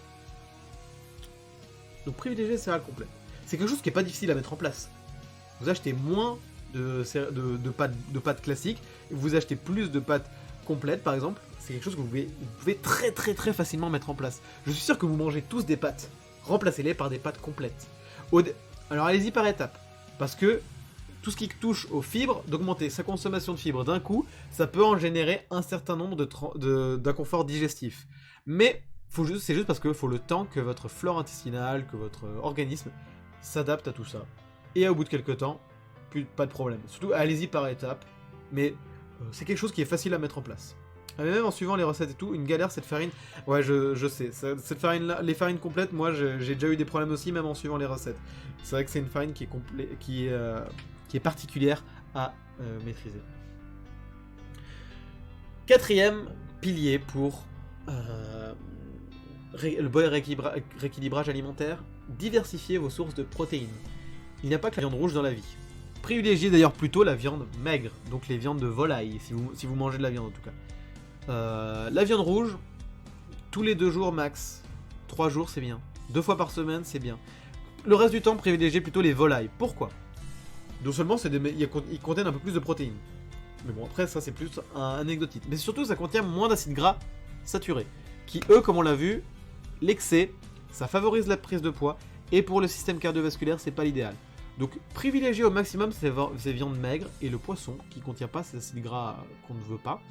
Donc privilégiez les céréales complètes. C'est quelque chose qui n'est pas difficile à mettre en place. Vous achetez moins de pâtes classiques, et vous achetez plus de pâtes complètes par exemple. C'est quelque chose que vous pouvez très très très facilement mettre en place. Je suis sûr que vous mangez tous des pâtes. Remplacez-les par des pâtes complètes. Alors allez-y par étapes, parce que tout ce qui touche aux fibres, d'augmenter sa consommation de fibres d'un coup, ça peut en générer un certain nombre d'inconforts digestifs. Mais c'est juste parce qu'il faut le temps que votre flore intestinale, que votre organisme s'adapte à tout ça. Et au bout de quelques temps, pas de problème. Surtout allez-y par étapes, mais c'est quelque chose qui est facile à mettre en place. Mais même en suivant les recettes et tout, une galère cette farine. Ouais, je sais. Cette farine-là, les farines complètes, moi j'ai déjà eu des problèmes aussi, même en suivant les recettes. C'est vrai que c'est une farine qui est particulière à maîtriser. Quatrième pilier pour le bon rééquilibrage alimentaire, diversifiez vos sources de protéines. Il n'y a pas que la viande rouge dans la vie. Privilégiez d'ailleurs plutôt la viande maigre, donc les viandes de volaille, si vous mangez de la viande en tout cas. La viande rouge, tous les 2 jours max. 3 jours c'est bien. 2 fois par semaine c'est bien. Le reste du temps, privilégiez plutôt les volailles. Pourquoi? Non seulement ils contiennent un peu plus de protéines. Mais bon, après ça c'est plus anecdotique. Mais surtout ça contient moins d'acides gras saturés. Qui eux, comme on l'a vu, l'excès, ça favorise la prise de poids. Et pour le système cardiovasculaire, c'est pas l'idéal. Donc privilégiez au maximum ces viandes maigres et le poisson qui ne contient pas ces acides gras qu'on ne veut pas.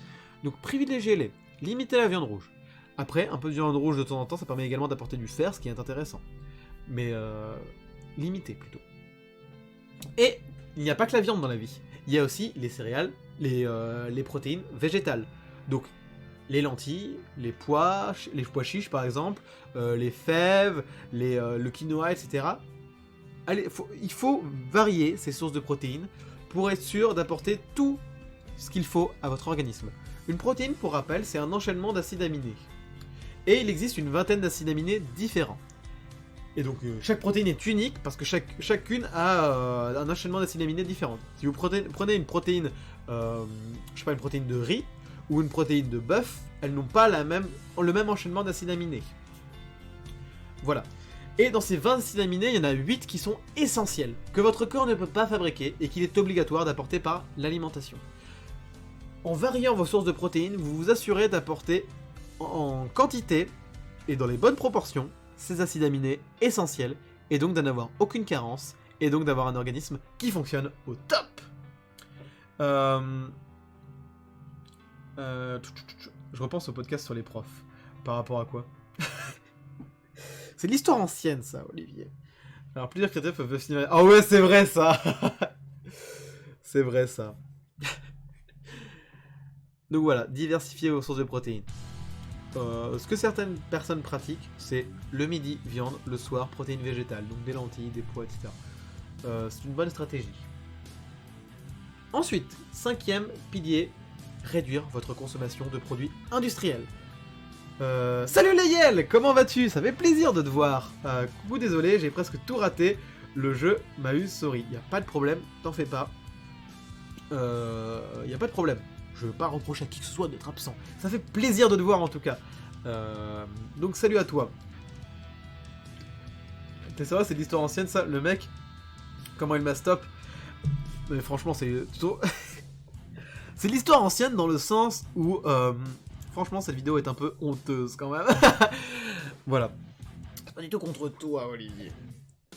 Donc privilégiez-les, limitez la viande rouge. Après, un peu de viande rouge de temps en temps, ça permet également d'apporter du fer, ce qui est intéressant. Mais limitez plutôt. Et il n'y a pas que la viande dans la vie. Il y a aussi les céréales, les protéines végétales. Donc les lentilles, les pois chiches par exemple, les fèves, le quinoa, etc. Allez, il faut varier ces sources de protéines pour être sûr d'apporter tout ce qu'il faut à votre organisme. Une protéine, pour rappel, c'est un enchaînement d'acides aminés. Et il existe une vingtaine d'acides aminés différents. Et donc chaque protéine est unique parce que chacune a un enchaînement d'acides aminés différents. Si vous prenez une protéine, je sais pas, une protéine de riz ou une protéine de bœuf, elles n'ont pas le même enchaînement d'acides aminés. Voilà. Et dans ces 20 acides aminés, il y en a 8 qui sont essentiels, que votre corps ne peut pas fabriquer et qu'il est obligatoire d'apporter par l'alimentation. En variant vos sources de protéines, vous vous assurez d'apporter en quantité et dans les bonnes proportions ces acides aminés essentiels et donc d'en avoir aucune carence et donc d'avoir un organisme qui fonctionne au top. Je repense au podcast sur les profs. Par rapport à quoi? C'est l'histoire ancienne ça, Olivier. Alors plusieurs critères peuvent signaler... Ah ouais, c'est vrai ça. C'est vrai ça. Donc voilà, diversifier vos sources de protéines. Ce que certaines personnes pratiquent, c'est le midi, viande, le soir, protéines végétales, donc des lentilles, des pois, etc. C'est une bonne stratégie. Ensuite, 5e pilier, réduire votre consommation de produits industriels. Salut Layel, comment vas-tu? Ça fait plaisir de te voir. Coucou, désolé, j'ai presque tout raté. Le jeu m'a eu sorry. Y a pas de problème, t'en fais pas. Y a pas de problème. Je veux pas reprocher à qui que ce soit d'être absent. Ça fait plaisir de te voir en tout cas. Donc salut à toi. T'es ça, c'est l'histoire ancienne ça, le mec. Comment il m'a stop. Mais franchement c'est plutôt... c'est l'histoire ancienne dans le sens où... franchement cette vidéo est un peu honteuse quand même. Voilà. C'est pas du tout contre toi Olivier.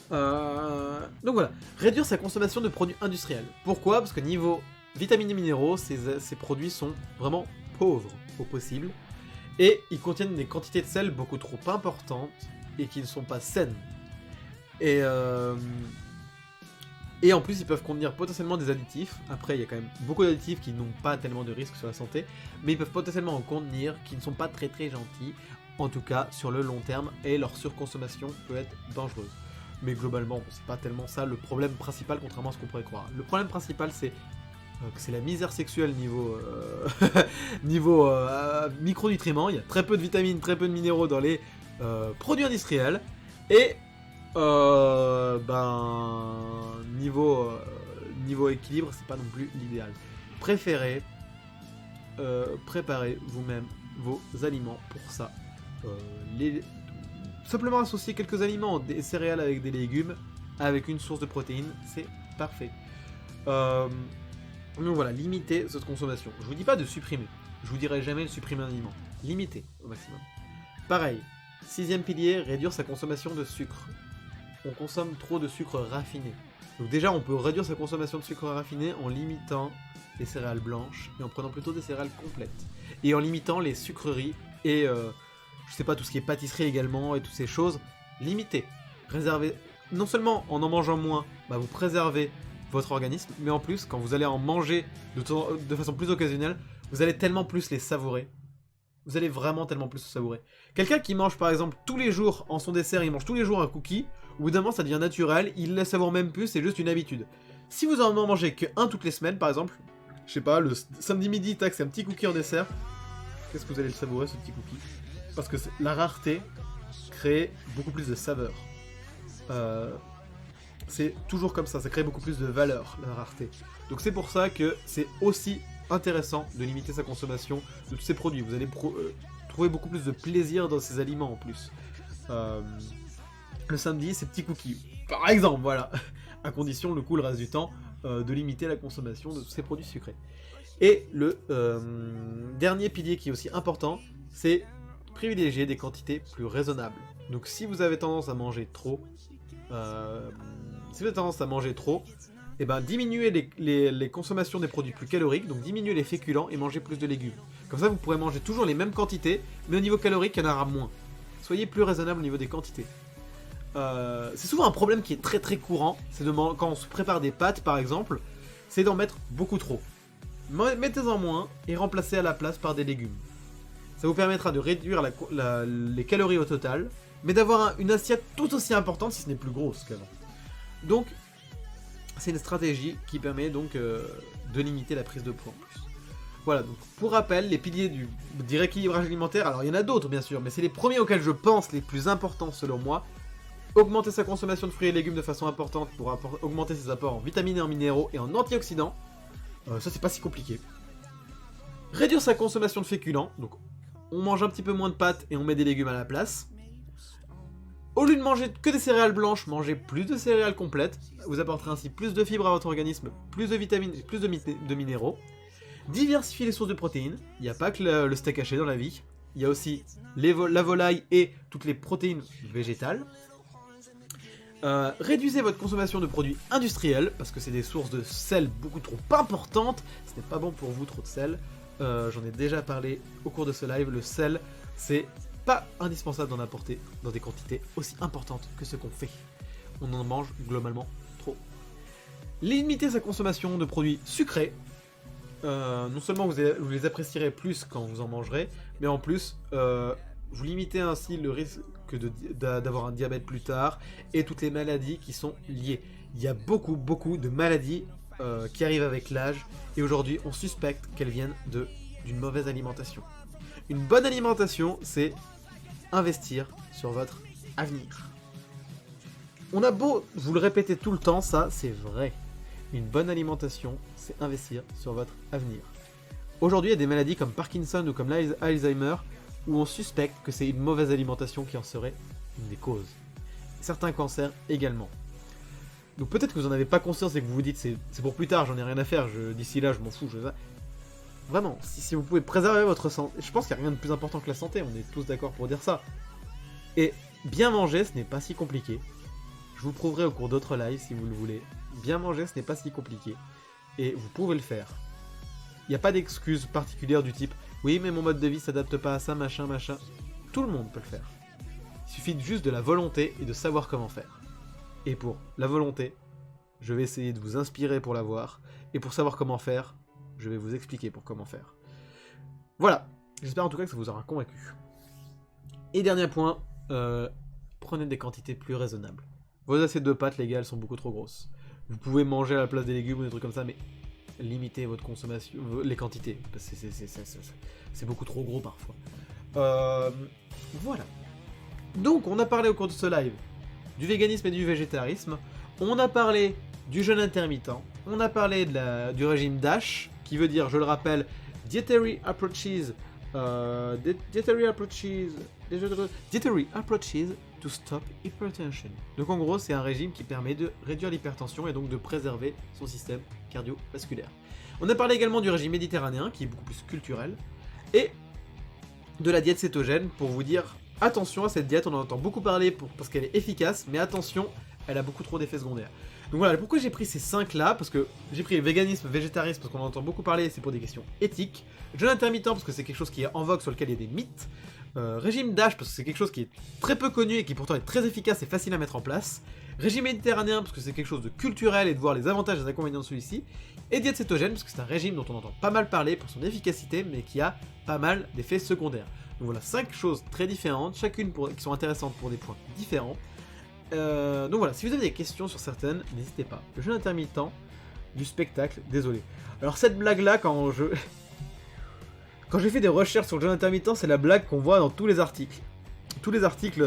Donc voilà. Réduire sa consommation de produits industriels. Pourquoi? Parce que niveau vitamines et minéraux, ces produits sont vraiment pauvres au possible. Et ils contiennent des quantités de sel beaucoup trop importantes et qui ne sont pas saines. Et en plus, ils peuvent contenir potentiellement des additifs. Après, il y a quand même beaucoup d'additifs qui n'ont pas tellement de risques sur la santé. Mais ils peuvent potentiellement en contenir qui ne sont pas très gentils. En tout cas, sur le long terme. Et leur surconsommation peut être dangereuse. Mais globalement, bon, c'est pas tellement ça le problème principal, contrairement à ce qu'on pourrait croire. Le problème principal, c'est que c'est la misère sexuelle niveau, niveau micronutriments. Il y a très peu de vitamines, très peu de minéraux dans les produits industriels. Et niveau équilibre, c'est pas non plus l'idéal. Préférez préparer vous-même vos aliments pour ça. Simplement associer quelques aliments, des céréales avec des légumes, avec une source de protéines, c'est parfait. Donc voilà, limitez cette consommation. Je vous dis pas de supprimer. Je vous dirai jamais de supprimer un aliment. Limitez au maximum. Pareil, 6ème pilier, réduire sa consommation de sucre. On consomme trop de sucre raffiné. Donc déjà, on peut réduire sa consommation de sucre raffiné en limitant les céréales blanches et en prenant plutôt des céréales complètes. Et en limitant les sucreries et, je sais pas, tout ce qui est pâtisserie également et toutes ces choses. Limitez. Réservez. Non seulement en mangeant moins, vous préservez votre organisme, mais en plus, quand vous allez en manger de façon plus occasionnelle, vous allez tellement plus les savourer. Vous allez vraiment tellement plus le savourer. Quelqu'un qui mange par exemple tous les jours en son dessert, il mange tous les jours un cookie, au bout d'un moment ça devient naturel, il le savoure même plus, c'est juste une habitude. Si vous en mangez que un toutes les semaines par exemple, je sais pas, le samedi midi, tac, c'est un petit cookie en dessert, qu'est-ce que vous allez le savourer ce petit cookie? Parce que la rareté crée beaucoup plus de saveur. C'est toujours comme ça crée beaucoup plus de valeur, la rareté. Donc c'est pour ça que c'est aussi intéressant de limiter sa consommation de tous ces produits. Vous allez trouver beaucoup plus de plaisir dans ces aliments en plus. Le samedi, ces petits cookies, par exemple, voilà. À condition, le coup, le reste du temps, de limiter la consommation de tous ces produits sucrés. Et le dernier pilier qui est aussi important, c'est privilégier des quantités plus raisonnables. Donc si vous avez tendance à manger trop, et diminuez les consommations des produits plus caloriques, donc diminuez les féculents et mangez plus de légumes. Comme ça, vous pourrez manger toujours les mêmes quantités, mais au niveau calorique, il y en aura moins. Soyez plus raisonnable au niveau des quantités. C'est souvent un problème qui est très courant, c'est quand on se prépare des pâtes par exemple, c'est d'en mettre beaucoup trop. Mettez-en moins et remplacez à la place par des légumes. Ça vous permettra de réduire les calories au total, mais d'avoir une assiette tout aussi importante si ce n'est plus grosse qu'avant. Donc, c'est une stratégie qui permet donc de limiter la prise de poids en plus. Voilà, donc pour rappel, les piliers du rééquilibrage alimentaire, alors il y en a d'autres bien sûr, mais c'est les premiers auxquels je pense les plus importants selon moi. Augmenter sa consommation de fruits et légumes de façon importante pour augmenter ses apports en vitamines et en minéraux et en antioxydants. Ça c'est pas si compliqué. Réduire sa consommation de féculents, donc on mange un petit peu moins de pâtes et on met des légumes à la place. Au lieu de manger que des céréales blanches, mangez plus de céréales complètes. Vous apporterez ainsi plus de fibres à votre organisme, plus de vitamines et plus de minéraux. Diversifiez les sources de protéines. Il n'y a pas que le steak haché dans la vie. Il y a aussi la volaille et toutes les protéines végétales. Réduisez votre consommation de produits industriels, parce que c'est des sources de sel beaucoup trop importantes. Ce n'est pas bon pour vous, trop de sel. J'en ai déjà parlé au cours de ce live. Le sel, c'est pas indispensable d'en apporter dans des quantités aussi importantes que ce qu'on fait. On en mange globalement trop. Limitez sa consommation de produits sucrés. Non seulement vous les apprécierez plus quand vous en mangerez, mais en plus vous limitez ainsi le risque d'avoir un diabète plus tard et toutes les maladies qui sont liées. Il y a beaucoup de maladies qui arrivent avec l'âge et aujourd'hui on suspecte qu'elles viennent d'une mauvaise alimentation. Une bonne alimentation, c'est investir sur votre avenir. On a beau vous le répéter tout le temps, ça c'est vrai. Une bonne alimentation, c'est investir sur votre avenir. Aujourd'hui, il y a des maladies comme Parkinson ou comme l'Alzheimer où on suspecte que c'est une mauvaise alimentation qui en serait une des causes. Certains cancers également. Donc peut-être que vous n'en avez pas conscience et que vous vous dites c'est pour plus tard, j'en ai rien à faire, d'ici là je m'en fous. Vraiment, si vous pouvez préserver votre santé, je pense qu'il n'y a rien de plus important que la santé, on est tous d'accord pour dire ça. Et bien manger, ce n'est pas si compliqué. Je vous prouverai au cours d'autres lives si vous le voulez. Bien manger, ce n'est pas si compliqué. Et vous pouvez le faire. Il n'y a pas d'excuse particulière du type « Oui, mais mon mode de vie s'adapte pas à ça, machin, machin. » Tout le monde peut le faire. Il suffit juste de la volonté et de savoir comment faire. Et pour la volonté, je vais essayer de vous inspirer pour l'avoir. Et pour savoir comment faire, je vais vous expliquer pour comment faire. Voilà. J'espère en tout cas que ça vous aura convaincu. Et dernier point, prenez des quantités plus raisonnables. Vos assiettes de pâtes, les gars, elles sont beaucoup trop grosses. Vous pouvez manger à la place des légumes ou des trucs comme ça, mais limitez votre consommation, les quantités. Parce que c'est beaucoup trop gros parfois. Voilà. Donc, on a parlé au cours de ce live du véganisme et du végétarisme. On a parlé du jeûne intermittent. On a parlé du régime DASH, qui veut dire, je le rappelle, Dietary Approaches to Stop Hypertension. Donc en gros, c'est un régime qui permet de réduire l'hypertension et donc de préserver son système cardiovasculaire. On a parlé également du régime méditerranéen, qui est beaucoup plus culturel, et de la diète cétogène, pour vous dire, attention à cette diète, on en entend beaucoup parler parce qu'elle est efficace, mais attention, elle a beaucoup trop d'effets secondaires. Donc voilà, pourquoi j'ai pris ces 5 là, parce que j'ai pris véganisme, végétarisme, parce qu'on en entend beaucoup parler, et c'est pour des questions éthiques. Jeûne intermittent, parce que c'est quelque chose qui est en vogue, sur lequel il y a des mythes. Régime DASH, parce que c'est quelque chose qui est très peu connu et qui pourtant est très efficace et facile à mettre en place. Régime méditerranéen, parce que c'est quelque chose de culturel et de voir les avantages et les inconvénients de celui-ci. Et diète cétogène, parce que c'est un régime dont on entend pas mal parler pour son efficacité, mais qui a pas mal d'effets secondaires. Donc voilà, 5 choses très différentes, chacune qui sont intéressantes pour des points différents. Donc voilà, si vous avez des questions sur certaines, n'hésitez pas. Le jeûne intermittent, du spectacle, désolé. Alors cette blague-là, quand j'ai fait des recherches sur le jeûne intermittent, c'est la blague qu'on voit dans tous les articles. Tous les articles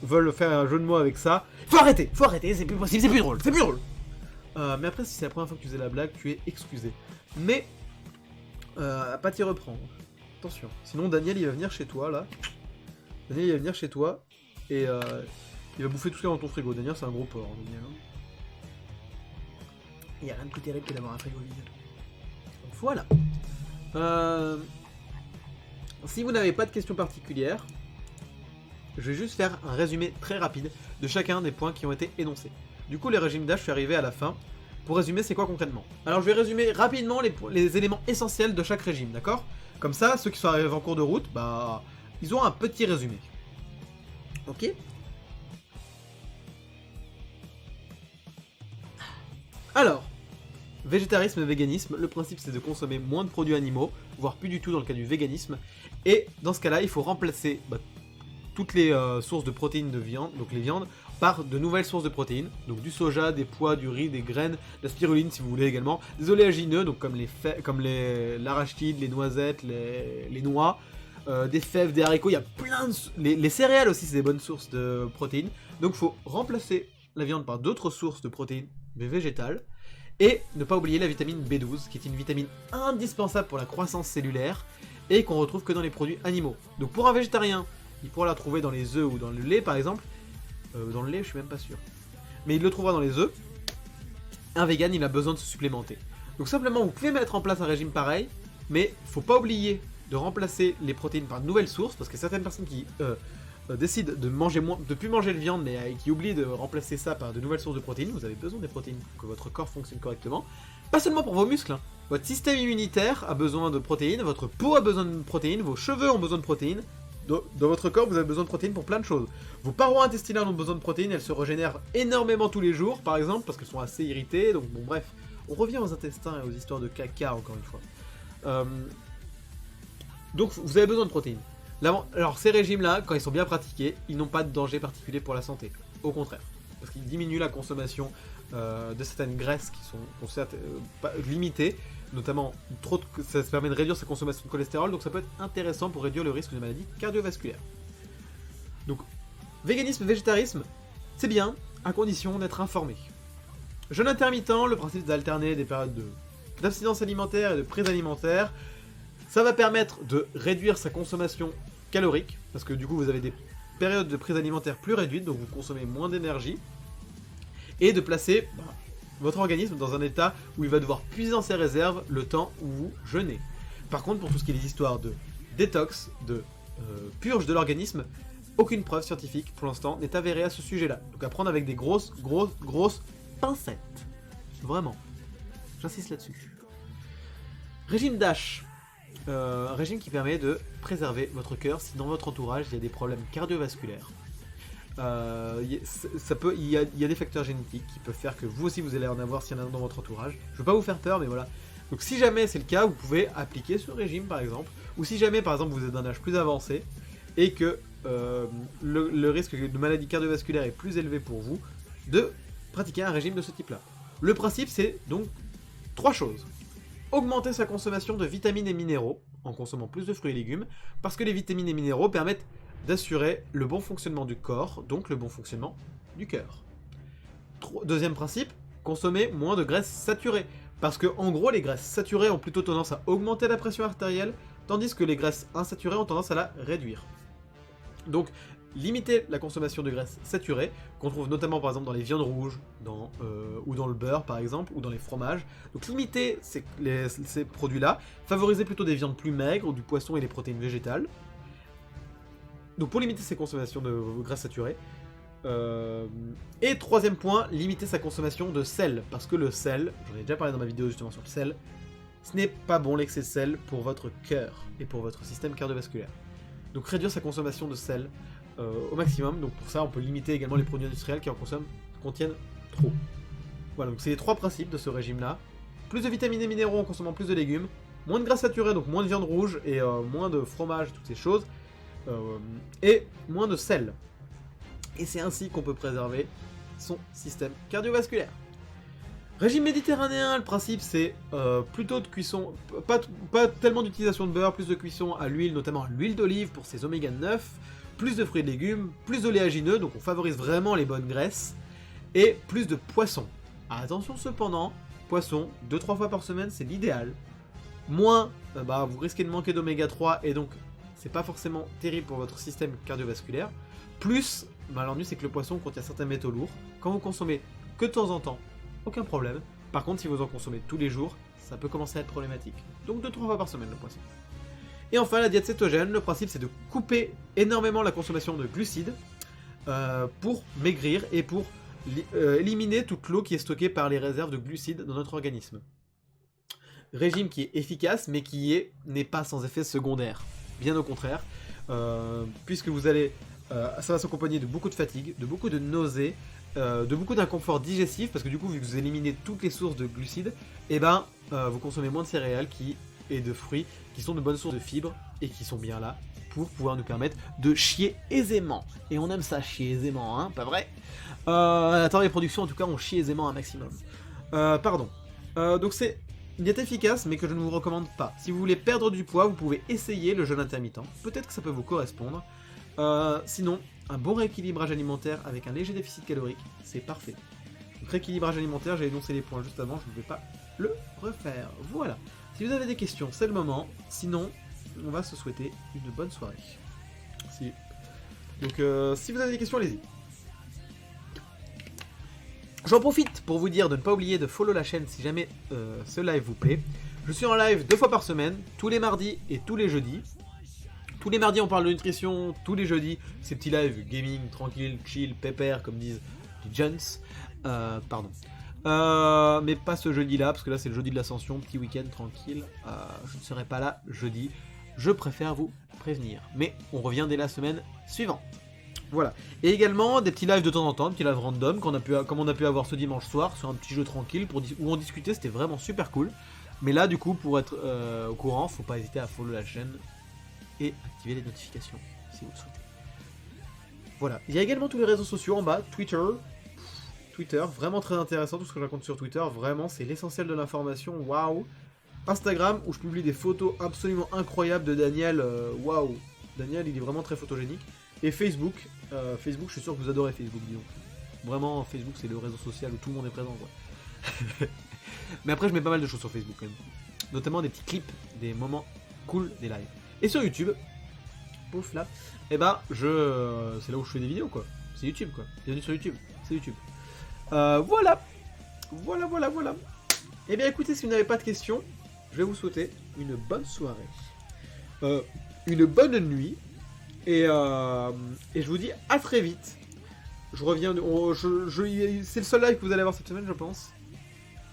veulent faire un jeu de mots avec ça. Faut arrêter, c'est plus possible, c'est plus drôle. Mais après, si c'est la première fois que tu faisais la blague, tu es excusé. Mais, à pas t'y reprendre. Attention. Sinon, Daniel, il va venir chez toi, là. Daniel, il va venir chez toi, et il va bouffer tout ce qu'il y a dans ton frigo. Daniel, c'est un gros porc, Daniel. Il n'y a rien de plus terrible que d'avoir un frigo vide. Donc, voilà. Si vous n'avez pas de questions particulières, je vais juste faire un résumé très rapide de chacun des points qui ont été énoncés. Du coup, les régimes DASH, je suis arrivé à la fin. Pour résumer, c'est quoi concrètement? Alors, je vais résumer rapidement les éléments essentiels de chaque régime, d'accord? Comme ça, ceux qui sont arrivés en cours de route, bah, ils auront un petit résumé. Ok? Alors, végétarisme et véganisme, le principe c'est de consommer moins de produits animaux, voire plus du tout dans le cas du véganisme, et dans ce cas-là, il faut remplacer toutes les sources de protéines de viande, donc les viandes, par de nouvelles sources de protéines, donc du soja, des pois, du riz, des graines, de la spiruline si vous voulez également, des oléagineux, donc comme l'arachide, les noisettes, les noix, des fèves, des haricots, il y a plein de... Les céréales aussi, c'est des bonnes sources de protéines, donc il faut remplacer la viande par d'autres sources de protéines, mais végétales, et ne pas oublier la vitamine B12, qui est une vitamine indispensable pour la croissance cellulaire, et qu'on retrouve que dans les produits animaux. Donc pour un végétarien, il pourra la trouver dans les œufs ou dans le lait par exemple. Dans le lait, je suis même pas sûr. Mais il le trouvera dans les œufs. Un vegan, il a besoin de se supplémenter. Donc simplement, vous pouvez mettre en place un régime pareil, mais faut pas oublier de remplacer les protéines par de nouvelles sources, parce que certaines personnes qui décident de plus manger de viande, mais qui oublient de remplacer ça par de nouvelles sources de protéines. Vous avez besoin des protéines pour que votre corps fonctionne correctement. Pas seulement pour vos muscles, hein. Votre système immunitaire a besoin de protéines, votre peau a besoin de protéines, vos cheveux ont besoin de protéines. Dans votre corps, vous avez besoin de protéines pour plein de choses. Vos parois intestinales ont besoin de protéines, elles se régénèrent énormément tous les jours, par exemple, parce qu'elles sont assez irritées, donc bon bref. On revient aux intestins et aux histoires de caca, encore une fois. Donc vous avez besoin de protéines. Alors ces régimes-là, quand ils sont bien pratiqués, ils n'ont pas de danger particulier pour la santé. Au contraire. Parce qu'ils diminuent la consommation de certaines graisses qui sont certes limitées, notamment ça se permet de réduire sa consommation de cholestérol, donc ça peut être intéressant pour réduire le risque de maladies cardiovasculaires. Donc, véganisme, végétarisme, c'est bien, à condition d'être informé. Jeûne intermittent, le principe d'alterner des périodes d'abstinence alimentaire et de prise alimentaire, ça va permettre de réduire sa consommation calorique, parce que du coup vous avez des périodes de prise alimentaire plus réduites, donc vous consommez moins d'énergie, et de placer votre organisme dans un état où il va devoir puiser dans ses réserves le temps où vous jeûnez. Par contre, pour tout ce qui est des histoires de détox, de purge de l'organisme, aucune preuve scientifique pour l'instant n'est avérée à ce sujet-là. Donc à prendre avec des grosses pincettes. Vraiment. J'insiste là-dessus. Régime DASH. Régime qui permet de préserver votre cœur si dans votre entourage il y a des problèmes cardiovasculaires. Il y a des facteurs génétiques qui peuvent faire que vous aussi vous allez en avoir s'il y en a dans votre entourage. Je ne veux pas vous faire peur, mais voilà. Donc si jamais c'est le cas, vous pouvez appliquer ce régime par exemple. Ou si jamais par exemple vous êtes d'un âge plus avancé et que le risque de maladie cardiovasculaire est plus élevé pour vous, de pratiquer un régime de ce type-là. Le principe c'est donc 3 choses. Augmenter sa consommation de vitamines et minéraux en consommant plus de fruits et légumes, parce que les vitamines et minéraux permettent d'assurer le bon fonctionnement du corps, donc le bon fonctionnement du cœur. Deuxième principe, consommer moins de graisses saturées, parce que en gros les graisses saturées ont plutôt tendance à augmenter la pression artérielle, tandis que les graisses insaturées ont tendance à la réduire. Donc limiter la consommation de graisses saturées, qu'on trouve notamment par exemple dans les viandes rouges, ou dans le beurre par exemple, ou dans les fromages. Donc limiter ces produits-là, favoriser plutôt des viandes plus maigres, ou du poisson et des protéines végétales. Donc pour limiter ses consommations de graisses saturées. Et troisième point, limiter sa consommation de sel, parce que le sel, j'en ai déjà parlé dans ma vidéo justement sur le sel, ce n'est pas bon l'excès de sel pour votre cœur et pour votre système cardiovasculaire. Donc réduire sa consommation de sel au maximum. Donc pour ça on peut limiter également les produits industriels qui contiennent trop. Voilà, donc c'est les 3 principes de ce régime là. Plus de vitamines et minéraux en consommant plus de légumes, moins de graisses saturées, donc moins de viande rouge et moins de fromage, toutes ces choses, et moins de sel. Et c'est ainsi qu'on peut préserver son système cardiovasculaire. Régime méditerranéen, le principe c'est plutôt de cuisson, pas tellement d'utilisation de beurre, plus de cuisson à l'huile, notamment à l'huile d'olive pour ses oméga 9, plus de fruits et légumes, plus d'oléagineux, donc on favorise vraiment les bonnes graisses, et plus de poissons. Attention cependant, poisson 2-3 fois par semaine c'est l'idéal. Moins, vous risquez de manquer d'oméga 3 et donc c'est pas forcément terrible pour votre système cardiovasculaire. Plus, l'ennui c'est que le poisson contient certains métaux lourds. Quand vous consommez que de temps en temps, aucun problème. Par contre, si vous en consommez tous les jours, ça peut commencer à être problématique. Donc 2-3 fois par semaine le poisson. Et enfin, la diète cétogène, le principe c'est de couper énormément la consommation de glucides pour maigrir et pour éliminer toute l'eau qui est stockée par les réserves de glucides dans notre organisme. Régime qui est efficace mais qui n'est pas sans effet secondaire. Bien au contraire, puisque vous allez, ça va s'accompagner de beaucoup de fatigue, de beaucoup de nausées, de beaucoup d'inconfort digestif, parce que du coup vu que vous éliminez toutes les sources de glucides, vous consommez moins de céréales et de fruits qui sont de bonnes sources de fibres et qui sont bien là pour pouvoir nous permettre de chier aisément. Et on aime ça, chier aisément, hein, pas vrai? À la temps des productions en tout cas on chie aisément un maximum. Donc c'est une diète efficace mais que je ne vous recommande pas. Si vous voulez perdre du poids, vous pouvez essayer le jeûne intermittent. Peut-être que ça peut vous correspondre. Sinon, un bon rééquilibrage alimentaire avec un léger déficit calorique, c'est parfait. Donc rééquilibrage alimentaire, j'ai énoncé les points juste avant, je ne vais pas le refaire. Voilà. Si vous avez des questions, c'est le moment. Sinon, on va se souhaiter une bonne soirée. Donc si vous avez des questions, allez-y. J'en profite pour vous dire de ne pas oublier de follow la chaîne si jamais ce live vous plaît. Je suis en live 2 fois par semaine, tous les mardis et tous les jeudis. Tous les mardis on parle de nutrition, tous les jeudis ces petits lives gaming, tranquille, chill, pépère comme disent les Jones. Mais pas ce jeudi là, parce que là c'est le jeudi de l'ascension, petit week-end tranquille. Je ne serai pas là jeudi, je préfère vous prévenir. Mais on revient dès la semaine suivante. Voilà. Et également des petits lives de temps en temps, des petits lives random comme on a pu avoir ce dimanche soir sur un petit jeu tranquille où on discutait, c'était vraiment super cool. Mais là du coup pour être au courant, faut pas hésiter à follow la chaîne et activer les notifications si vous le souhaitez. Voilà. Il y a également tous les réseaux sociaux en bas, Twitter, vraiment très intéressant tout ce que je raconte sur Twitter, vraiment c'est l'essentiel de l'information, waouh. Instagram où je publie des photos absolument incroyables de Daniel. Waouh, Daniel, il est vraiment très photogénique. Et Facebook, Facebook, je suis sûr que vous adorez Facebook, disons. Vraiment, Facebook, c'est le réseau social où tout le monde est présent, quoi. Mais après, je mets pas mal de choses sur Facebook, quand même. Notamment des petits clips, des moments cool, des lives. Et sur YouTube, pouf là, et bah, c'est là où je fais des vidéos, quoi. C'est YouTube, quoi. Bienvenue sur YouTube, c'est YouTube. Voilà. Voilà. Eh bien, écoutez, si vous n'avez pas de questions, je vais vous souhaiter une bonne soirée, une bonne nuit, et je vous dis à très vite. Je reviens, c'est le seul live que vous allez avoir cette semaine, je pense.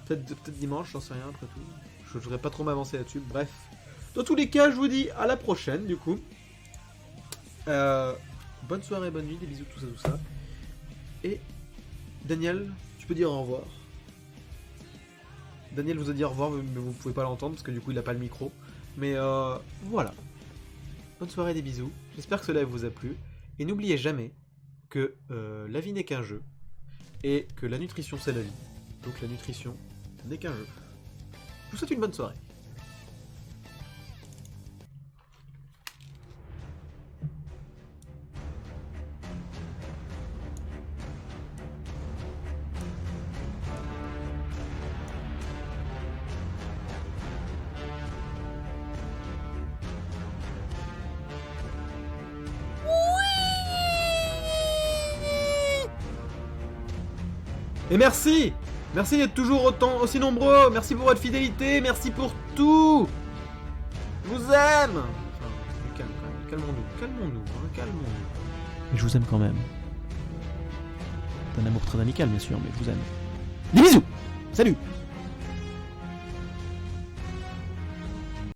Peut-être dimanche, j'en sais rien, après tout. Je voudrais pas trop m'avancer là-dessus, bref. Dans tous les cas, je vous dis à la prochaine, du coup. Bonne soirée, bonne nuit, des bisous, tout ça. Et Daniel, tu peux dire au revoir. Daniel vous a dit au revoir, mais vous pouvez pas l'entendre parce que du coup il a pas le micro. Mais voilà. Bonne soirée, des bisous. J'espère que ce live vous a plu. Et n'oubliez jamais que la vie n'est qu'un jeu. Et que la nutrition c'est la vie. Donc la nutrition n'est qu'un jeu. Je vous souhaite une bonne soirée. Et merci d'être toujours aussi nombreux. Merci pour votre fidélité. Merci pour tout. Je vous aime. Enfin, calmons-nous. Mais je vous aime quand même. C'est un amour très amical, bien sûr, mais je vous aime. Des bisous. Salut.